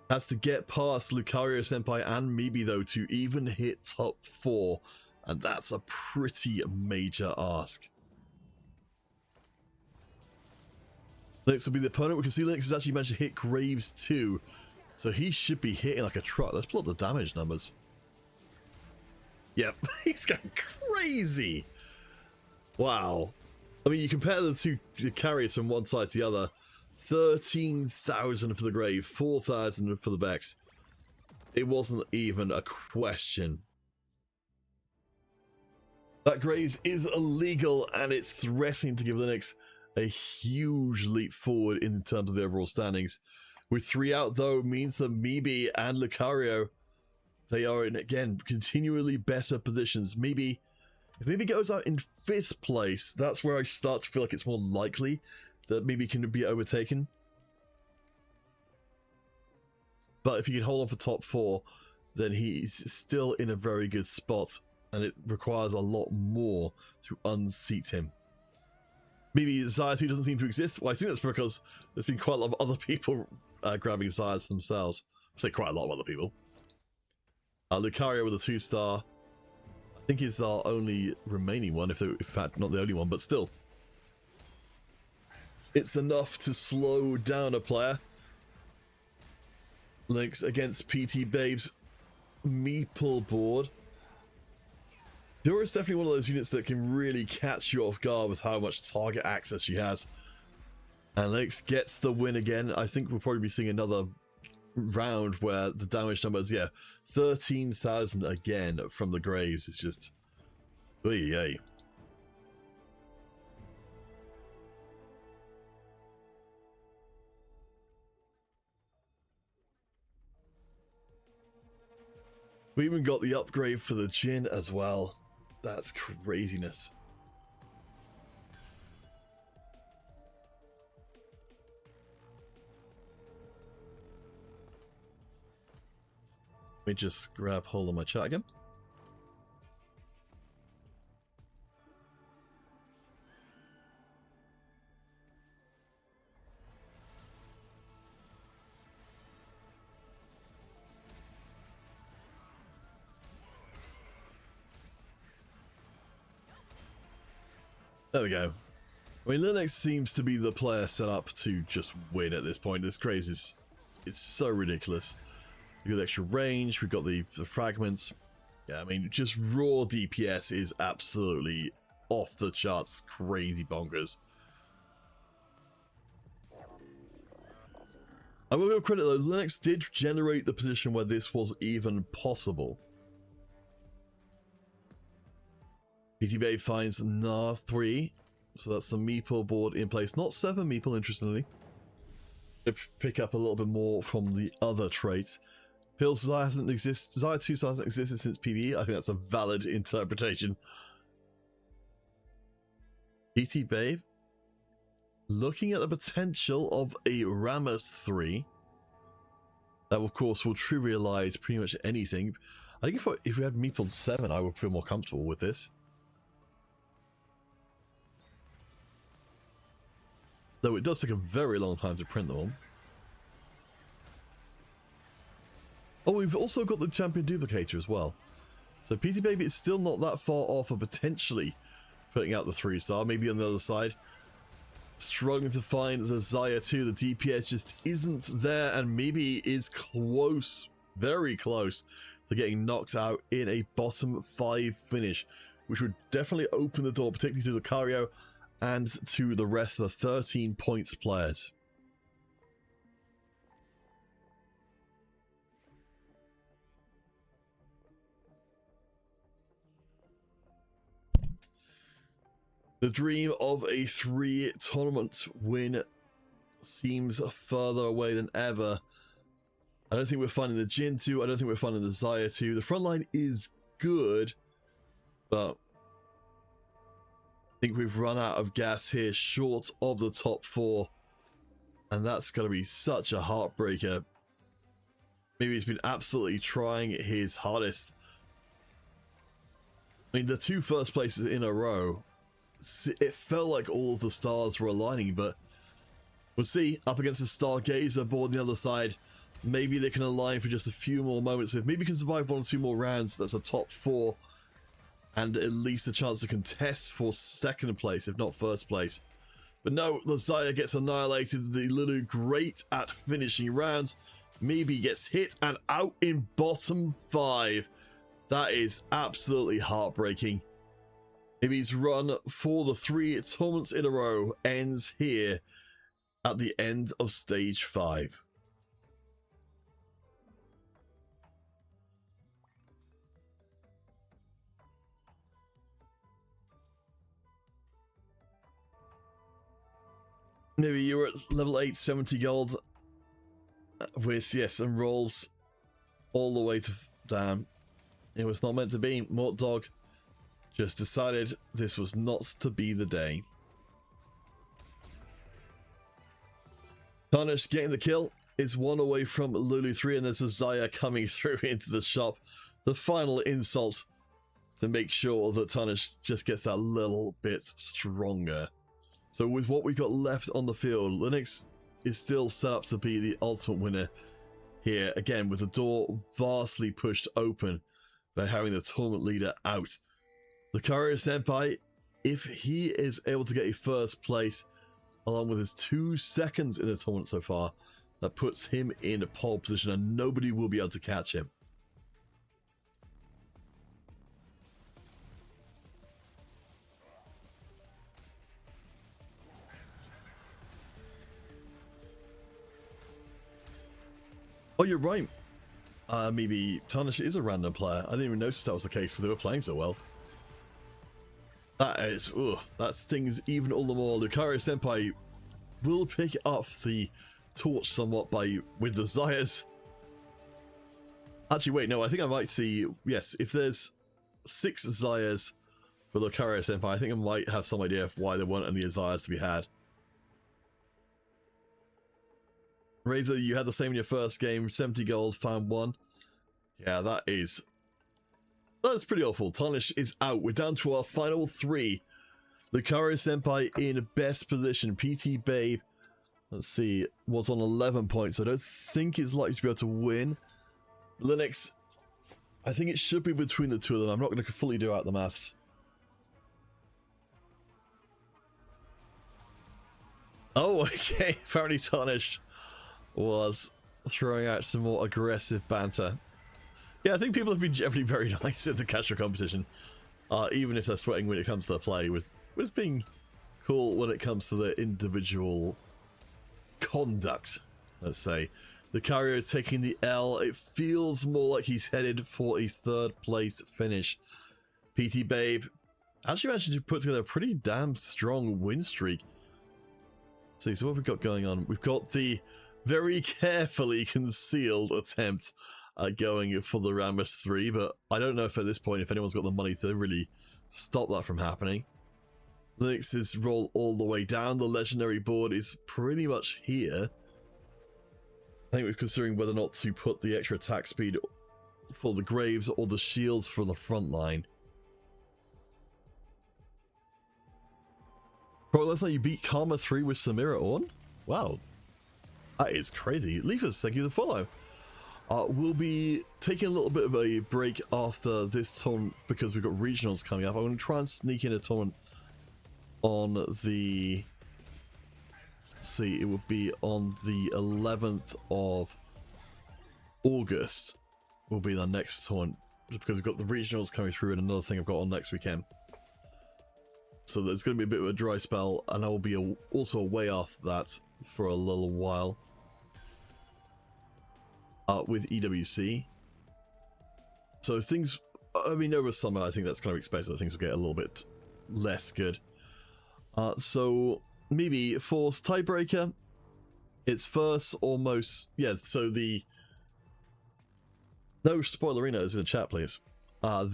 Has to get past Lucario Senpai and Mibi though to even hit top 4. And that's a pretty major ask. Next will be the opponent. We can see Linux has actually managed to hit Graves too. So he should be hitting like a truck. Let's pull up the damage numbers. Yep, he's going crazy. Wow. I mean, you compare the two carries from one side to the other. 13,000 for the Grave, 4,000 for the Vex. It wasn't even a question. That Graves is illegal, and it's threatening to give Linux a huge leap forward in terms of the overall standings. With 3 out, though, means that Mibi and Lucario, they are in, again, continually better positions. If Mibi goes out in 5th place, that's where I start to feel like it's more likely that Mibi can be overtaken. But if he can hold on for top 4, then he's still in a very good spot. And it requires a lot more to unseat him. Maybe Zaya 2 doesn't seem to exist. Well, I think that's because there's been quite a lot of other people grabbing Zayas themselves. I say quite a lot of other people. Lucario with a 2-star. I think he's our only remaining one, if in fact not the only one, but still. It's enough to slow down a player. Links against PT Babe's Meeple board. Dura is definitely one of those units that can really catch you off guard with how much target access she has. And Linux gets the win again. I think we'll probably be seeing another round where the damage numbers, 13,000 again from the Graves is just... Oy, oy. We even got the upgrade for the Jin as well. That's craziness. Let me just grab hold of my chat again. There we go. I mean, Linux seems to be the player set up to just win at this point. This craze is, it's so ridiculous. We've got the extra range, we've got the fragments. Yeah, I mean, just raw DPS is absolutely off the charts, crazy bonkers. I will give credit though, Linux did generate the position where this was even possible. PT Bay finds Gnar 3, so that's the meeple board in place. Not 7 meeple, interestingly. Pick up a little bit more from the other traits. Feels Xayah hasn't existed. Xayah 2 hasn't existed since PvE. I think that's a valid interpretation. PT Babe, looking at the potential of a Rammus 3. That, of course, will trivialize pretty much anything. I think if we had Meeple 7, I would feel more comfortable with this. Though it does take a very long time to print them all. Oh, we've also got the Champion Duplicator as well. So PT Baby is still not that far off of potentially putting out the 3-star. Maybe on the other side. Struggling to find the Xayah 2. The DPS just isn't there and maybe is close, very close to getting knocked out in a bottom 5 finish. Which would definitely open the door, particularly to Lucario and to the rest of the 13 points players. The dream of a 3 tournament win seems further away than ever. I don't think we're finding the Jin 2. I don't think we're finding the Xayah 2. The front line is good, but I think we've run out of gas here short of the top 4. And that's going to be such a heartbreaker. Maybe he's been absolutely trying his hardest. I mean, the 2 first places in a row, it felt like all of the stars were aligning, but we'll see. Up against the Stargazer board on the other side, maybe they can align for just a few more moments. If maybe can survive 1 or 2 more rounds, that's a top 4, and at least a chance to contest for 2nd place, if not 1st place. But no, the Xayah gets annihilated. The Lulu, great at finishing rounds, maybe gets hit and out in bottom 5. That is absolutely heartbreaking. Maybe's run for the 3 tournaments in a row ends here at the end of stage 5. Maybe you were at level 8, 70 gold with, yes, some rolls all the way to down. It was not meant to be. Mort Dog just decided this was not to be the day. Tarnish getting the kill is 1 away from Lulu 3, and there's a Xayah coming through into the shop. The final insult to make sure that Tarnish just gets that little bit stronger. So with what we got left on the field, Linux is still set up to be the ultimate winner here. Again, with the door vastly pushed open by having the tournament leader out. Lucario Senpai, if he is able to get a 1st place, along with his 2 seconds in the tournament so far, that puts him in a pole position and nobody will be able to catch him. Oh, you're right. Maybe Tarnish is a random player. I didn't even notice that was the case because they were playing so well. That is, that stings even all the more. Lucario Senpai will pick up the torch somewhat with the Xayahs. Actually, wait, no, I think I might see, yes, if there's 6 Zayas for Lucario Senpai, I think I might have some idea of why there weren't any Zayas to be had. Razor, you had the same in your first game, 70 gold, found 1. Yeah, that's pretty awful. Tarnish is out. We're down to our final 3. Lucario Senpai in best position. PT Babe, let's see, was on 11 points. So I don't think it's likely to be able to win. Linux, I think it should be between the two of them. I'm not going to fully do out the maths. Oh, okay. Apparently Tarnish was throwing out some more aggressive banter. Yeah, I think people have been generally very nice at the casual competition, even if they're sweating when it comes to the play, with being cool when it comes to their individual conduct, let's say. Lucario taking the L. It feels more like he's headed for a 3rd place finish. PT Babe actually managed to put together a pretty damn strong win streak. Let's see, so what have we got going on? We've got the very carefully concealed attempt at going for the Rammus 3, but I don't know if at this point if anyone's got the money to really stop that from happening. Linux's roll all the way down. The legendary board is pretty much here. I think we're considering whether or not to put the extra attack speed for the Graves or the shields for the front line. Bro, let's say you beat Karma 3 with Samira on? Wow. That is crazy. Leafus, thank you for the follow. We'll be taking a little bit of a break after this tournament because we've got regionals coming up. I'm going to try and sneak in a tournament on the... Let's see, it would be on the 11th of August will be the next tournament, just because we've got the regionals coming through and another thing I've got on next weekend. So there's going to be a bit of a dry spell, and I will be also away after that for a little while with EWC. So things, I mean, over summer, I think that's kind of expected that things will get a little bit less good. So maybe Force Tiebreaker. It's first almost, yeah, so the... No spoilerinos in the chat, please. For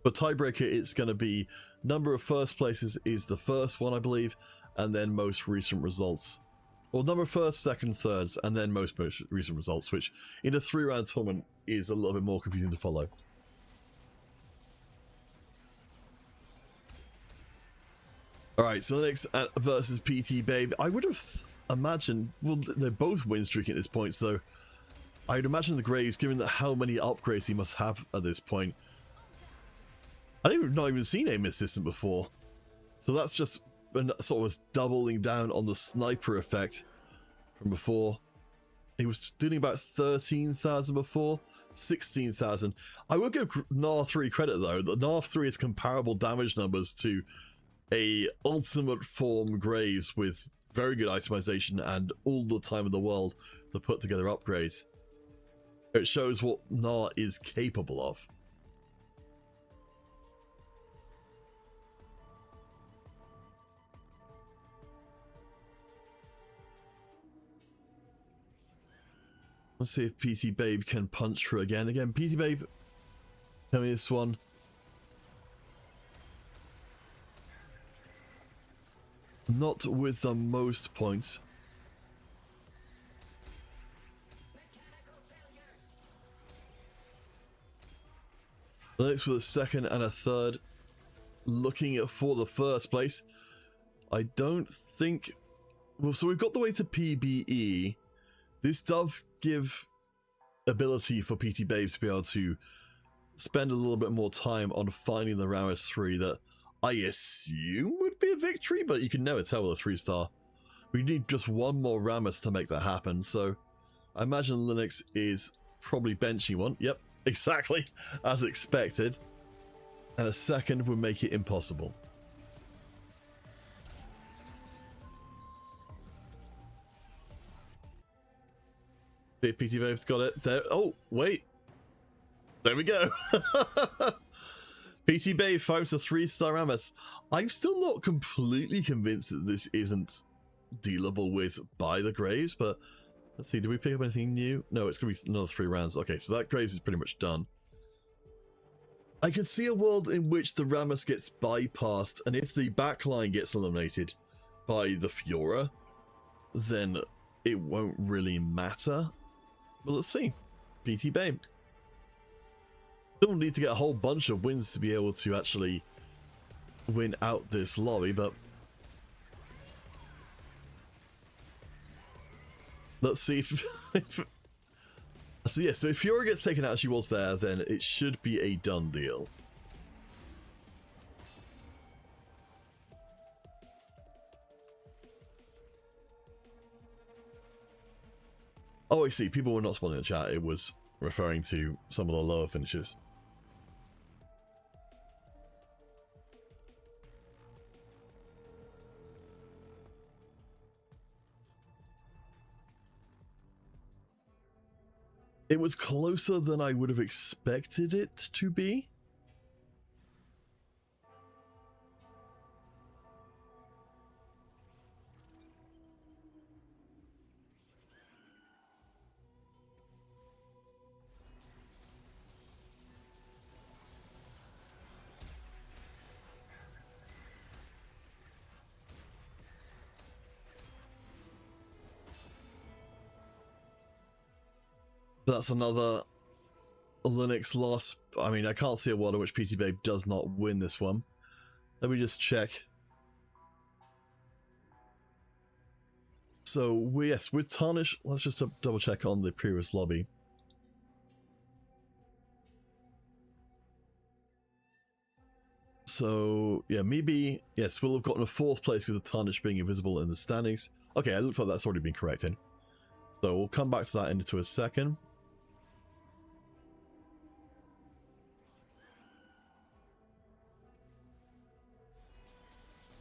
Tiebreaker, it's going to be number of first places is the first one, I believe, and then most recent results. Or number of first, second, thirds, and then most recent results, which in a 3-round tournament is a little bit more confusing to follow. Alright, so Linux versus PT Babe. I would have imagined, well, they're both win streaking at this point, so I'd imagine the Graves, given that how many upgrades he must have at this point. I've not even seen Aim Assistant before, so that's just sort of doubling down on the sniper effect from before. He was doing about 13,000 before, 16,000. I will give Gnar 3 credit though, that Gnar 3 is comparable damage numbers to a ultimate form Graves with very good itemization and all the time in the world to put together upgrades. It shows what Gnar is capable of. Let's see if PT Babe can punch through again. Again, PT Babe, tell me this one. Not with the most points. Linux with a second and a third. Looking for the first place. I don't think... Well, so we've got the way to PBE. This does give ability for PT Babe to be able to spend a little bit more time on finding the Rammus 3 that I assume would be a victory, but you can never tell with a 3-star. We need just one more Rammus to make that happen, so I imagine Linux is probably benching one. Yep, exactly as expected. And a second would make it impossible. See if PT Babe's got it. There. Oh, wait. There we go. PT Babe finds a 3-star Rammus. I'm still not completely convinced that this isn't dealable with by the Graves, but Let's see, do we pick up anything new? No, it's going to be another 3 rounds. Okay, so that Graves is pretty much done. I can see a world in which the Rammus gets bypassed, and if the backline gets eliminated by the Fiora, then it won't really matter. But let's see. PT Babe. Don't need to get a whole bunch of wins to be able to actually win out this lobby, but let's see if so yeah, so if Fiora gets taken out as she was there, then it should be a done deal. Oh, I see. People were not spawning in the chat. It was referring to some of the lower finishes. It was closer than I would have expected it to be. That's another Linux loss. I mean, I can't see a world in which PT Babe does not win this one. Let me just check. So, yes, with Tarnish, let's just double check on the previous lobby. So, yeah, maybe, yes, we'll have gotten a 4th place with the Tarnish being invisible in the standings. Okay, it looks like that's already been corrected. So, we'll come back to that into a second.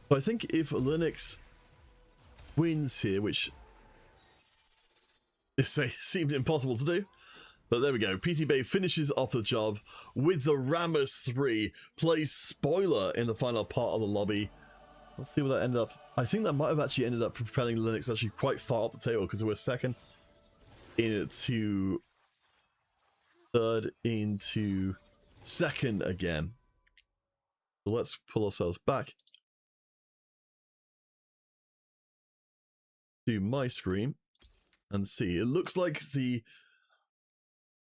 But I think if Linux wins here, which seems impossible to do, but there we go. PT Babe finishes off the job with the Rammus 3, plays spoiler in the final part of the lobby. Let's see where that ended up. I think that might have actually ended up propelling Linux actually quite far up the table, because we're second into third into second again. So let's pull ourselves back to my screen and see. It looks like the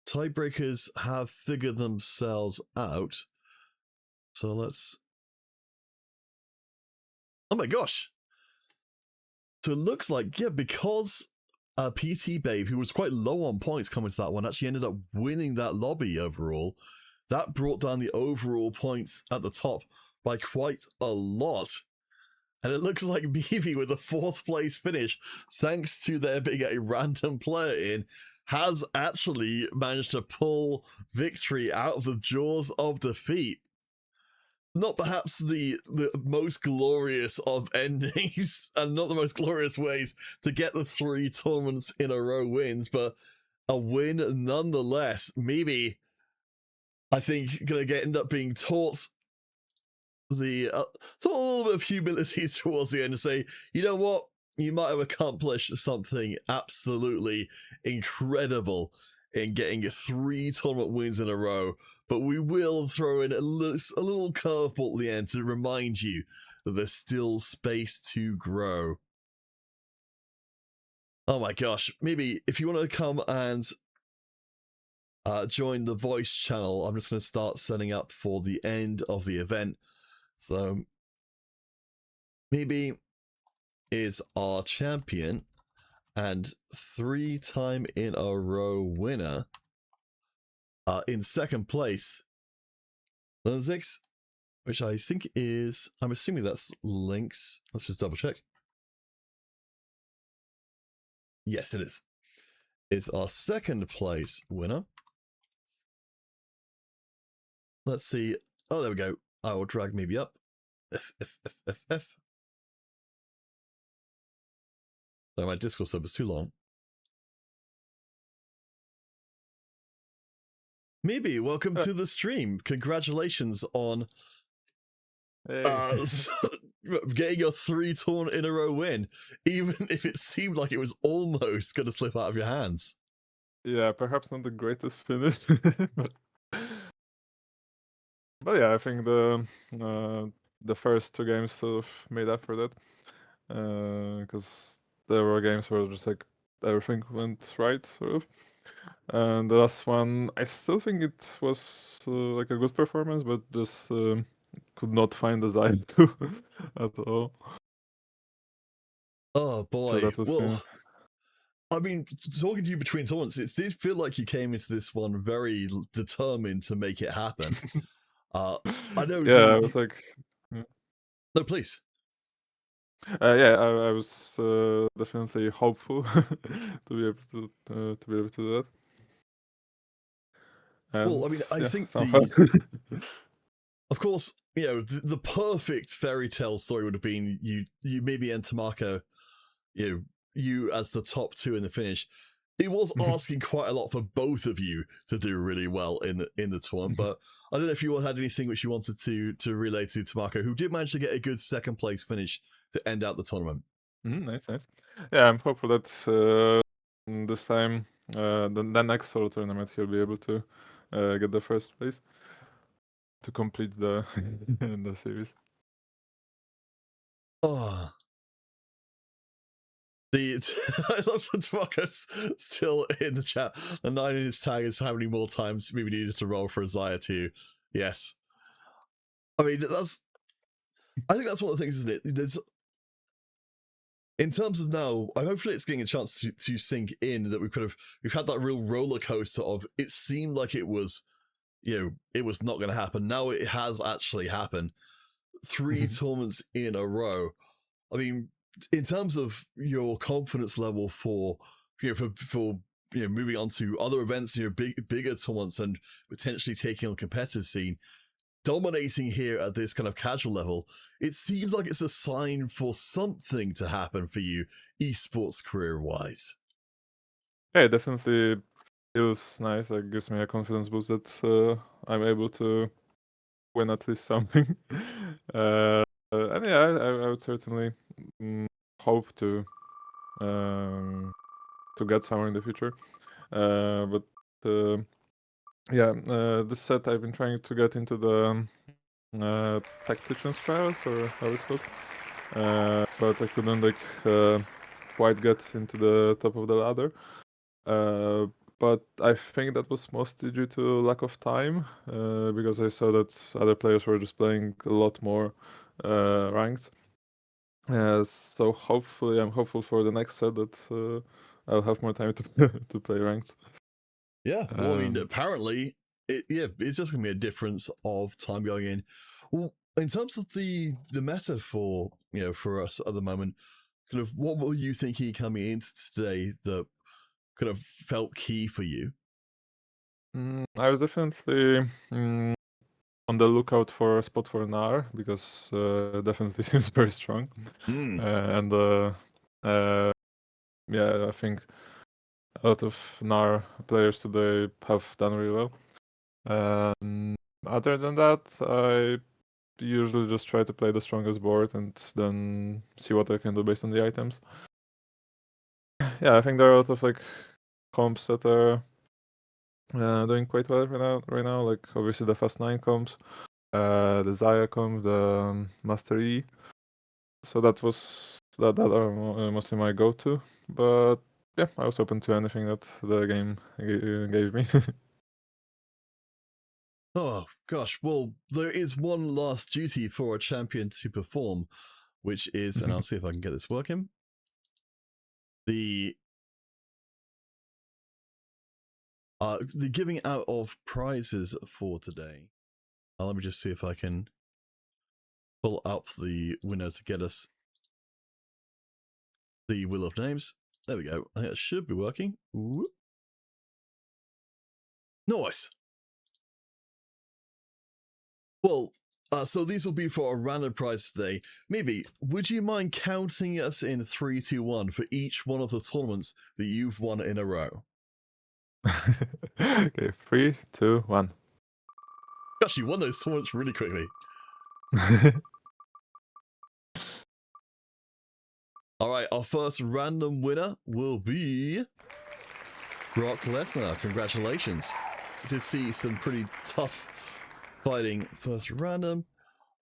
tiebreakers have figured themselves out. So let's... Oh my gosh! So it looks like, yeah, because PT Babe, who was quite low on points coming to that one, actually ended up winning that lobby overall. That brought down the overall points at the top by quite a lot. And it looks like Meavy with a 4th place finish, thanks to there being a random player in, has actually managed to pull victory out of the jaws of defeat. Not perhaps the most glorious of endings, and not the most glorious ways to get the 3 tournaments in a row wins, but a win nonetheless. Maybe, I think, gonna end up being taught the a little bit of humility towards the end to say, you know what, you might have accomplished something absolutely incredible in getting 3 tournament wins in a row, but we will throw in a little curveball at the end to remind you that there's still space to grow. Oh my gosh, maybe if you want to come and join the voice channel, I'm just going to start setting up for the end of the event. So maybe is our champion and 3-time in a row winner in second place, Linux, which I think is, I'm assuming that's Lynx. Let's just double check. Yes, it is. It's our second place winner. Let's see. Oh, there we go. I will drag maybe up. F. No, my Discord sub is too long. Maybe, welcome to the stream. Congratulations on getting your 3 tournament in a row win, even if it seemed like it was almost going to slip out of your hands. Yeah, perhaps not the greatest finish, but yeah, I think the first 2 games sort of made up for that, because there were games where just like everything went right, sort of. And the last one, I still think it was like a good performance, but just could not find the Zaya 2 at all. Oh So boy. that was Well, I mean, talking to you between tournaments, it did feel like you came into this one very determined to make it happen. I know yeah, I was like, yeah. No, please. Yeah, I was definitely hopeful to be able to do that. Well, And I mean, I yeah, think somehow. of course, the perfect fairy tale story would have been you maybe enter Marco, you as the top 2 in the finish. It was asking quite a lot for both of you to do really well in the tournament, but I don't know if you all had anything which you wanted to relay to Marco, who did manage to get a good second place finish to end out the tournament. Nice. Yeah, I'm hopeful that this time, the next solo tournament, he'll be able to get the first place to complete the the series. Oh, I love that Marco's still in the chat. The 9 in his tag is how many more times we needed to roll for a Zaya 2. Yes. I mean, I think that's one of the things, isn't it? There's, in terms of now, hopefully it's getting a chance to sink in that we've had that real roller coaster of it seemed like it was, it was not going to happen. Now it has actually happened. 3 tournaments in a row. I mean, in terms of your confidence level for moving on to other events, bigger tournaments and potentially taking on the competitive scene, dominating here at this kind of casual level, it seems like it's a sign for something to happen for you, esports career wise. Yeah, it definitely feels nice. Like gives me a confidence boost that I'm able to win at least something. And yeah, I would certainly hope to get somewhere in the future. But yeah, this set I've been trying to get into the tacticians trials, or how it's called, but I couldn't quite get into the top of the ladder. But I think that was mostly due to lack of time, because I saw that other players were just playing a lot more ranked. So hopefully, I'm hopeful for the next set that I'll have more time to to play ranked. Yeah, well, I mean, apparently, it's just gonna be a difference of time going in. Well, in terms of the meta for for us at the moment, kind of what were you thinking coming into today that kind of felt key for you? I was definitely on the lookout for a spot for Gnar, because definitely seems very strong. And yeah, I think a lot of Gnar players today have done really well. Other than that, I usually just try to play the strongest board and then see what I can do based on the items. Yeah, I think there are a lot of comps that are doing quite well right now. Like obviously the Fast 9 comps, the Zaya comp, the Master E. So that are mostly my go-to. But yeah, I was open to anything that the game gave me. Oh gosh, well, there is one last duty for a champion to perform, which is, and I'll see if I can get this working. The giving out of prizes for today. Let me just see if I can pull up the winner to get us the wheel of names. There we go. I think it should be working. Whoop. Nice. Well, so these will be for a random prize today. Maybe, would you mind counting us in 3, 2, 1 for each one of the tournaments that you've won in a row? Okay, 3, 2, 1. Gosh, you won those tournaments really quickly. All right, our first random winner will be Brock Lesnar. Congratulations. You did see some pretty tough fighting first random.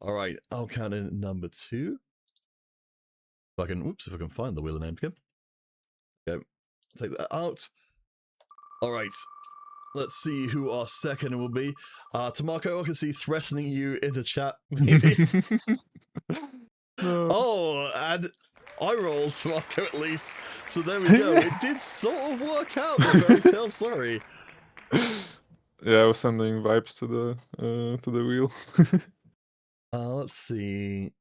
All right, I'll count in number 2. If I can find the wheel of names again. Okay, take that out. All right, let's see who our second will be. Tamako, I can see threatening you in the chat. No. Oh, and I rolled Tamako at least. So there we go. It did sort of work out, the fairy tale story. Yeah, I was sending vibes to the wheel. Let's see.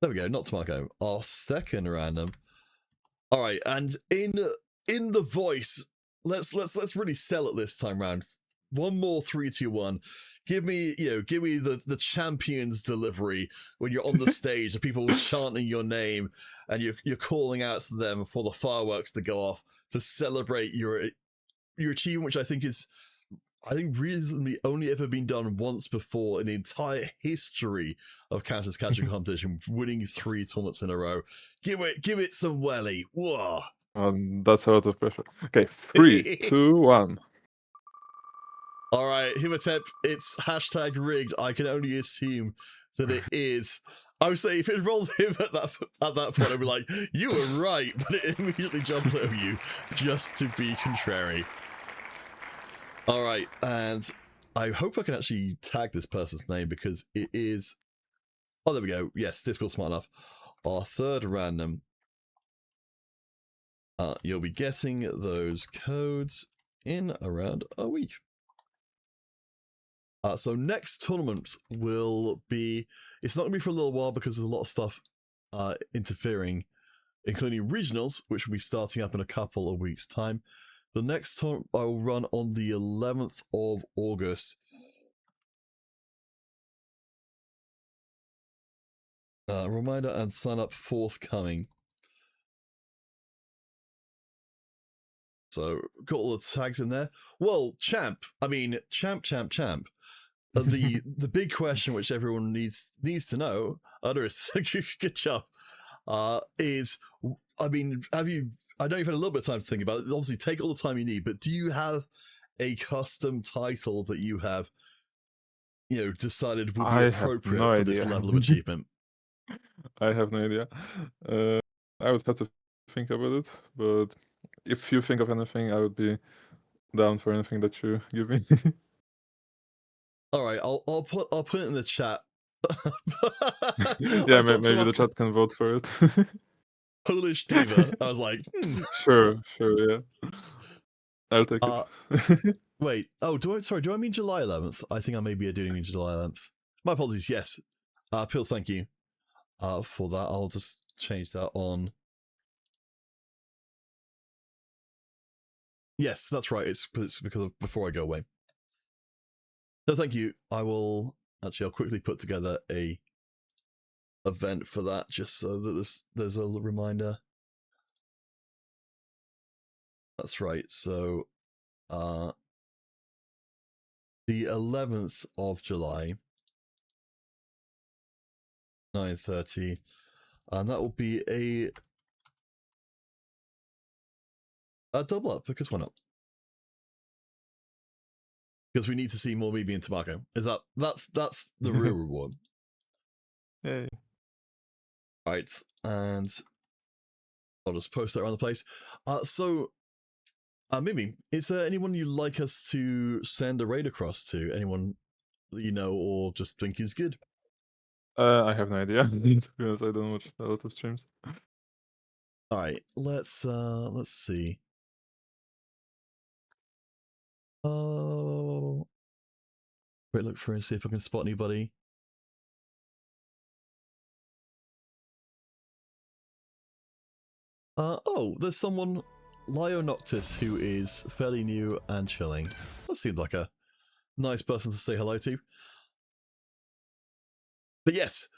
There we go, not Tamako. Our second random. All right, and in the voice, let's really sell it this time round. One more 3, 2, 1. Give me the champion's delivery when you're on the stage, the people chanting your name, and you're calling out to them for the fireworks to go off to celebrate your achievement, which I think reasonably only ever been done once before in the entire history of Counters Catching competition, winning 3 tournaments in a row. Give it some welly. Whoa. That's a lot of pressure. Okay, 3, 2, 1. All right, Himatep, it's hashtag rigged. I can only assume that it is. I would say if it rolled him at that point, I'd be like, you were right, but it immediately jumps over you just to be contrary. All right, and I hope I can actually tag this person's name because it is. Oh, there we go. Yes, Discord smart enough. Our third random. You'll be getting those codes in around a week. So next tournament will be, it's not going to be for a little while because there's a lot of stuff interfering, including regionals, which will be starting up in a couple of weeks' time. The next tournament I will run on the 11th of August. Reminder and sign up forthcoming. So got all the tags in there. Well, champ. The big question which everyone needs to know, good job, is, I mean, I know you've had a little bit of time to think about it. Obviously, take all the time you need, but do you have a custom title that you have, decided would be appropriate for this level of achievement? I have no idea. I would have to think about it, but if you think of anything, I would be down for anything that you give me. All right, I'll put it in the chat. Yeah, maybe the chat can vote for it. Polish diva. I was like, Sure, yeah. I'll take it. Wait. Oh, do I mean July 11th? I think I may be doing July 11th. My apologies. Yes. Pills, thank you for that. I'll just change that on. Yes, that's right. It's because of before I go away. So thank you. I'll quickly put together a event for that just so that there's a reminder. That's right. So the 11th of July, 9:30, and that will be a double up, because why not? Because we need to see more me being Tamako. That's the real reward. Yay. Right, and I'll just post that around the place. So Mimi, is there anyone you'd like us to send a raid across to? Anyone that you know or just think is good? I have no idea, because I don't watch a lot of streams. All right, let's see. Oh, wait, look for and see if I can spot anybody. Oh, there's someone, Lio Noctis, who is fairly new and chilling. That seemed like a nice person to say hello to. But yes,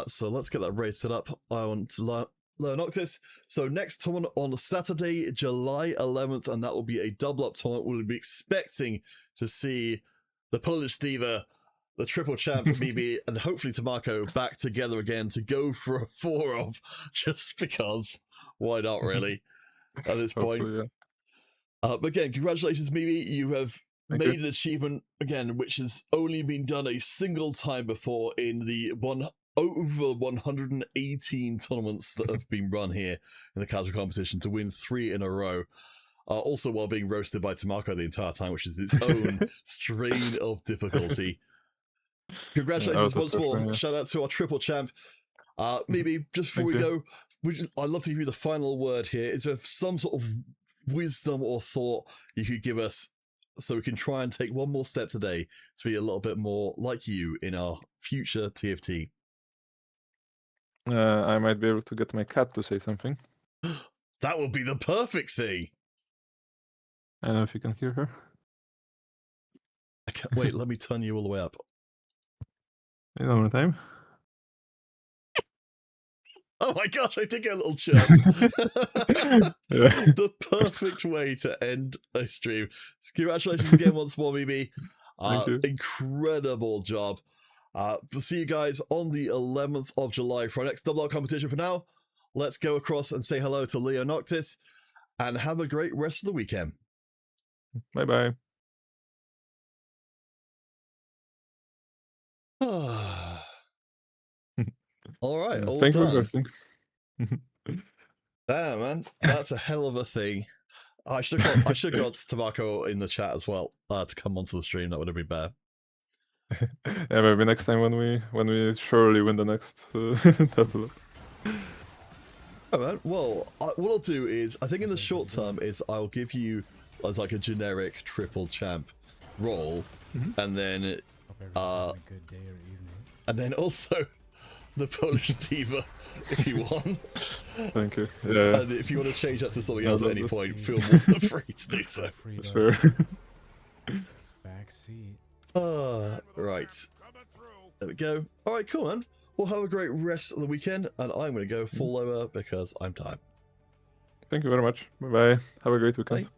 so let's get that raid set up. I want Lio Noctis. So next tournament on Saturday, July 11th, and that will be a double up tournament. We'll be expecting to see the Polish diva the triple champ, Mimi, and hopefully Tamako back together again to go for a 4-off, just because. Why not, really? At this point. Hopefully, But again, congratulations, Mimi. You have Thank made you. an achievement again, which has only been done a single time before in the over 118 tournaments that have been run here in the casual competition to win 3 in a row. Also, while being roasted by Tamako the entire time, which is its own strain of difficulty. Congratulations was a once more. pleasure, yeah. Shout out to our triple champ. Maybe just before Thank we you. go, I'd love to give you the final word here. Is there some sort of wisdom or thought you could give us so we can try and take one more step today to be a little bit more like you in our future TFT? I might be able to get my cat to say something. That would be the perfect thing. I don't know if you can hear her. Wait, let me turn you all the way up. In one more time. Oh my gosh, I did get a little chirp. Yeah. The perfect way to end a stream. Congratulations again once more, Mimi. Thank you. Incredible job. We'll see you guys on the 11th of July for our next double out competition. For now, let's go across and say hello to Leo Noctis and have a great rest of the weekend. Bye bye. All right, all Thank you for done. hosting. Damn, man, that's a hell of a thing. I should have got Tamako in the chat as well to come onto the stream. That would have been better. Yeah, maybe next time when we surely win the next double. Oh, man. Well, what I'll do is, I think in the short term is I'll give you as like a generic triple champ role, and then also the Polish diva if you want. Thank you. Yeah. And if you want to change that to something else at any point, feel more free to do so. Sure. Backseat. Right. There we go. All right, cool, man. Well, have a great rest of the weekend, and I'm going to go fall over because I'm tired. Thank you very much. Bye bye. Have a great weekend. Bye.